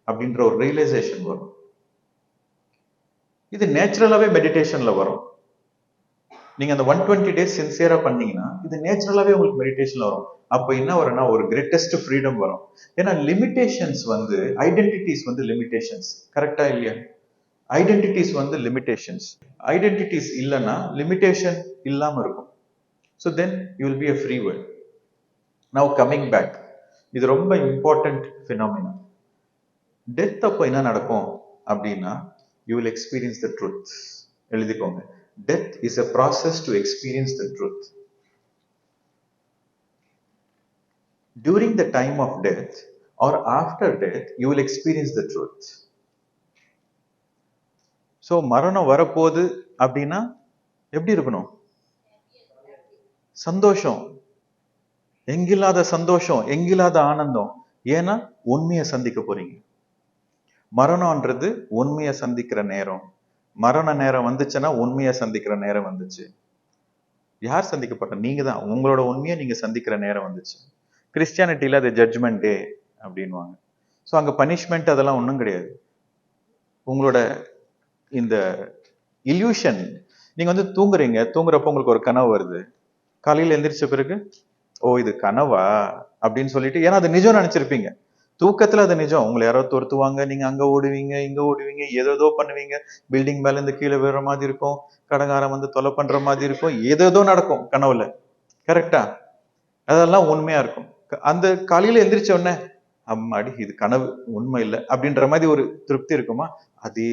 அப்படின்ற ஒரு ரியலைசேஷன் வரும். இது நேச்சுரலாவே மெடிடேஷன்ல வரும். நீங்க அந்த 120 days சின்சியரா பண்ணீங்கன்னா இது நேச்சுரலாவே உங்களுக்கு மெடிடேஷன்ல வரும். அப்ப என்ன வரும்னா ஒரு கிரேட்டஸ்ட் ஃப்ரீடம் வரும். ஏன்னா லிமிடேஷன்ஸ் வந்து, ஐடென்டிட்டிஸ் வந்து லிமிடேஷன்ஸ். கரெக்டா இல்லையா? ஐடென்டிட்டிஸ் வந்து லிமிடேஷன்ஸ். ஐடென்டிட்டிஸ் இல்லைன்னா லிமிடேஷன் இல்லாம இருக்கும். So then you will be a free world. Now coming back, இது ரொம்ப இம்பார்ட்டன்ட் ஃபினாமினா. டெத் அப்போ என்ன நடக்கும் அப்படின்னா, you will experience the truth. எழுதிக்கோங்க. Death is a process to experience the truth. During the time of death or after death, you will experience the truth. So, மரணம் வரப்போகுது அப்படின்னா எப்படி இருக்கணும்? சந்தோஷம், எங்கில்லாத சந்தோஷம், எங்கில்லாத ஆனந்தம். ஏன்னா உண்மையை சந்திக்க போறீங்க. மரணம்ன்றது உண்மையை சந்திக்கிற நேரம். மரண நேரம் வந்துச்சுன்னா உண்மையை சந்திக்கிற நேரம் வந்துச்சு. யார் சந்திக்கப்பட்ட? நீங்க தான். உங்களோட உண்மையை நீங்க சந்திக்கிற நேரம் வந்துச்சு. கிறிஸ்டியானிட்டியில அது ஜட்ஜ்மெண்ட் டே அப்படின்வாங்க. ஸோ அங்க பனிஷ்மெண்ட் அதெல்லாம் ஒன்றும் கிடையாது. உங்களோட இந்த இல்யூஷன், நீங்க வந்து தூங்குறீங்க, தூங்குறப்போ உங்களுக்கு ஒரு கனவு வருது. காலையில எந்திரிச்ச பிறகு ஓ இது கனவா அப்படின்னு சொல்லிட்டு, ஏன்னா அது நிஜம் நினைச்சிருப்பீங்க. தூக்கத்துல அது நிஜம். உங்களை யாரோ துரத்துவாங்க, நீங்க அங்க ஓடுவீங்க, இங்க ஓடுவீங்க, ஏதோ பண்ணுவீங்க, பில்டிங் மேல இருந்து கீழே விழுற மாதிரி இருக்கும், கடங்காரம் வந்து தொலை பண்ற மாதிரி இருக்கும், ஏதோ நடக்கும் கனவுல. கரெக்டா? அதெல்லாம் உண்மையா இருக்கும். அந்த காலையில எந்திரிச்ச உடனே அம்மாடி இது கனவு, உண்மை இல்லை அப்படின்ற மாதிரி ஒரு திருப்தி இருக்குமா? அதே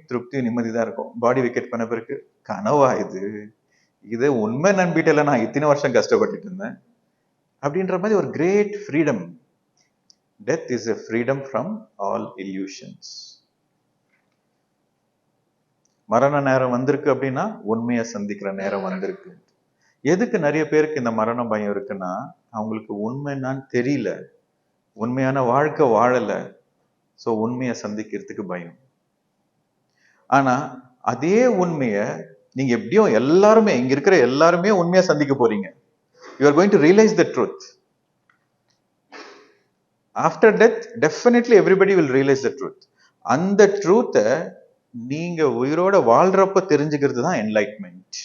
திருப்தி நிம்மதி தான் இருக்கும். பாடி விக்கெட் பண்ண பிறகு கனவா இது உண்மை நம்பிட்டல, நான் இத்தனை வருஷம் கஷ்டப்பட்டுட்டு இருந்தேன் அப்படின்ற மாதிரி ஒரு great freedom. Death is a freedom from all illusions. மரண நேரம் வந்திருக்கு அப்படின்னா உண்மையை சந்திக்கிற நேரம் வந்திருக்கு. எதுக்கு நிறைய பேருக்கு இந்த மரண பயம் இருக்குன்னா, அவங்களுக்கு உண்மை என்னன்னு தெரியல, உண்மையான வாழ்க்கை வாழல. ஸோ உண்மையை சந்திக்கிறதுக்கு பயம். ஆனா அதே உண்மைய நீங்க எப்படியும் எல்லாருமே, இங்க இருக்கிற எல்லாருமே உண்மையா சந்திக்க போறீங்க. You are going to realize the truth. After death, definitely everybody will realize the truth. அந்த ட்ரூத்தை நீங்க உயிரோட வாழ்றப்ப தெரிஞ்சுக்கிறது தான் என்லைட்மெண்ட்.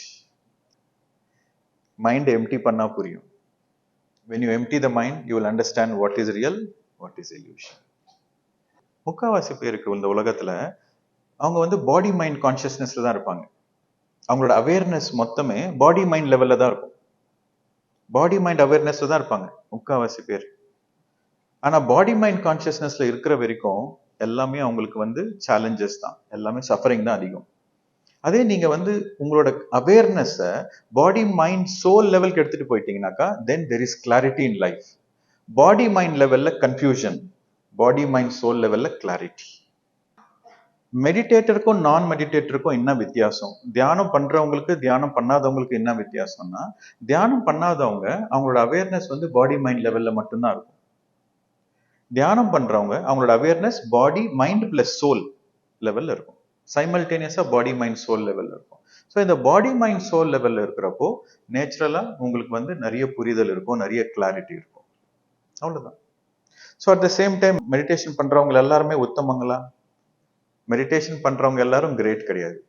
மைண்ட் எம்டி பண்ணா புரியும். When you empty the mind, you will understand what is real, what is illusion. முக்காவாசி பேருக்கு இந்த உலகத்துல அவங்க வந்து பாடி மைண்ட் கான்சியஸ்னஸ்ல தான் இருப்பாங்க. அவங்களோட அவேர்னஸ் மொத்தமே பாடி மைண்ட் லெவல்ல தான் இருக்கும். பாடி மைண்ட் அவேர்னஸ்ல தான் இருப்பாங்க முக்காவாசி பேர். ஆனா பாடி மைண்ட் கான்சியஸ்னஸ்ல இருக்கிற வரைக்கும் எல்லாமே அவங்களுக்கு வந்து சேலஞ்சஸ் தான், எல்லாமே சஃபரிங் தான் அதிகம். அதே நீங்க வந்து உங்களோட அவேர்னஸ பாடி மைண்ட் சோல் லெவலுக்கு எடுத்துட்டு போயிட்டீங்கன்னாக்கா, then there is clarity in life. Body mind லெவல்ல கன்ஃபியூஷன், பாடி மைண்ட் சோல் லெவல்ல கிளாரிட்டி. மெடிடேட்டருக்கும் நான் மெடிடேட்டருக்கும் என்ன வித்தியாசம்? தியானம் பண்றவங்களுக்கு தியானம் பண்ணாதவங்களுக்கு என்ன வித்தியாசம்னா, தியானம் பண்ணாதவங்க அவங்களோட அவேர்னஸ் வந்து பாடி மைண்ட் லெவல்ல மட்டும்தான் இருக்கும். தியானம் பண்றவங்க அவங்களோட awareness body mind plus soul லெவல்ல இருக்கும். சைமல்டேனியஸா பாடி மைண்ட் சோல் லெவல்ல இருக்கும். ஸோ இந்த பாடி மைண்ட் சோல் லெவல்ல இருக்கிறப்போ நேச்சுரலா உங்களுக்கு வந்து நிறைய புரிதல் இருக்கும், நிறைய கிளாரிட்டி இருக்கும். அவ்வளவுதான். So at the same time meditation பண்றவங்க எல்லாருமே உத்தமங்களா? மெடிடேஷன் பண்றவங்க எல்லாரும் கிரேட் கிடையாது.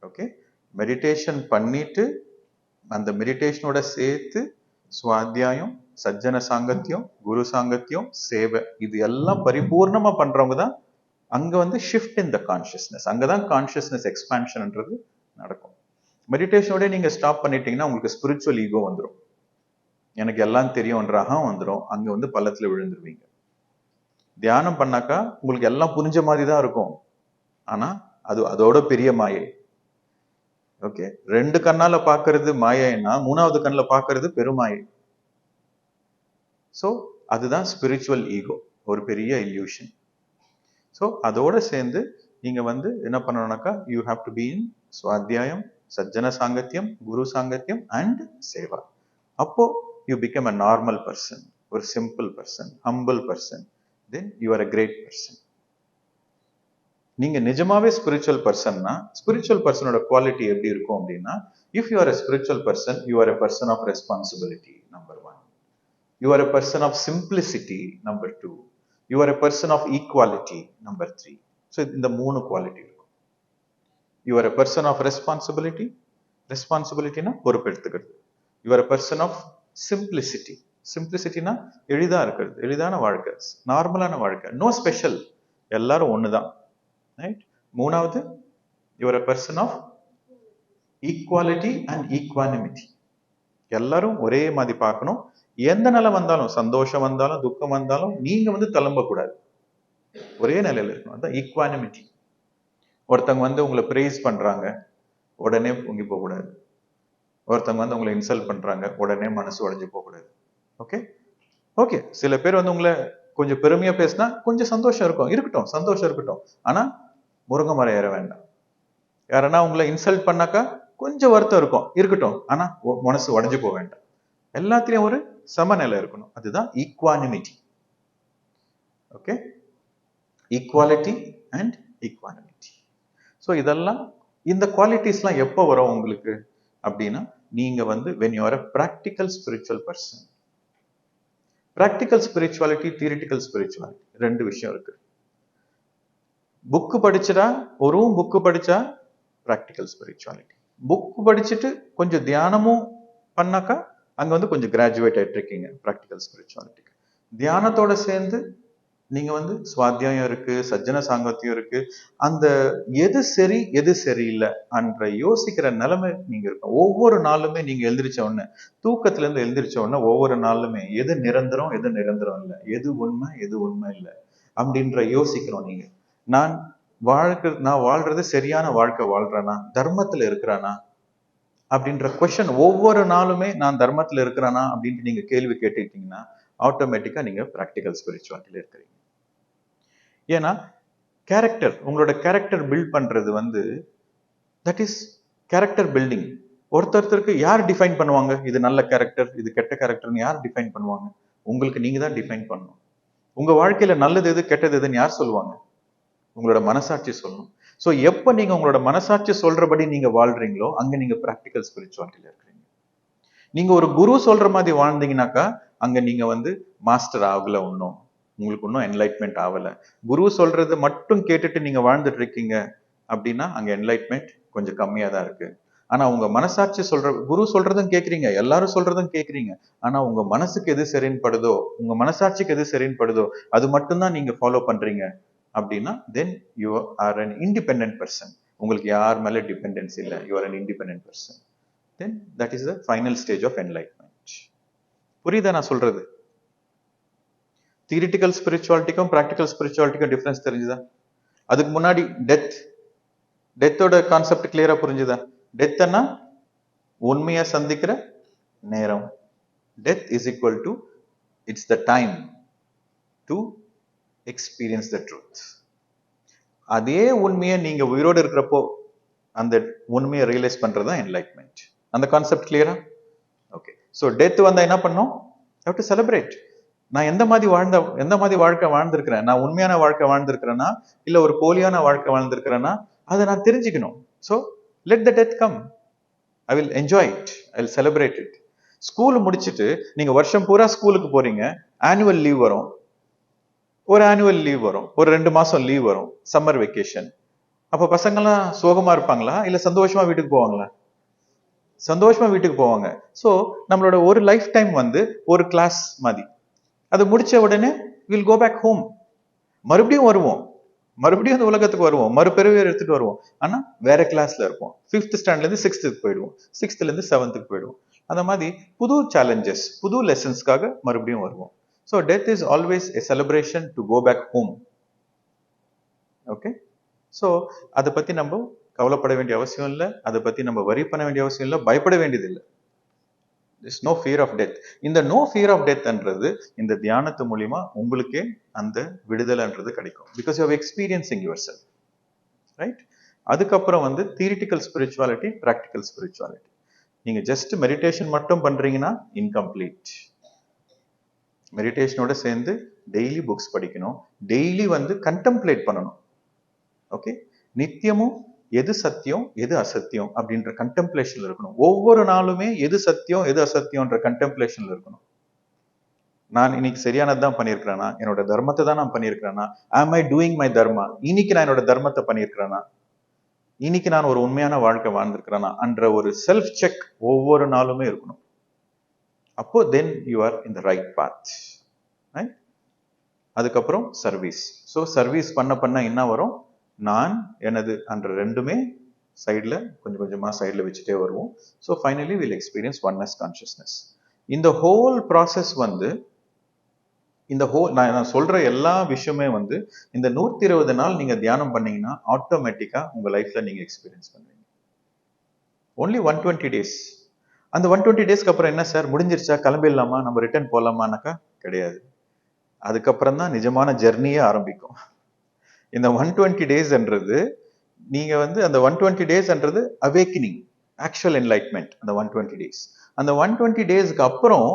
ஓகே, மெடிடேஷன் பண்ணிட்டு அந்த மெடிடேஷனோட சேர்த்து சுவாத்தியாயம், சஜ்ஜன சாங்கத்தியம், குரு சாங்கத்தியம், சேவை, இது எல்லாம் பரிபூர்ணமா பண்றவங்க தான் அங்க வந்து ஷிஃப்ட் இன் த கான்சியஸ்னஸ். அங்கதான் கான்சியஸ்னஸ் எக்ஸ்பான்ஷன்ன்றது நடக்கும். மெடிடேஷனோட நீங்க ஸ்டாப் பண்ணிட்டீங்கன்னா உங்களுக்கு ஸ்பிரிச்சுவல் ஈகோ வந்துடும். எனக்கு எல்லாம் தெரியும்ன்ற அகம் வந்துடும். அங்க வந்து பள்ளத்துல விழுந்துருவீங்க. தியானம் பண்ணாக்கா உங்களுக்கு எல்லாம் புரிஞ்ச மாதிரி தான் இருக்கும். ஆனா அதோட பெரிய மாயை. ஓகே, 2 கண்ணால பாக்குறது மாயைன்னா 3வது கண்ணுல பாக்குறது பெருமாயை. சோ அதுதான் ஸ்பிரிச்சுவல் ஈகோ, ஒரு பெரிய இல்யூஷன். சோ அதோட சேர்ந்து நீங்க வந்து என்ன பண்ணணும்னாக்கா, you have to be in சுவாத்தியாயம், சஜ்ஜன சாங்கத்தியம், குரு சாங்கத்தியம் அண்ட் சேவா. அப்போ you become a normal person, ஒரு simple person, humble person, then you are a great person. நீங்க நிஜமாவே ஸ்பிரிச்சுவல் பர்சன்னா, ஸ்பிரிச்சுவல் பர்சனோட குவாலிட்டி எப்படி இருக்கும் அப்படின்னா, if you are a spiritual person, you are a person of responsibility, number 1. You are a person of simplicity, number 2. You are a person of equality, number 3. So இந்த 3 quality இருக்கும். You are a person of responsibility, ரெஸ்பான்சிபிலிட்டினா பொறுப்பெடுத்துக்கிறது. You are a person of simplicity, சிம்பிளிசிட்டினா எளிதா இருக்கிறது, எளிதான வாழ்க்கை, நார்மலான வாழ்க்கை, நோ ஸ்பெஷல், எல்லாரும் ஒண்ணுதான். ரைட். 3வது, you are a person of equality and equanimity. எல்லாரும் ஒரே மாதிரி பார்க்கணும். எந்த நிலை வந்தாலும், சந்தோஷம் வந்தாலும் துக்கம் வந்தாலும் நீங்க வந்து தளம்ப கூடாது, ஒரே நிலையில இருக்கணும். அதான் ஈக்வானிமிட்டி. ஒருத்தவங்க வந்து உங்களை பிரைஸ் பண்றாங்க, உடனே பொங்கி போக கூடாது. ஒருத்தவங்க வந்து உங்களை இன்சல்ட் பண்றாங்க, உடனே மனசு உடைஞ்சு போக கூடாது. ஓகே ஓகே, சில பேர் வந்து உங்களை கொஞ்சம் பெருமையா பேசினா கொஞ்சம் சந்தோஷம் இருக்கும், இருக்கட்டும், சந்தோஷம் இருக்கட்டும். ஆனா முருங்கை மரம் ஏற வேண்டாம். யாரன்னா உங்களை இன்சல்ட் பண்ணாக்கா கொஞ்சம் வருத்தம் இருக்கும், இருக்கட்டும். ஆனா மனசு உடைஞ்சு போக வேண்டாம். எல்லாத்திலையும் ஒரு சமநிலை இருக்கணும். அதுதான் equanimity. Okay, equality and equanimity. So இதெல்லாம், இந்த குவாலிட்டிஸ்லாம் எப்போ வரும் உங்களுக்கு அப்படின்னா, நீங்க வந்து when you are a practical spiritual person. practical spirituality, theoretical spirituality 2 விஷயம் இருக்கு. புக்கு படிச்சுட்டா, ஒரு புக்கு படிச்சா ப்ராக்டிக்கல் ஸ்பிரிச்சுவாலிட்டி. புக் படிச்சுட்டு கொஞ்சம் தியானமும் பண்ணாக்கா அங்க வந்து கொஞ்சம் கிராஜுவேட் ஆயிட்டு இருக்கீங்க ப்ராக்டிக்கல் ஸ்பிரிச்சுவாலிட்டிக்கு. தியானத்தோட சேர்ந்து நீங்க வந்து சுவாத்தியாயம் இருக்கு, சஜ்ஜன சாங்கத்தியம் இருக்கு. அந்த எது சரி எது சரியில்லை என்ற யோசிக்கிற நிலைமை நீங்க இருக்கும். ஒவ்வொரு நாளுமே நீங்க எழுந்திரிச்ச உடனே, தூக்கத்துல இருந்து எழுந்திரிச்ச உடனே ஒவ்வொரு நாளுமே எது நிரந்தரம் எது நிரந்தரம் இல்லை, எது உண்மை எது உண்மை இல்லை அப்படின்ற யோசிக்கிறோம். நீங்க நான் வாழ்றது சரியான வாழ்க்கை வாழ்றேனா, தர்மத்துல இருக்கிறானா அப்படின்ற கொஸ்டின் ஒவ்வொரு நாளுமே நான் தர்மத்துல இருக்கிறானா அப்படின்ட்டு நீங்க கேள்வி கேட்டுக்கிட்டீங்கன்னா ஆட்டோமேட்டிக்கா நீங்க ப்ராக்டிக்கல் ஸ்பிரிச்சுவாலிட்டியில இருக்கிறீங்க. ஏன்னா கேரக்டர், உங்களோட கேரக்டர் பில்ட் பண்றது வந்து தட் இஸ் கேரக்டர் பில்டிங். ஒருத்தருக்கு யார் டிஃபைன் பண்ணுவாங்க இது நல்ல கேரக்டர் இது கெட்ட கேரக்டர்னு யார் டிஃபைன் பண்ணுவாங்க? உங்களுக்கு நீங்க தான் டிஃபைன் பண்ணணும். உங்க வாழ்க்கையில நல்லது எது கெட்டது எதுன்னு யார் சொல்லுவாங்க? உங்களோட மனசாட்சி சொல்லணும். ஸோ எப்போ நீங்க உங்களோட மனசாட்சி சொல்றபடி நீங்க வாழ்றீங்களோ அங்க நீங்க ப்ராக்டிக்கல் ஸ்பிரிச்சுவாலிட்டியில இருக்கிறீங்க. நீங்க ஒரு குரு சொல்ற மாதிரி வாழ்ந்தீங்கன்னாக்கா அங்க நீங்க வந்து மாஸ்டர் ஆகல, ஒன்றும் உங்களுக்கு இன்னும் என்லைட்மெண்ட் ஆகல. குரு சொல்றது மட்டும் கேட்டுட்டு நீங்க வாழ்ந்துட்டு இருக்கீங்க அப்படின்னா அங்க என்லைட்மெண்ட் கொஞ்சம் கம்மியா தான் இருக்கு. ஆனா உங்க மனசாட்சி சொல்ற, குரு சொல்றதும் கேட்குறீங்க, எல்லாரும் சொல்றதும் கேட்குறீங்க, ஆனா உங்க மனசுக்கு எது சரின்னு படுதோ, உங்க மனசாட்சிக்கு எது சரின்னு படுதோ அது மட்டும்தான் நீங்க ஃபாலோ பண்றீங்க அப்படின்னா then you are an independent person. உங்களுக்கு யார் மேல டிபெண்டன்ஸ் இல்லை, you are an independent person. Then that is the final stage of enlightenment. புரியுதா நான் சொல்றது? தியரிட்டிக்கல் ஸ்பிரிச்சுவாலிட்டிக்கும் ப்ராக்டிக்கல் ஸ்பிரிச்சுவாலிட்டிக்கும் டிஃபரன்ஸ் தெரிஞ்சுதா? அதுக்கு முன்னாடி டெத்தோட கான்செப்ட் கிளியரா புரிஞ்சுதா? டெத்னா உண்மையா சந்திக்கிற நேரம். Death is equal to it's the time to experience the truth. அதே உண்மையை நீங்க உயிரோடு இருக்கிறப்போ அந்த உண்மையை ரியலைஸ் பண்றதுதான் என்லைட்மெண்ட். அந்த கான்செப்ட் கிளியரா? ஓகே. ஸோ டெத் வந்தா என்ன பண்ணும்? How to celebrate. நான் எந்த மாதிரி வாழ்க்கை வாழ்ந்திருக்கிறேன், நான் உண்மையான வாழ்க்கை வாழ்ந்திருக்கிறேன்னா இல்ல ஒரு போலியான வாழ்க்கை வாழ்ந்திருக்கிறேன்னா அதை நான் தெரிஞ்சுக்கணும். So let the death come, I will enjoy it, I will celebrate it. School முடிச்சுட்டு நீங்க வருஷம் பூரா ஸ்கூலுக்கு போறீங்க, ஆனுவல் லீவ் வரும், ஒரு 2 மாசம் லீவ் வரும், சம்மர் வெக்கேஷன். அப்ப பசங்கள்லாம் சோகமா இருப்பாங்களா இல்ல சந்தோஷமா வீட்டுக்கு போவாங்களா? சந்தோஷமா வீட்டுக்கு போவாங்க. ஸோ நம்மளோட ஒரு லைஃப் டைம் வந்து ஒரு கிளாஸ் மாதிரி. அது முடிச்ச உடனே வில் கோ பேக் ஹோம். மறுபடியும் வருவோம், மறுபடியும் அந்த உலகத்துக்கு வருவோம், மறுபிறவி எடுத்துட்டு வருவோம். ஆனா வேற கிளாஸ்ல இருப்போம். 5th ஸ்டாண்டர்ட்ல இருந்து 6th போயிடுவோம், 6thல இருந்து 7th போயிடுவோம். அந்த மாதிரி புது சேலஞ்சஸ், புது லெசன்ஸ்க்காக மறுபடியும் வருவோம். So death is always a celebration to go back home. Okay, so அதை பத்தி நம்ம கவலைப்பட வேண்டிய அவசியம் இல்லை, அதை பத்தி நம்ம வரி பண்ண வேண்டிய அவசியம் இல்லை, பயப்பட வேண்டியது இல்லை. There's no fear of death. இந்த no fear of death என்றது இந்த தியானத்து மூலியமா உங்களுக்கே அந்த விடுதலைன்றது கிடைக்கும். Because you are experiencing yourself. Right? அதுக்கப்புறம் வந்து தியரிட்டிக்கல் ஸ்பிரிச்சுவாலிட்டி, ப்ராக்டிக்கல் ஸ்பிரிச்சுவாலிட்டி. நீங்க ஜஸ்ட் மெடிடேஷன் மட்டும் பண்றீங்கன்னா இன்கம்ப்ளீட். மெடிடேஷனோட சேர்ந்து டெய்லி புக்ஸ் படிக்கணும், டெய்லி வந்து கண்டெம்ப்ளேட் பண்ணணும். ஓகே, நித்தியமும் எது சத்தியம் எது அசத்தியம் அப்படின்ற கண்டெம்ப்ளேஷன்ல இருக்கணும். ஒவ்வொரு நாளுமே எது சத்தியம் எது அசத்தியம்ன்ற கண்டெம்ப்ளேஷன்ல இருக்கணும். நான் இன்னைக்கு சரியானதுதான் பண்ணியிருக்கிறேனா, என்னோட தர்மத்தை தான் நான் பண்ணியிருக்கிறேனா, am I doing my dharma? இன்னைக்கு நான் என்னோட தர்மத்தை பண்ணியிருக்கிறேனா, இன்னைக்கு நான் ஒரு உண்மையான வாழ்க்கை வாழ்ந்திருக்கிறேனா என்ற ஒரு செல்ஃப் செக் ஒவ்வொரு நாளுமே இருக்கணும். அப்போ then you are in the right path. அதுக்கப்புறம் சர்வீஸ். ஸோ சர்வீஸ் பண்ண பண்ண என்ன வரும், நான் எனது என்ற ரெண்டுமே சைடில் கொஞ்சம் கொஞ்சமாக சைடில் வச்சுட்டே வருவோம். So finally will experience oneness consciousness. இந்த ஹோல் ப்ராசஸ் வந்து நான் சொல்ற எல்லா விஷயமே வந்து இந்த 120 நாள் நீங்க தியானம் பண்ணீங்கன்னா ஆட்டோமேட்டிக்கா உங்க லைஃப்ல நீங்க எக்ஸ்பீரியன்ஸ் பண்ணுவீங்க. Only 120 days. அந்த 120 டேஸ்க்கு அப்புறம் என்ன சார் முடிஞ்சிருச்சா, கிளம்பிடலாமா, நம்ம ரிட்டர்ன் போகலாமானாக்கா கிடையாது. அதுக்கப்புறம் தான் நிஜமான ஜெர்னியே ஆரம்பிக்கும். இந்த 120 டேஸ்ன்றது நீங்க வந்து அந்த 120 டேஸ்ன்றது அவேக்கனிங், ஆக்சுவல் என்லைட்மெண்ட். அந்த 120 டேஸ், அந்த 120 டேஸ்க்கு அப்புறம்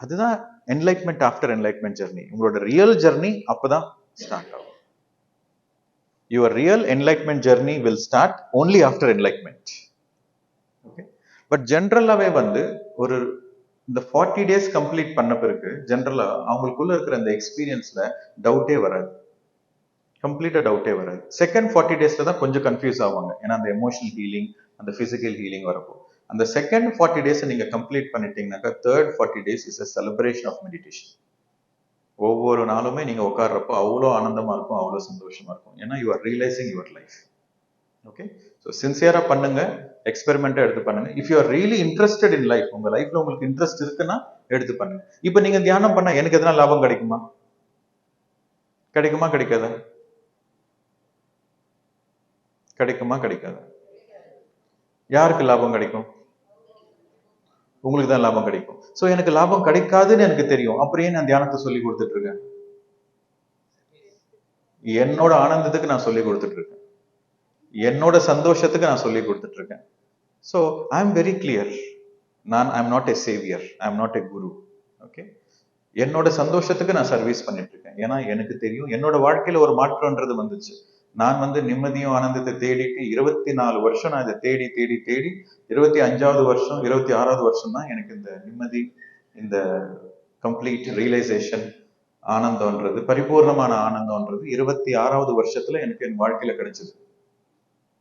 அதுதான் என்லைட்மெண்ட் ஆஃப்டர் என்லைட்மெண்ட் ஜெர்னி. உங்களோட ரியல் ஜெர்னி அப்பதான் ஸ்டார்ட் ஆகும். Your real enlightenment journey will start only after enlightenment. Okay, but ஜென்ரலாவே வந்து ஒரு இந்த 40 டேஸ் கம்ப்ளீட் பண்ண பிறகு ஜென்ரலா அவங்களுக்குள்ள இருக்கிற அந்த எக்ஸ்பீரியன்ஸ்ல டவுட்டே வராது, கம்ப்ளீட்டா டவுட்டே வராது. செகண்ட் 40 டேஸ்ல தான் கொஞ்சம் கன்ஃபியூஸ் ஆவாங்க, ஏன்னா அந்த எமோஷனல் ஹீலிங் அந்த பிசிக்கல் ஹீலிங் வரப்போ. அந்த செகண்ட் 40 டேஸ் நீங்க கம்ப்ளீட் பண்ணிட்டீங்கன்னாக்கா third 40 days is a celebration of meditation. ஒவ்வொரு நாளுமே நீங்க உட்கார்றப்போ அவ்வளோ ஆனந்தமா இருக்கும், அவ்வளோ சந்தோஷமா இருக்கும். ஏன்னா you are realising your life. Okay, so சின்சியரா பண்ணுங்க, எக்ஸ்பெரிமெண்ட்டா எடுத்து பண்ணுங்க. If you are really interested in life, உங்க லைஃப்ல உங்களுக்கு இன்ட்ரெஸ்ட் இருக்குன்னா எடுத்து பண்ணுங்க. இப்போ நீங்க தியானம் பண்ணா எனக்கு எதனா லாபம் கிடைக்குமா, கிடைக்குமா கிடைக்காதா, கிடைக்குமா கிடைக்காதா? யாருக்கு லாபம் கிடைக்கும்? உங்களுக்கு தான் லாபம் கிடைக்கும். சோ எனக்கு லாபம் கிடைக்காதுன்னு எனக்கு தெரியும், அப்புறம் நான் தியானத்தை சொல்லி கொடுத்துட்டு இருக்கேன்? என்னோட ஆனந்தத்துக்கு நான் சொல்லி கொடுத்துட்டு இருக்கேன், என்னோட சந்தோஷத்துக்கு நான் சொல்லி கொடுத்துட்டு இருக்கேன். So I am very clear, I am not a Xavier, I am not a Guru. Okay, என்னோட சந்தோஷத்துக்கு நான் சர்வீஸ் பண்ணிட்டு இருக்கேன். ஏன்னா எனக்கு தெரியும் என்னோட வாழ்க்கையில ஒரு மாற்றம்ன்றது வந்துச்சு. நான் வந்து நிம்மதியும் ஆனந்தத்தை தேடிட்டு 24 வருஷம் நான் இதை தேடி தேடி தேடி 25வது வருஷம் 26வது வருஷம் தான் எனக்கு இந்த நிம்மதி, இந்த கம்ப்ளீட் ரியலைசேஷன், ஆனந்தம்ன்றது, பரிபூர்ணமான ஆனந்தம்ன்றது 26வது வருஷத்துல எனக்கு என் வாழ்க்கையில கிடைச்சது,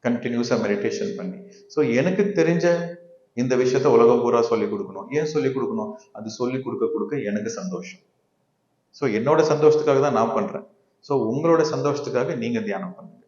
கண்டினியூஸா மெடிடேஷன் பண்ணி. ஸோ எனக்கு தெரிஞ்ச இந்த விஷயத்த உலகம் பூரா சொல்லிக் கொடுக்கணும். ஏன் சொல்லிக் கொடுக்கணும்? அது சொல்லிக் கொடுக்க கொடுக்க எனக்கு சந்தோஷம். ஸோ என்னோட சந்தோஷத்துக்காக தான் நான் பண்றேன். ஸோ உங்களோட சந்தோஷத்துக்காக நீங்க தியானம் பண்ணுங்க.